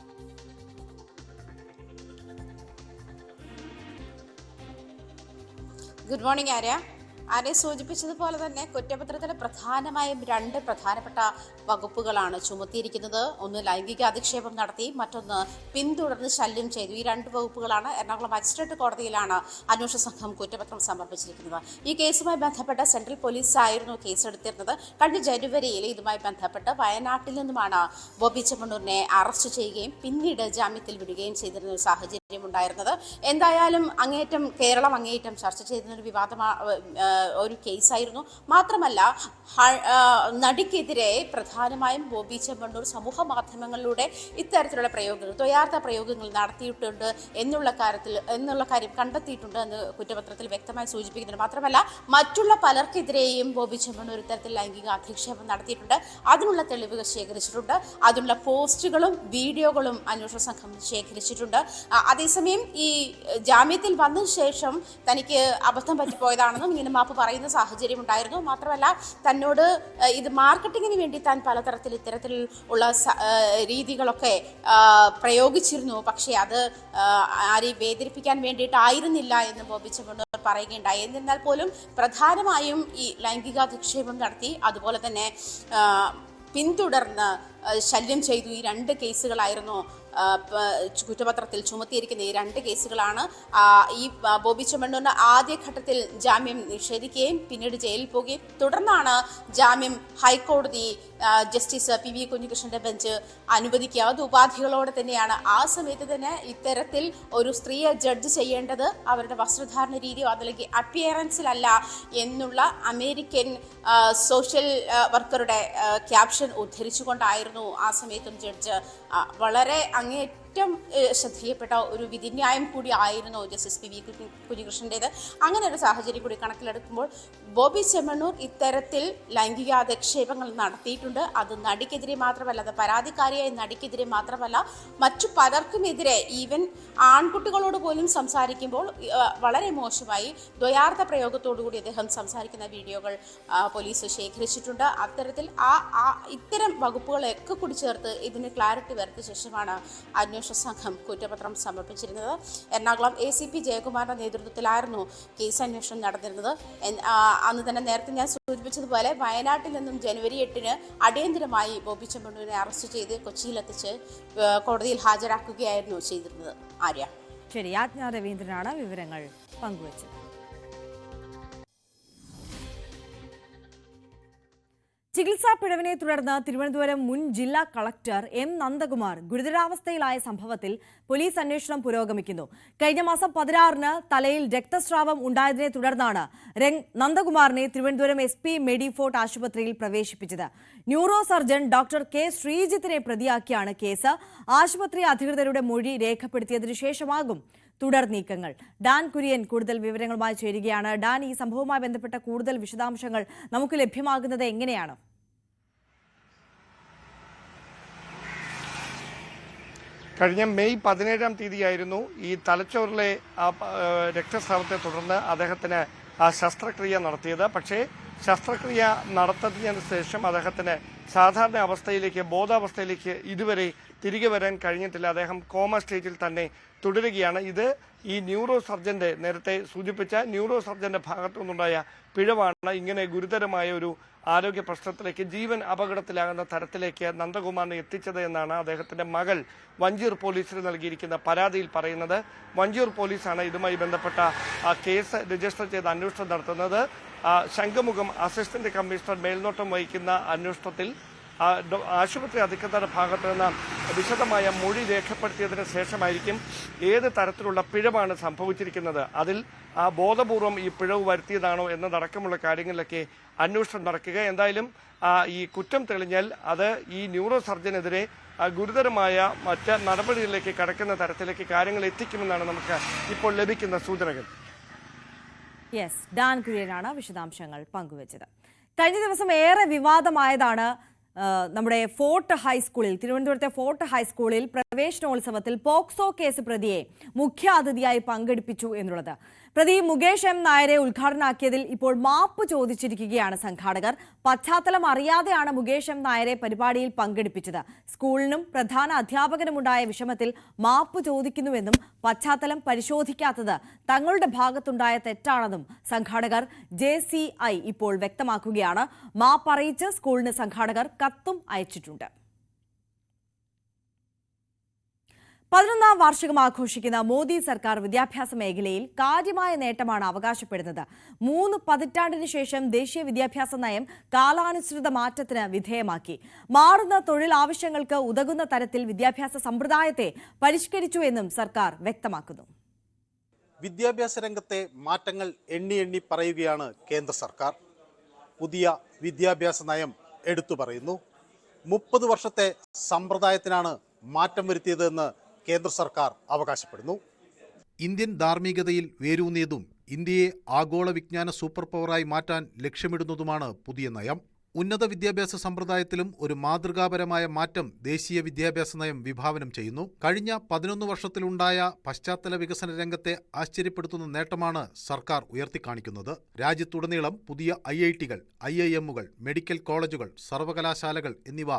Good morning Arya. ആരെ സൂചിപ്പിച്ചതുപോലെ തന്നെ കുറ്റപത്രത്തിൽ പ്രധാനമായും 2 പ്രധാനപ്പെട്ട വകുപ്പുകളാണ് ചുമത്തിയിരിക്കുന്നത്. ഒന്ന് ലൈംഗിക അധിക്ഷേപം നടത്തി, മറ്റൊന്ന് പിന്തുടർന്ന് ശല്യം ചെയ്തു. ഈ 2 വകുപ്പുകളാണ് എറണാകുളം മജിസ്ട്രേറ്റ് കോടതിയിലാണ് അന്വേഷണ സംഘം കുറ്റപത്രം സമർപ്പിച്ചിരിക്കുന്നത്. ഈ കേസുമായി ബന്ധപ്പെട്ട സെൻട്രൽ പോലീസ് ആയിരുന്നു കേസെടുത്തിരുന്നത്. കഴിഞ്ഞ ജനുവരിയിൽ ഇതുമായി ബന്ധപ്പെട്ട് വയനാട്ടിൽ നിന്നുമാണ് ബോബി ചെമ്മണ്ണൂരിനെ അറസ്റ്റ് ചെയ്യുകയും പിന്നീട് ജാമ്യത്തിൽ വിടുകയും ചെയ്തിരുന്ന ഒരു സാഹചര്യം ഉണ്ടായിരുന്നത്. എന്തായാലും കേരളം അങ്ങേയറ്റം ചർച്ച ചെയ്തിരുന്ന ഒരു കേസായിരുന്നു. മാത്രമല്ല നടിക്കെതിരെ പ്രധാനമായും ബോബി ചെമ്മണ്ണൂർ സമൂഹ മാധ്യമങ്ങളിലൂടെ ഇത്തരത്തിലുള്ള ദ്വയാർത്ഥ പ്രയോഗങ്ങൾ നടത്തിയിട്ടുണ്ട് എന്നുള്ള കാര്യം കണ്ടെത്തിയിട്ടുണ്ട് എന്ന് കുറ്റപത്രത്തിൽ വ്യക്തമായി സൂചിപ്പിക്കുന്നുണ്ട്. മാത്രമല്ല മറ്റുള്ള പലർക്കെതിരെയും ബോബി ചെമ്മണ്ണൂർ ഇത്തരത്തിൽ ലൈംഗിക അധിക്ഷേപം നടത്തിയിട്ടുണ്ട്. അതിനുള്ള തെളിവുകൾ ശേഖരിച്ചിട്ടുണ്ട്. അതിനുള്ള പോസ്റ്റുകളും വീഡിയോകളും അന്വേഷണ സംഘം ശേഖരിച്ചിട്ടുണ്ട്. അതേസമയം ഈ ജാമ്യത്തിൽ വന്ന ശേഷം തനിക്ക് അബദ്ധം പറ്റിപ്പോയതാണെന്നും ഇങ്ങനെ മാപ്പ് പറയുന്ന സാഹചര്യം ഉണ്ടായിരുന്നു. മാത്രമല്ല തന്നോട് ഇത് മാർക്കറ്റിങ്ങിന് വേണ്ടി താൻ പലതരത്തിൽ ഇത്തരത്തിലുള്ള രീതികളൊക്കെ പ്രയോഗിച്ചിരുന്നു. പക്ഷേ അത് ആരെയും വേദനിപ്പിക്കാൻ വേണ്ടിയിട്ടായിരുന്നില്ല എന്ന് ബോബി ചെമ്മണ്ണൂർ പറയുകയുണ്ടായി. എന്നിരുന്നാൽ പോലും പ്രധാനമായും ഈ ലൈംഗികാധിക്ഷേപം നടത്തി, അതുപോലെ തന്നെ പിന്തുടർന്ന് ശല്യം ചെയ്തു. ഈ 2 കേസുകളായിരുന്നു കുറ്റപത്രത്തിൽ ചുമത്തിയിരിക്കുന്ന. ഈ 2 കേസുകളാണ്. ഈ ബോബി ചെമ്മണ്ണൂരിന് ആദ്യഘട്ടത്തിൽ ജാമ്യം നിഷേധിക്കുകയും പിന്നീട് ജയിലിൽ പോവുകയും തുടർന്നാണ് ജാമ്യം ഹൈക്കോടതി ജസ്റ്റിസ് PV കുഞ്ഞികൃഷ്ണന്റെ ബെഞ്ച് അനുവദിക്കുക. അത് ഉപാധികളോടെ തന്നെയാണ്. ആ സമയത്ത് തന്നെ ഇത്തരത്തിൽ ഒരു സ്ത്രീയെ ജഡ്ജ് ചെയ്യേണ്ടത് അവരുടെ വസ്ത്രധാരണ രീതിയോ അതല്ലെങ്കിൽ അപ്പിയറൻസിലല്ല എന്നുള്ള അമേരിക്കൻ സോഷ്യൽ വർക്കറുടെ ക്യാപ്ഷൻ ഉദ്ധരിച്ചുകൊണ്ടായിരുന്നു ആ സമയത്തും ജഡ്ജ് വളരെ അങ്ങേയറ്റം ശ്രദ്ധേയപ്പെട്ട ഒരു വിധിന്യായം കൂടി ആയിരുന്നു ജസ്റ്റിസ് PV കുഞ്ഞികൃഷ്ണൻ്റേത്. അങ്ങനെ ഒരു സാഹചര്യം കൂടി കണക്കിലെടുക്കുമ്പോൾ ബോബി ചെമ്മണ്ണൂർ ഇത്തരത്തിൽ ലൈംഗികാധിക്ഷേപങ്ങൾ നടത്തിയിട്ടുണ്ട്. അത് നടിക്കെതിരെ മാത്രമല്ല, അത് പരാതിക്കാരിയായ നടിക്കെതിരെ മാത്രമല്ല, മറ്റു പലർക്കുമെതിരെ, ഈവൻ ആൺകുട്ടികളോട് പോലും സംസാരിക്കുമ്പോൾ വളരെ മോശമായി ദ്വയാർത്ഥ പ്രയോഗത്തോടുകൂടി അദ്ദേഹം സംസാരിക്കുന്ന വീഡിയോകൾ പോലീസ് ശേഖരിച്ചിട്ടുണ്ട്. അത്തരത്തിൽ ഇത്തരം വകുപ്പുകളൊക്കെ കൂടി ചേർത്ത് ഇതിന് ക്ലാരിറ്റി വരുത്തിയ ശേഷമാണ് അന്വേഷണ സംഘം കുറ്റപത്രം സമർപ്പിച്ചിരുന്നത്. എറണാകുളം ACP ജയകുമാറിന്റെ നേതൃത്വത്തിലായിരുന്നു കേസ് അന്വേഷണം നടന്നിരുന്നത്. അന്ന് തന്നെ നേരത്തെ ഞാൻ സൂചിപ്പിച്ചതുപോലെ വയനാട്ടിൽ നിന്നും ജനുവരി 8-ന് അടിയന്തരമായി ബോബി ചെമ്മണ്ണൂരിനെ അറസ്റ്റ് ചെയ്ത് കൊച്ചിയിലെത്തിച്ച് കോടതിയിൽ ഹാജരാക്കുകയായിരുന്നു ചെയ്തിരുന്നത്. ആര്യ. ശരി, ആജ്ഞ രവീന്ദ്രനാണ് വിവരങ്ങൾ പങ്കുവച്ചത്. ചികിത്സാ പിഴവിനെ തുടർന്ന് തിരുവനന്തപുരം മുൻ ജില്ലാ കളക്ടർ M. നന്ദകുമാർ ഗുരുതരാവസ്ഥയിലായ സംഭവത്തിൽ പോലീസ് അന്വേഷണം പുരോഗമിക്കുന്നു. കഴിഞ്ഞ മാസം 16-ന് തലയിൽ രക്തസ്രാവം ഉണ്ടായതിനെ തുടർന്നാണ് നന്ദകുമാറിനെ തിരുവനന്തപുരം SP മെഡിഫോർട്ട് ആശുപത്രിയിൽ പ്രവേശിപ്പിച്ചത്. Neuro surgeon doctor K. ശ്രീജിത്തിനെ പ്രതിയാക്കിയാണ് കേസ്. ആശുപത്രി അധികൃതരുടെ മൊഴി രേഖപ്പെടുത്തിയതിനു ശേഷമാകും തുടർ നീക്കങ്ങൾ. ഡാൻ കുര്യൻ കൂടുതൽ വിവരങ്ങളുമായി ചേരുകയാണ്. ഡാൻ, ഈ സംഭവവുമായി ബന്ധപ്പെട്ട കൂടുതൽ വിശദാംശങ്ങൾ നമുക്ക് ലഭ്യമാകുന്നത് എങ്ങനെയാണ്? കഴിഞ്ഞ മെയ് 17-ാം തീയതിയായിരുന്നു ഈ തലച്ചോറിലെ രക്തസ്രാവത്തെ തുടർന്ന് അദ്ദേഹത്തിന് ശസ്ത്രക്രിയ നടത്തിയത്. പക്ഷേ ശസ്ത്രക്രിയ നടത്തിയതിനു ശേഷം അദ്ദേഹത്തിന് സാധാരണ അവസ്ഥയിലേക്ക്, ബോധാവസ്ഥയിലേക്ക് ഇതുവരെ തിരികെ വരാൻ കഴിഞ്ഞിട്ടില്ല. അദ്ദേഹം കോമ സ്റ്റേജിൽ തന്നെ തുടരുകയാണ്. ഇത് ഈ ന്യൂറോ സർജന്റെ, നേരത്തെ സൂചിപ്പിച്ച ന്യൂറോ സർജന്റെ ഭാഗത്തു നിന്നുണ്ടായ പിഴവാണ് ഇങ്ങനെ ഗുരുതരമായ ഒരു ആരോഗ്യ പ്രശ്നത്തിലേക്ക്, ജീവൻ അപകടത്തിലാകുന്ന തരത്തിലേക്ക് നന്ദകുമാറിനെ എത്തിച്ചത് എന്നാണ് അദ്ദേഹത്തിന്റെ മകൾ വഞ്ചിയൂർ പോലീസിന് നൽകിയിരിക്കുന്ന പരാതിയിൽ പറയുന്നത്. വഞ്ചിയൂർ പോലീസാണ് ഇതുമായി ബന്ധപ്പെട്ട കേസ് രജിസ്റ്റർ ചെയ്ത് അന്വേഷണം നടത്തുന്നത്. ശംഖുമുഖം അസിസ്റ്റന്റ് കമ്മീഷണർ മേൽനോട്ടം വഹിക്കുന്ന അന്വേഷണത്തിൽ ആശുപത്രി അധികൃതരുടെ ഭാഗത്തു നിന്ന് വിശദമായ മൊഴി രേഖപ്പെടുത്തിയതിന് ശേഷമായിരിക്കും ഏത് തരത്തിലുള്ള പിഴവാണ് സംഭവിച്ചിരിക്കുന്നത്, അതിൽ ബോധപൂർവം ഈ പിഴവ് വരുത്തിയതാണോ എന്നതടക്കമുള്ള കാര്യങ്ങളിലൊക്കെ അന്വേഷണം നടക്കുക. എന്തായാലും ഈ കുറ്റം തെളിഞ്ഞാൽ അത് ഈ ന്യൂറോ സർജനെതിരെ ഗുരുതരമായ മറ്റ് നടപടികളിലേക്ക് കടക്കുന്ന തരത്തിലേക്ക് കാര്യങ്ങൾ എത്തിക്കുമെന്നാണ് നമുക്ക് ഇപ്പോൾ ലഭിക്കുന്ന സൂചനകൾ. യെസ്, ഡാൻ കുര്യനാണ് വിശദാംശങ്ങൾ പങ്കുവച്ചത്. കഴിഞ്ഞ ദിവസം ഏറെ വിവാദമായതാണ് നമ്മുടെ ഫോർട്ട് ഹൈസ്കൂളിൽ, തിരുവനന്തപുരത്തെ ഫോർട്ട് ഹൈസ്കൂളിൽ പ്രവേശനോത്സവത്തിൽ പോക്സോ കേസ് പ്രതിയെ മുഖ്യാതിഥിയായി പങ്കെടുപ്പിച്ചു എന്നുള്ളത്. പ്രതി മുകേഷ് എം നായരെ ഉദ്ഘാടനമാക്കിയതിൽ ഇപ്പോൾ മാപ്പ് ചോദിച്ചിരിക്കുകയാണ് സംഘാടകർ. പശ്ചാത്തലം അറിയാതെയാണ് മുകേഷ് എം നായരെ പരിപാടിയിൽ പങ്കെടുപ്പിച്ചത്. സ്കൂളിനും പ്രധാന അധ്യാപകനുമുണ്ടായ വിഷമത്തിൽ മാപ്പ് ചോദിക്കുന്നുവെന്നും പശ്ചാത്തലം പരിശോധിക്കാത്തത് തങ്ങളുടെ ഭാഗത്തുണ്ടായ തെറ്റാണെന്നും സംഘാടകർ JCI ഇപ്പോൾ വ്യക്തമാക്കുകയാണ്. മാപ്പറിയിച്ച് സ്കൂളിന് സംഘാടകർ കത്തും അയച്ചിട്ടുണ്ട്. 11ാം വാർഷികം ആഘോഷിക്കുന്ന മോദി സർക്കാർ വിദ്യാഭ്യാസ മേഖലയിൽ കാര്യമായ നേട്ടമാണ് അവകാശപ്പെടുന്നത്. 3 പതിറ്റാണ്ടിന് ശേഷം ദേശീയ വിദ്യാഭ്യാസ നയം കാലാനുസൃത മാറ്റത്തിന് വിധേയമാക്കി. മാറുന്ന തൊഴിൽ ആവശ്യങ്ങൾക്ക് ഉതകുന്ന തരത്തിൽ വിദ്യാഭ്യാസ സമ്പ്രദായത്തെ പരിഷ്കരിച്ചുവെന്നും സർക്കാർ വ്യക്തമാക്കുന്നു. വിദ്യാഭ്യാസ രംഗത്തെ മാറ്റങ്ങൾ എണ്ണി പറയുകയാണ് കേന്ദ്ര സർക്കാർ. പുതിയ വിദ്യാഭ്യാസ നയം എടുത്തു പറയുന്നു. 30 വർഷത്തെ സമ്പ്രദായത്തിനാണ് മാറ്റം വരുത്തിയതെന്ന് കേന്ദ്ര സർക്കാർ അവകാശപ്പെടുന്നു. ഇന്ത്യൻ ധാർമ്മികതയിൽ വേരൂന്നിയതും ഇന്ത്യയെ ആഗോള വിജ്ഞാന സൂപ്പർ പവറായി മാറ്റാൻ ലക്ഷ്യമിടുന്നതുമാണ് പുതിയ നയം. ഉന്നത വിദ്യാഭ്യാസ സമ്പ്രദായത്തിലും ഒരു മാതൃകാപരമായ മാറ്റം ദേശീയ വിദ്യാഭ്യാസ നയം വിഭാവനം ചെയ്യുന്നു. കഴിഞ്ഞ 11 വർഷത്തിലുണ്ടായ പശ്ചാത്തല വികസന രംഗത്തെ ആശ്ചര്യപ്പെടുത്തുന്ന നേട്ടമാണ് സർക്കാർ ഉയർത്തിക്കാണിക്കുന്നത്. രാജ്യത്തുടനീളം പുതിയ IIT-കൾ, IIM-കൾ, മെഡിക്കൽ കോളേജുകൾ, സർവകലാശാലകൾ എന്നിവ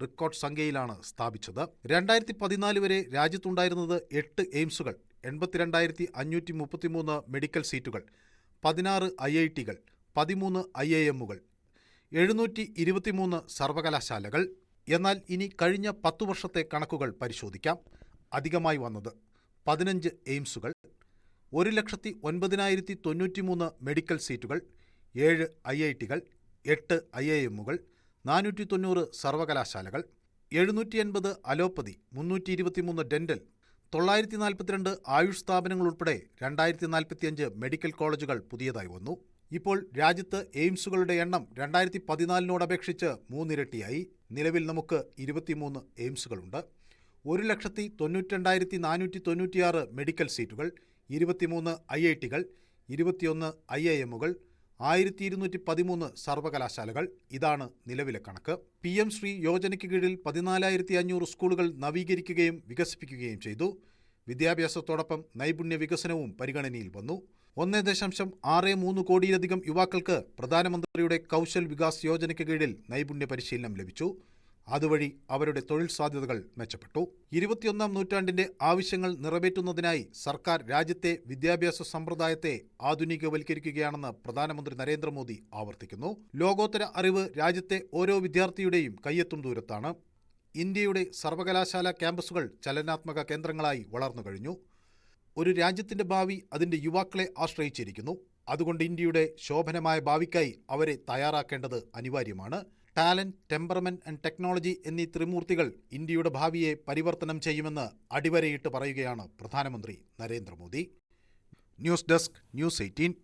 റെക്കോർഡ് സംഖ്യയിലാണ് സ്ഥാപിച്ചത്. 2014 വരെ രാജ്യത്തുണ്ടായിരുന്നത് 8 എയിംസുകൾ, 82,533 മെഡിക്കൽ സീറ്റുകൾ, 16 IIT-കൾ, 13 IIM-കൾ, 723 സർവകലാശാലകൾ. എന്നാൽ ഇനി കഴിഞ്ഞ 10 വർഷത്തെ കണക്കുകൾ പരിശോധിക്കാം. അധികമായി വന്നത് 15 എയിംസുകൾ, 1,09,093 മെഡിക്കൽ സീറ്റുകൾ, 7 IIT-കൾ, 8 IIM-കൾ, 490 സർവകലാശാലകൾ, 780 അലോപ്പതി, 323 ഡെന്റൽ, 942 ആയുഷ് സ്ഥാപനങ്ങൾ ഉൾപ്പെടെ 2045 മെഡിക്കൽ കോളേജുകൾ പുതിയതായി വന്നു. ഇപ്പോൾ രാജ്യത്ത് എയിംസുകളുടെ എണ്ണം 2014 3 ഇരട്ടിയായി. നിലവിൽ നമുക്ക് 23 എയിംസുകളുണ്ട്. 1,92,496 മെഡിക്കൽ സീറ്റുകൾ, 23 IIT-കൾ, 21 IIM-കൾ, 1213 സർവകലാശാലകൾ. ഇതാണ് നിലവിലെ കണക്ക്. PM ശ്രീ യോജനയ്ക്ക് കീഴിൽ 14,500 സ്കൂളുകൾ നവീകരിക്കുകയും വികസിപ്പിക്കുകയും ചെയ്തു. വിദ്യാഭ്യാസത്തോടൊപ്പം നൈപുണ്യ വികസനവും പരിഗണനയിൽ വന്നു. 1.63 കോടിയിലധികം യുവാക്കൾക്ക് പ്രധാനമന്ത്രിയുടെ കൗശൽ വികാസ് യോജനയ്ക്ക് കീഴിൽ നൈപുണ്യ പരിശീലനം ലഭിച്ചു. അതുവഴി അവരുടെ തൊഴിൽ സാധ്യതകൾ മെച്ചപ്പെട്ടു. 21ാം നൂറ്റാണ്ടിന്റെ ആവശ്യങ്ങൾ നിറവേറ്റുന്നതിനായി സർക്കാർ രാജ്യത്തെ വിദ്യാഭ്യാസ സമ്പ്രദായത്തെ ആധുനികവൽക്കരിക്കുകയാണെന്ന് പ്രധാനമന്ത്രി നരേന്ദ്രമോദി ആവർത്തിക്കുന്നു. ലോകോത്തര അറിവ് രാജ്യത്തെ ഓരോ വിദ്യാർത്ഥിയുടെയും കയ്യെത്തും ദൂരത്താണ്. ഇന്ത്യയുടെ സർവകലാശാല ക്യാമ്പസുകൾ ചലനാത്മക കേന്ദ്രങ്ങളായി വളർന്നു കഴിഞ്ഞു. ഒരു രാജ്യത്തിന്റെ ഭാവി അതിന്റെ യുവാക്കളെ ആശ്രയിച്ചിരിക്കുന്നു. അതുകൊണ്ട് ഇന്ത്യയുടെ ശോഭനമായ ഭാവിക്കായി അവരെ തയ്യാറാക്കേണ്ടത് അനിവാര്യമാണ്. ടാലന്റ്, ടെമ്പറമെന്റ് ആൻഡ് ടെക്നോളജി എന്നീ ത്രിമൂർത്തികൾ ഇന്ത്യയുടെ ഭാവിയെ പരിവർത്തനം ചെയ്യുമെന്ന് അടിവരയിട്ട് പറയുകയാണ് പ്രധാനമന്ത്രി Narendra Modi. News desk, News 18.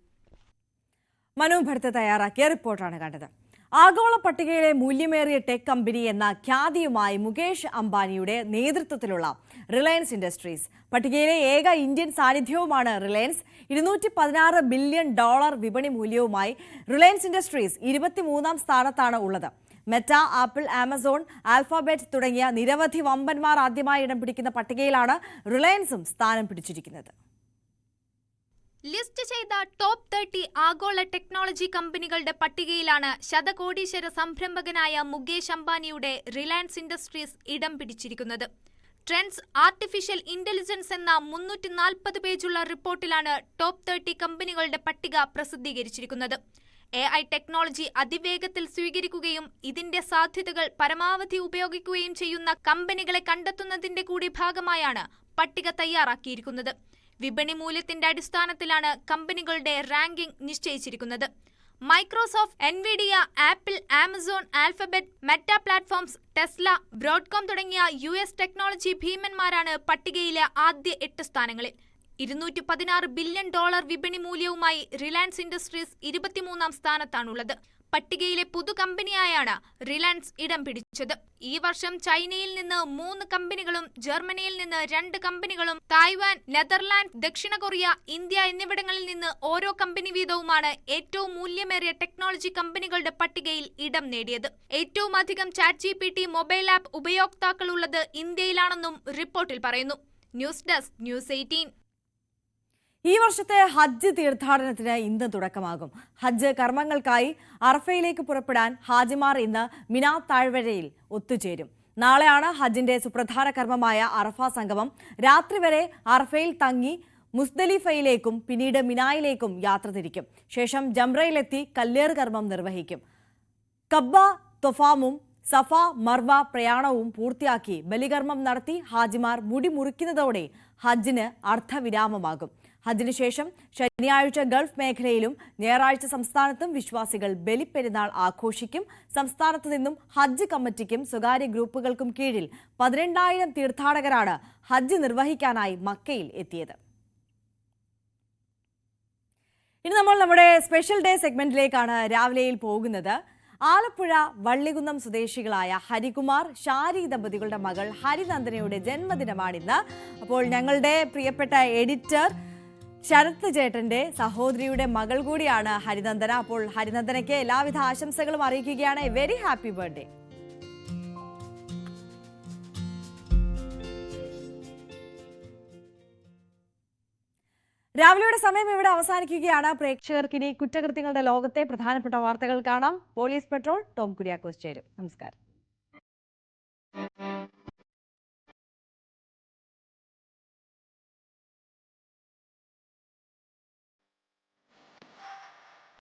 Manu Bharath തയ്യാറാക്കിയ റിപ്പോർട്ടാണ് കണ്ടത്. ആഗോള പട്ടികയിലെ മൂല്യമേറിയ ടെക് കമ്പനി എന്ന ഖ്യാതിയുമായി മുകേഷ് അംബാനിയുടെ നേതൃത്വത്തിലുള്ള റിലയൻസ് ഇൻഡസ്ട്രീസ്. പട്ടികയിലെ ഏക ഇന്ത്യൻ സാന്നിധ്യവുമാണ് റിലയൻസ്. $216 ബില്യൺ വിപണി മൂല്യവുമായി റിലയൻസ് ഇൻഡസ്ട്രീസ് 23ാം സ്ഥാനത്താണ് ഉള്ളത്. മെറ്റ, ആപ്പിൾ, ആമസോൺ, ആൽഫാബെറ്റ് തുടങ്ങിയ നിരവധി വമ്പന്മാർ ആദ്യമായി ഇടം പിടിക്കുന്ന പട്ടികയിലാണ് റിലയൻസും സ്ഥാനം പിടിച്ചിരിക്കുന്നത്. ലിസ്റ്റ് ചെയ്ത ടോപ്പ് 30 ആഗോള ടെക്നോളജി കമ്പനികളുടെ പട്ടികയിലാണ് ശതകോടീശ്വര സംരംഭകനായ മുകേഷ് അംബാനിയുടെ റിലയൻസ് ഇൻഡസ്ട്രീസ് ഇടം പിടിച്ചിരിക്കുന്നത്. ട്രെൻഡ്സ് ആർട്ടിഫിഷ്യൽ ഇന്റലിജൻസ് എന്ന 340 പേജുള്ള റിപ്പോർട്ടിലാണ് ടോപ്പ് 30 കമ്പനികളുടെ പട്ടിക പ്രസിദ്ധീകരിച്ചിരിക്കുന്നത്. AI ടെക്നോളജി അതിവേഗത്തിൽ സ്വീകരിക്കുകയും ഇതിന്റെ സാധ്യതകൾ പരമാവധി ഉപയോഗിക്കുകയും ചെയ്യുന്ന കമ്പനികളെ കണ്ടെത്തുന്നതിന്റെ കൂടി ഭാഗമായാണ് പട്ടിക തയ്യാറാക്കിയിരിക്കുന്നത്. വിപണി മൂല്യത്തിന്റെ അടിസ്ഥാനത്തിലാണ് കമ്പനികളുടെ റാങ്കിംഗ് നിശ്ചയിച്ചിരിക്കുന്നത്. Microsoft, Nvidia, Apple, Amazon, Alphabet, Meta Platforms, Tesla, Broadcom തുടങ്ങിയ US ടെക്നോളജി ഭീമന്മാരാണ് പട്ടികയിലെ ആദ്യ 8 സ്ഥാനങ്ങളിൽ. $216 ബില്യൺ വിപണി മൂല്യവുമായി റിലയൻസ് ഇൻഡസ്ട്രീസ് 23ാം സ്ഥാനത്താണുള്ളത്. പട്ടികയിലെ പുതു കമ്പനിയായാണ് റിലയൻസ് ഇടം പിടിച്ചത്. ഈ വർഷം ചൈനയിൽ നിന്ന് 3 കമ്പനികളും ജർമ്മനിയിൽ നിന്ന് 2 കമ്പനികളും തായ്വാൻ, നെതർലാൻഡ്, ദക്ഷിണ കൊറിയ, ഇന്ത്യ എന്നിവിടങ്ങളിൽ നിന്ന് ഓരോ കമ്പനി വീതവുമാണ് ഏറ്റവും മൂല്യമേറിയ ടെക്നോളജി കമ്പനികളുടെ പട്ടികയിൽ ഇടം നേടിയത്. ഏറ്റവും അധികം ChatGPT മൊബൈൽ ആപ്പ് ഉപയോക്താക്കളുള്ളത് ഇന്ത്യയിലാണെന്നും റിപ്പോർട്ടിൽ പറയുന്നു. News desk, News 18. ഈ വർഷത്തെ ഹജ്ജ് തീർത്ഥാടനത്തിന് ഇന്ന് തുടക്കമാകും. ഹജ്ജ് കർമ്മങ്ങൾക്കായി അറഫയിലേക്ക് പുറപ്പെടാൻ ഹാജിമാർ ഇന്ന് മിനാ താഴ്വരയിൽ ഒത്തുചേരും. നാളെയാണ് ഹജ്ജിന്റെ സുപ്രധാന കർമ്മമായ അറഫ സംഗമം. രാത്രി വരെ അറഫയിൽ തങ്ങി മുസ്ദലിഫയിലേക്കും പിന്നീട് മിനായിലേക്കും യാത്ര തിരിക്കും. ശേഷം ജംറയിലെത്തി കല്ലേറ് കർമ്മം നിർവഹിക്കും. കബ്ബ തൊഫാമും സഫ മർവ പ്രയാണവും പൂർത്തിയാക്കി ബലികർമ്മം നടത്തി ഹാജിമാർ മുടി മുറിക്കുന്നതോടെ ഹജ്ജിന് അർദ്ധവിരാമമാകും. ഹജ്ജിന് ശേഷം ശനിയാഴ്ച ഗൾഫ് മേഖലയിലും ഞായറാഴ്ച സംസ്ഥാനത്തും വിശ്വാസികൾ ബലിപ്പെരുന്നാൾ ആഘോഷിക്കും. സംസ്ഥാനത്തു നിന്നും ഹജ്ജ് കമ്മിറ്റിക്കും സ്വകാര്യ ഗ്രൂപ്പുകൾക്കും കീഴിൽ 12,000 തീർത്ഥാടകരാണ് ഹജ്ജ് നിർവഹിക്കാനായി മക്കയിൽ എത്തിയത്. ഇനി നമ്മൾ നമ്മുടെ സ്പെഷ്യൽ ഡേ സെഗ്മെന്റിലേക്കാണ് രാവിലെയിൽ പോകുന്നത്. ആലപ്പുഴ വള്ളികുന്നം സ്വദേശികളായ ഹരികുമാർ ഷാരി ദമ്പതികളുടെ മകൾ ഹരിനന്ദനയുടെ ജന്മദിനമാണിന്ന്. അപ്പോൾ ഞങ്ങളുടെ പ്രിയപ്പെട്ട എഡിറ്റർ ശരത് ചേട്ടന്റെ സഹോദരിയുടെ മകൾ കൂടിയാണ് ഹരിനന്ദന. അപ്പോൾ ഹരിനന്ദനയ്ക്ക് എല്ലാവിധ ആശംസകളും അറിയിക്കുകയാണ്. A very happy birthday. രാവിലെയുടെ സമയം ഇവിടെ അവസാനിക്കുകയാണ്. പ്രേക്ഷകർക്കിനി കുറ്റകൃത്യങ്ങളുടെ ലോകത്തെ പ്രധാനപ്പെട്ട വാർത്തകൾ കാണാം. പോലീസ് പെട്രോൾ ടോം കുര്യാക്കോസ് ചേരും. നമസ്കാരം.